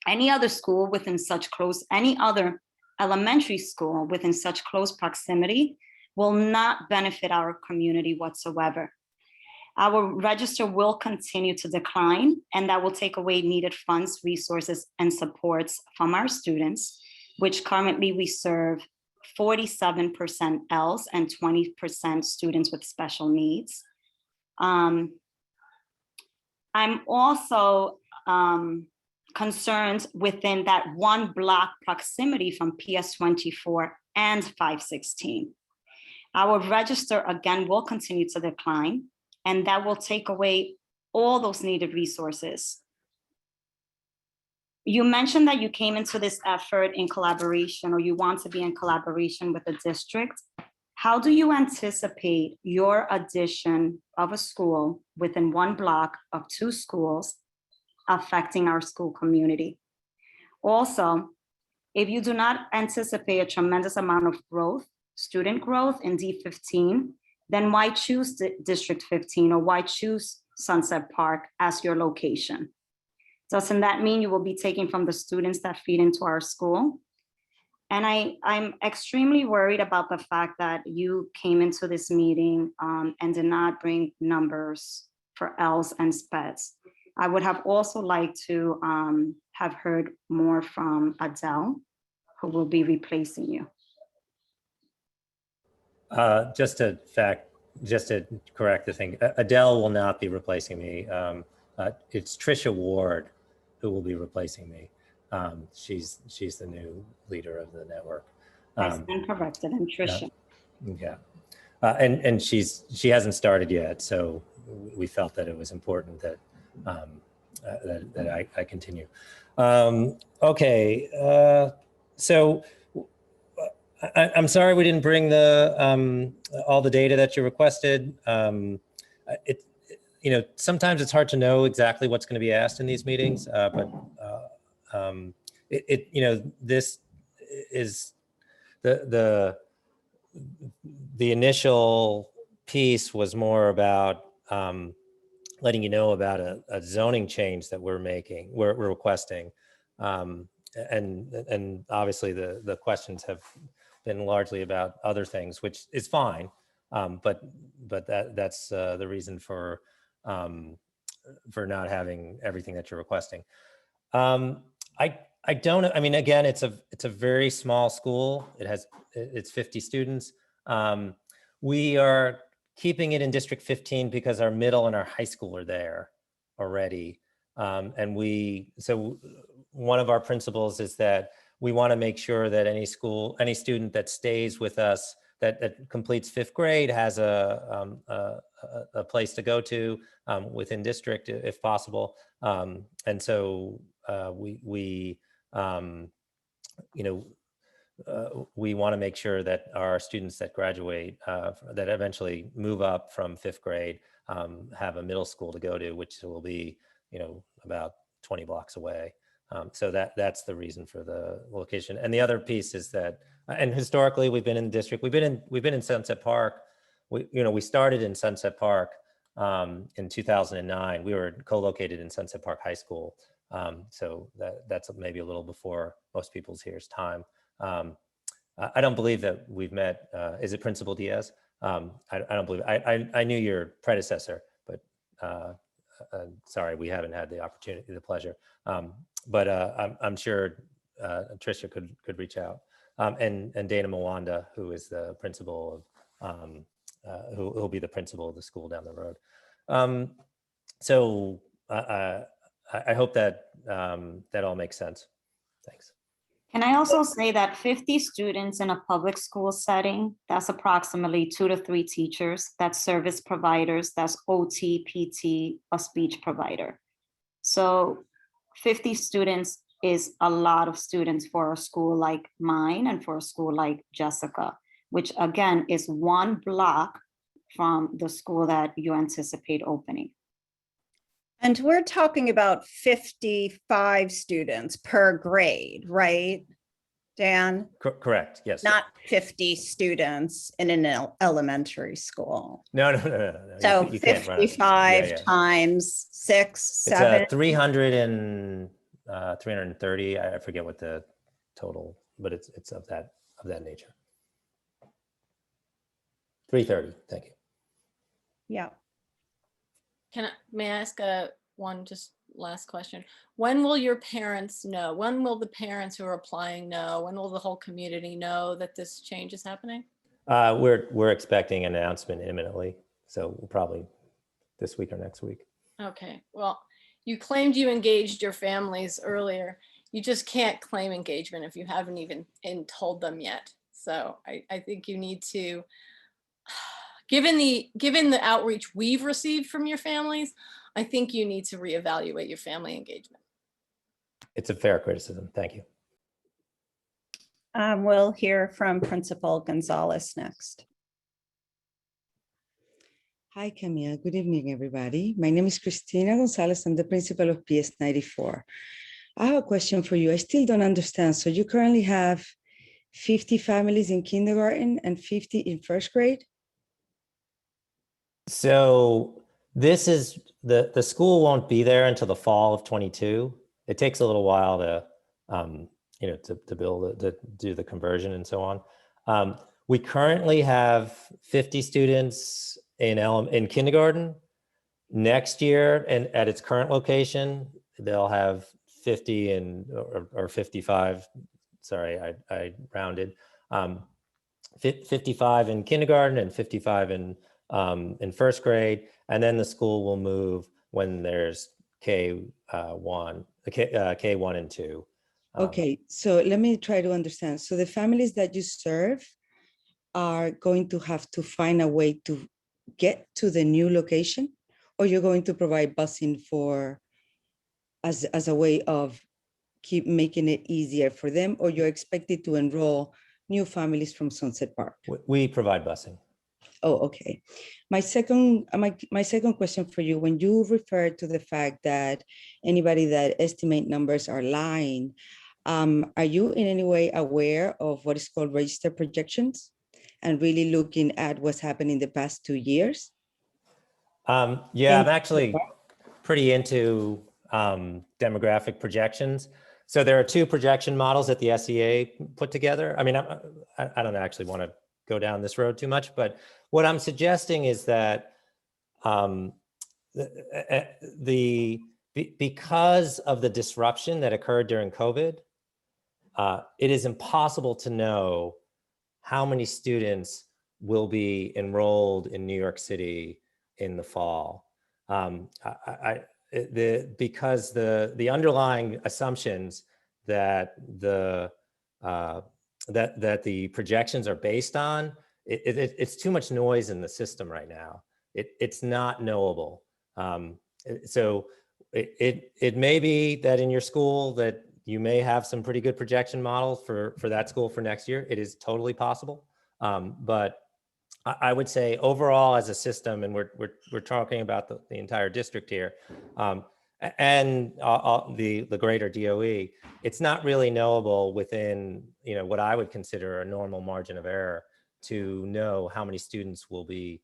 S20: Any other school within such close, any other elementary school within such close proximity will not benefit our community whatsoever. Our register will continue to decline, and that will take away needed funds, resources, and supports from our students, which currently we serve 47% ELs and 20% students with special needs. I'm also concerned within that one block proximity from PS24 and 516. Our register again will continue to decline, and that will take away all those needed resources. You mentioned that you came into this effort in collaboration, or you want to be in collaboration with the district. How do you anticipate your addition of a school within one block of two schools affecting our school community? Also, if you do not anticipate a tremendous amount of growth, student growth in D15, then why choose District 15, or why choose Sunset Park as your location? Doesn't that mean you will be taking from the students that feed into our school? And I'm extremely worried about the fact that you came into this meeting and did not bring numbers for ELs and SPEDs. I would have also liked to have heard more from Adele, who will be replacing you.
S16: Just to correct the thing, Adele will not be replacing me. It's Trisha Ward who will be replacing me. She's the new leader of the network.
S20: I stand corrected, and Trisha.
S16: Yeah, and she hasn't started yet, so we felt that it was important that that I continue. Okay, so I'm sorry we didn't bring the all the data that you requested. You know, sometimes it's hard to know exactly what's going to be asked in these meetings, but you know, this is the initial piece was more about letting you know about a zoning change that we're requesting. And obviously the questions have been largely about other things, which is fine. But that's the reason for not having everything that you're requesting. I don't, I mean, again, it's a very small school. It's 50 students. We are keeping it in District 15 because our middle and our high school are there already. And so one of our principles is that we want to make sure that any student that stays with us, that completes 5th grade, has a place to go to within district if possible. And so we you know, we want to make sure that our students that graduate, that eventually move up from 5th grade, have a middle school to go to, which will be, you know, about 20 blocks away. So that's the reason for the location. And the other piece is that, and historically we've been in the district, we've been in Sunset Park. We started in Sunset Park in 2009. We were co-located in Sunset Park High School. So that's maybe a little before most people's here's time. I don't believe that we've met. Is it Principal Diaz? I don't believe. I knew your predecessor, but sorry, we haven't had the opportunity, the pleasure. But I'm sure Tricia could reach out, and Dana Mwanda, who is the principal of, who'll be the principal of the school down the road. So I hope that that all makes sense. Thanks.
S20: Can I also say that 50 students in a public school setting, that's approximately 2 to 3 teachers, that's service providers, that's OT, PT, a speech provider. So 50 students is a lot of students for a school like mine and for a school like Jessica, which again is 1 block from the school that you anticipate opening.
S2: And we're talking about 55 students per grade, right, Dan?
S16: Correct, yes.
S2: Not 50 students in an elementary school.
S16: No.
S2: So
S16: you can't run it.
S2: 55 times 6, 7.
S16: It's 300 and 330. I forget what the total, but it's of that nature. 330. Thank you.
S2: Yeah.
S1: May I ask one just last question? When will your parents know? When will the parents who are applying know? When will the whole community know that this change is happening?
S16: We're expecting an announcement imminently, so probably this week or next week.
S1: Okay. Well, you claimed you engaged your families earlier. You just can't claim engagement if you haven't even told them yet. So I think you need to. Given the outreach we've received from your families, I think you need to reevaluate your family engagement.
S16: It's a fair criticism. Thank you.
S2: We'll hear from Principal Gonzalez next.
S21: Hi, Camilla. Good evening, everybody. My name is Cristina Gonzalez. I'm the principal of PS 94. I have a question for you. I still don't understand. So you currently have 50 families in kindergarten and 50 in 1st grade?
S16: So this is the school won't be there until the fall of 22. It takes a little while to to build to do the conversion and so on. We currently have 50 students in kindergarten. Next year, and at its current location, they'll have 50 or 55. Sorry, I rounded. 55 in kindergarten and 55 in 1st grade, and then the school will move when there's K1 and 2.
S21: Okay, so let me try to understand. So the families that you serve are going to have to find a way to get to the new location, or you're going to provide busing for as a way of keep making it easier for them, or you're expected to enroll new families from Sunset Park?
S16: We provide busing.
S21: Oh, okay. My second question for you, when you refer to the fact that anybody that estimate numbers are lying, are you in any way aware of what is called register projections and really looking at what's happened in the past 2 years?
S16: Yeah, I'm actually pretty into demographic projections. So there are two projection models that the SEA put together. I mean, I don't actually want to go down this road too much, but what I'm suggesting is that because of the disruption that occurred during COVID, it is impossible to know how many students will be enrolled in New York City in the fall. Because the underlying assumptions that the projections are based on, it's too much noise in the system right now. It's not knowable. So it may be that in your school that you may have some pretty good projection models for that school for next year. It is totally possible. But I would say overall as a system, and we're talking about the entire district here, and the greater DOE, it's not really knowable within what I would consider a normal margin of error to know how many students will be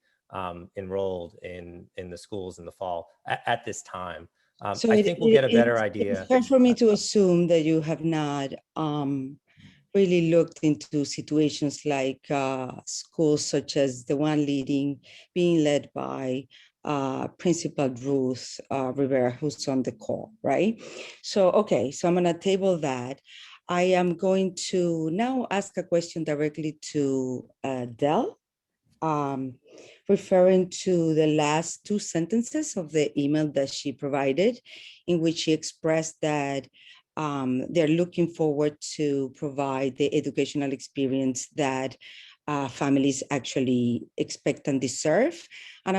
S16: enrolled in the schools in the fall at this time.
S21: So
S16: I think we'll get a better idea.
S21: It's fair for me to assume that you have not really looked into situations like schools such as the one being led by Principal Ruth Rivera, who's on the call, right? So, okay, so I'm gonna table that. I am going to now ask a question directly to Del, referring to the last two sentences of the email that she provided, in which she expressed that they're looking forward to provide the educational experience that families actually expect and deserve. And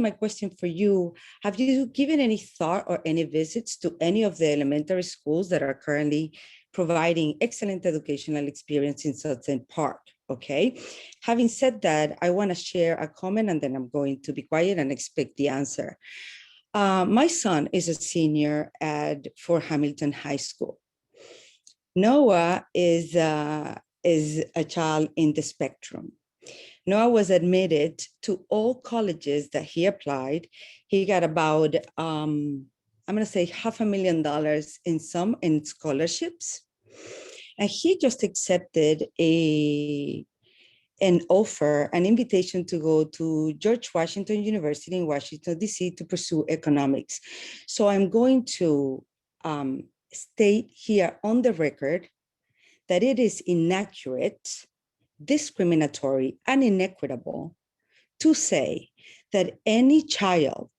S21: my question for you, have you given any thought or any visits to any of the elementary schools that are currently providing excellent educational experience in Sunset Park? Okay. Having said that, I want to share a comment and then I'm going to be quiet and expect the answer. My son is a senior at Fort Hamilton High School. Noah is a child in the spectrum. Noah was admitted to all colleges that he applied. He got about, I'm going to say $500,000 in scholarships. And he just accepted an offer, an invitation to go to George Washington University in Washington, D.C. to pursue economics. So I'm going to state here on the record that it is inaccurate, discriminatory, and inequitable to say that any child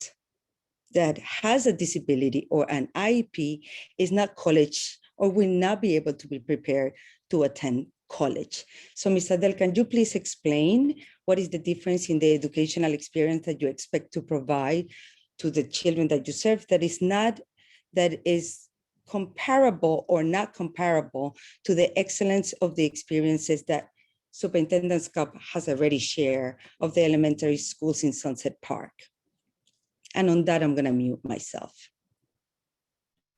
S21: that has a disability or an IEP is not college or will not be able to be prepared to attend college. So Ms. Adel, can you please explain what is the difference in the educational experience that you expect to provide to the children that you serve that is comparable or not comparable to the excellence of the experiences that Superintendent Skop has already shared of the elementary schools in Sunset Park? And on that, I'm going to mute myself.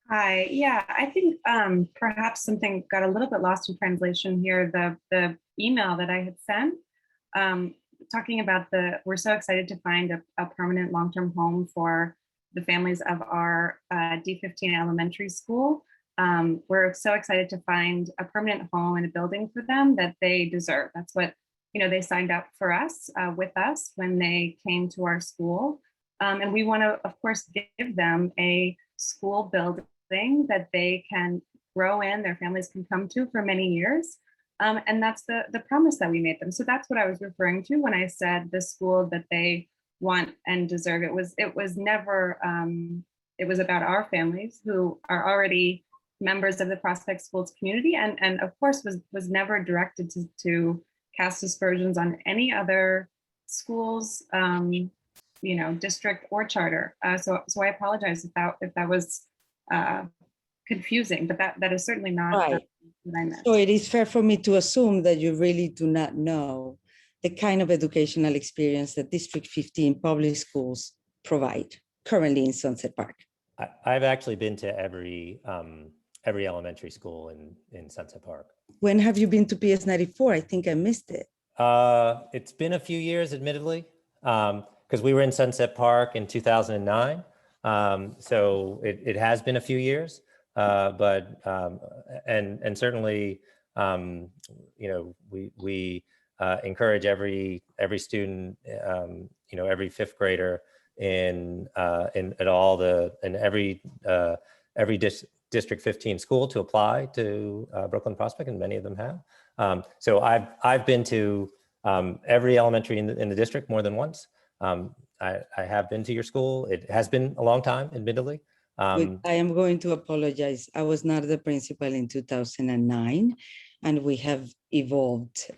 S15: Hi, yeah, I think perhaps something got a little bit lost in translation here. The email that I had sent, talking about we're so excited to find a permanent long-term home for the families of our D15 elementary school. We're so excited to find a permanent home and a building for them that they deserve. That's what, they signed up for us, with us when they came to our school. And we want to, of course, give them a school building that they can grow in, their families can come to for many years. And that's the promise that we made them. So that's what I was referring to when I said the school that they want and deserve. It was never, it was about our families who are already members of the Prospect Schools community, and of course was never directed to cast aspersions on any other schools, district or charter. So I apologize if that was confusing, but that is certainly not
S21: Right.
S15: what I meant.
S21: So it is fair for me to assume that you really do not know the kind of educational experience that District 15 public schools provide currently in Sunset Park.
S16: I've actually been to every elementary school in Sunset Park.
S21: When have you been to PS 94? I think I missed it.
S16: It's been a few years, admittedly, because we were in Sunset Park in 2009. So it has been a few years, but certainly, we encourage every student, every fifth grader in every District 15 school to apply to Brooklyn Prospect, and many of them have. So I've been to every elementary in the district more than once. I have been to your school. It has been a long time, admittedly.
S21: I am going to apologize. I was not the principal in 2009, and we have evolved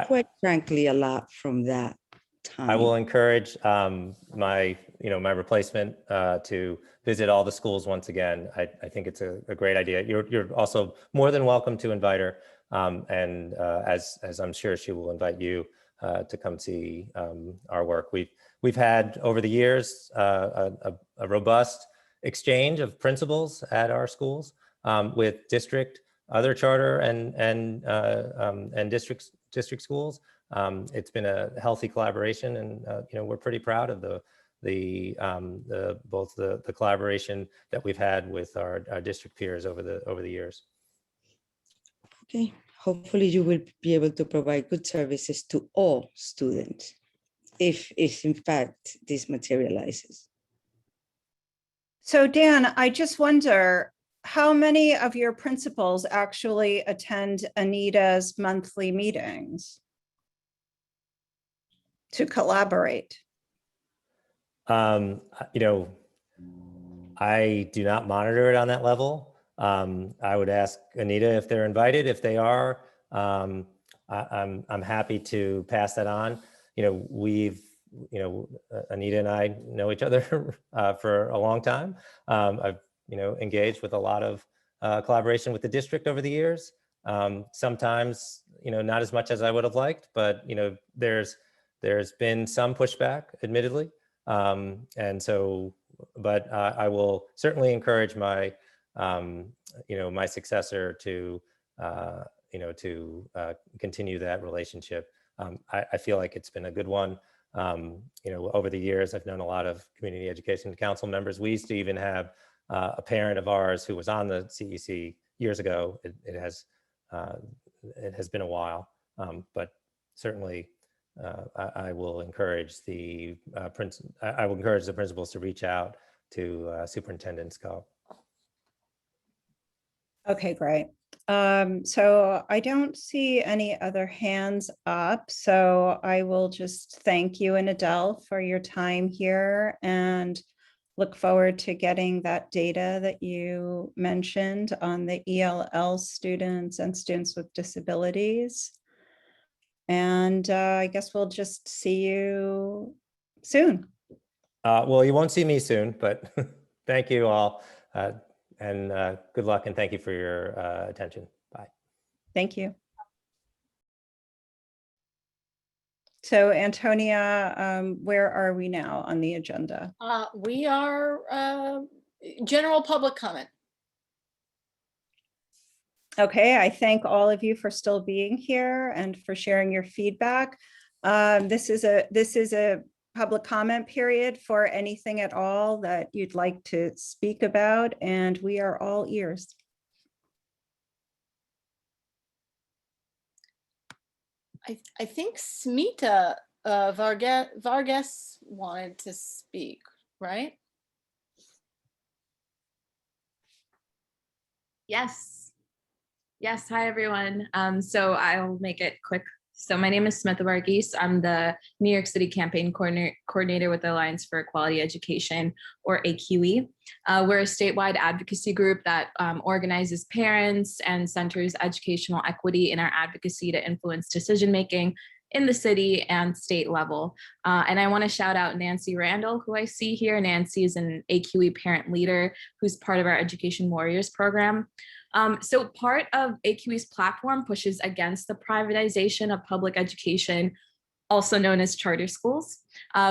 S21: quite frankly a lot from that time.
S16: I will encourage my replacement to visit all the schools once again. I think it's a great idea. You're also more than welcome to invite her, and as I'm sure she will invite you to come see our work. We've had over the years a robust exchange of principals at our schools with district, other charter, and district schools. It's been a healthy collaboration, and we're pretty proud of both the collaboration that we've had with our district peers over the years.
S21: Okay, hopefully you will be able to provide good services to all students if in fact this materializes.
S2: So Dan, I just wonder, how many of your principals actually attend Anita's monthly meetings to collaborate?
S16: I do not monitor it on that level. I would ask Anita if they're invited. If they are, I'm happy to pass that on. Anita and I know each other for a long time. I've engaged with a lot of collaboration with the district over the years. Sometimes not as much as I would have liked, but there's been some pushback, admittedly. And so, but I will certainly encourage my my successor to continue that relationship. I feel like it's been a good one. Over the years, I've known a lot of community education council members. We used to even have a parent of ours who was on the CEC years ago. It has been a while, but certainly I will encourage the principals to reach out to Superintendent Skop.
S2: Okay, great. So I don't see any other hands up, so I will just thank you and Adele for your time here and look forward to getting that data that you mentioned on the ELL students and students with disabilities. And I guess we'll just see you soon.
S16: Well, you won't see me soon, but thank you all. And good luck, and thank you for your attention. Bye.
S2: Thank you. So Antonia, where are we now on the agenda?
S1: We are general public comment.
S2: Okay, I thank all of you for still being here and for sharing your feedback. This is a public comment period for anything at all that you'd like to speak about, and we are all ears.
S1: I think Smita Vargas wanted to speak, right?
S5: Yes. Yes. Hi, everyone. So I'll make it quick. So my name is Smita Varghese. I'm the New York City campaign coordinator with the Alliance for Quality Education, or AQE. We're a statewide advocacy group that organizes parents and centers educational equity in our advocacy to influence decision-making in the city and state level. And I want to shout out Nancy Randall, who I see here. Nancy is an AQE parent leader who's part of our Education Warriors program. So part of AQE's platform pushes against the privatization of public education, also known as charter schools.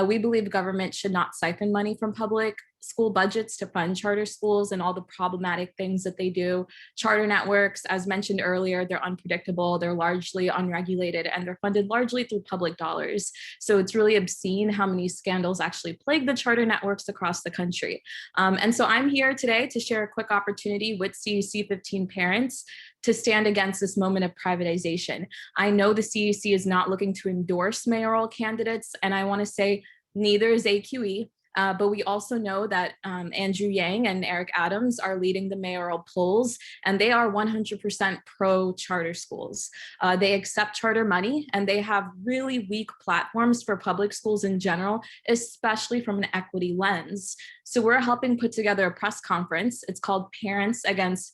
S5: We believe government should not siphon money from public school budgets to fund charter schools and all the problematic things that they do. Charter networks, as mentioned earlier, they're unpredictable, they're largely unregulated, and they're funded largely through public dollars. So it's really obscene how many scandals actually plague the charter networks across the country. And so I'm here today to share a quick opportunity with CUC 15 parents to stand against this moment of privatization. I know the CUC is not looking to endorse mayoral candidates, and I want to say neither is AQE. But we also know that Andrew Yang and Eric Adams are leading the mayoral polls, and they are 100% pro charter schools. They accept charter money, and they have really weak platforms for public schools in general, especially from an equity lens. So we're helping put together a press conference. It's called Parents Against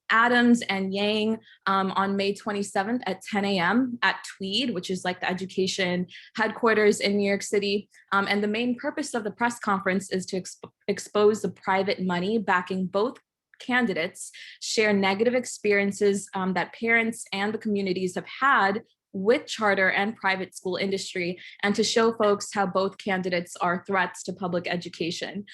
S5: Adams and Yang on May 27th at 10 a.m. at Tweed, which is like the education headquarters in New York City. And the main purpose of the press conference is to expose the private money backing both candidates, share negative experiences that parents and the communities have had with charter and private school industry, and to show folks how both candidates are threats to public education.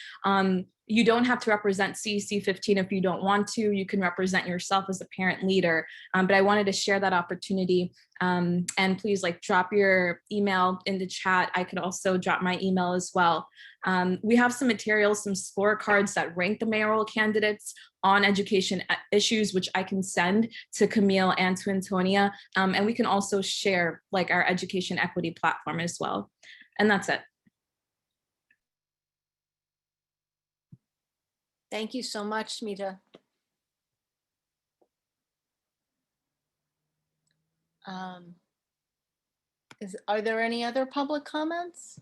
S5: You don't have to represent CEC 15 if you don't want to. You can represent yourself as a parent leader. But I wanted to share that opportunity. And please drop your email in the chat. I could also drop my email as well. We have some materials, some scorecards that rank the mayoral candidates on education issues, which I can send to Camille and to Antonia. And we can also share our education equity platform as well. And that's it.
S1: Thank you so much, Smita. Are there any other public comments?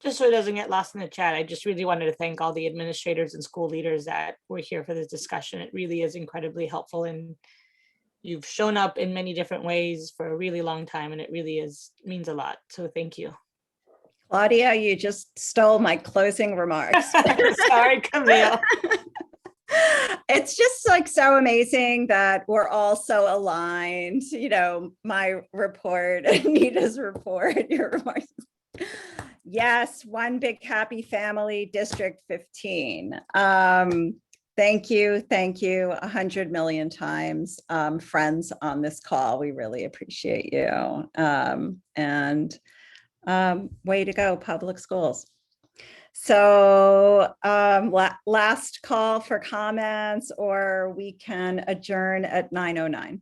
S4: Just so it doesn't get lost in the chat, I just really wanted to thank all the administrators and school leaders that were here for this discussion. It really is incredibly helpful, and you've shown up in many different ways for a really long time, and it really means a lot. So thank you.
S2: Claudia, you just stole my closing remarks.
S4: Sorry, Camille.
S2: It's just so amazing that we're all so aligned. My report, Anita's report, your remarks. Yes, one big happy family, District 15. Thank you 100 million times, friends on this call. We really appreciate you. Way to go, public schools. So last call for comments, or we can adjourn at 9:09.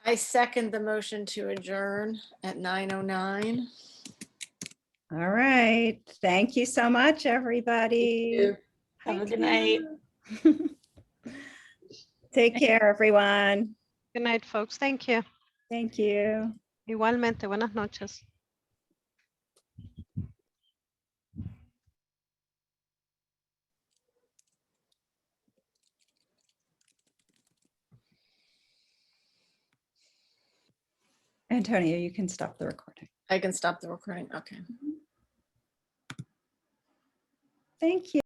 S1: I second the motion to adjourn at 9:09.
S2: All right. Thank you so much, everybody.
S4: Have a good night.
S2: Take care, everyone.
S18: Good night, folks. Thank you.
S2: Thank you.
S18: Igualmente, buenas noches.
S2: Antonia, you can stop the recording.
S1: I can stop the recording. Okay.
S2: Thank you.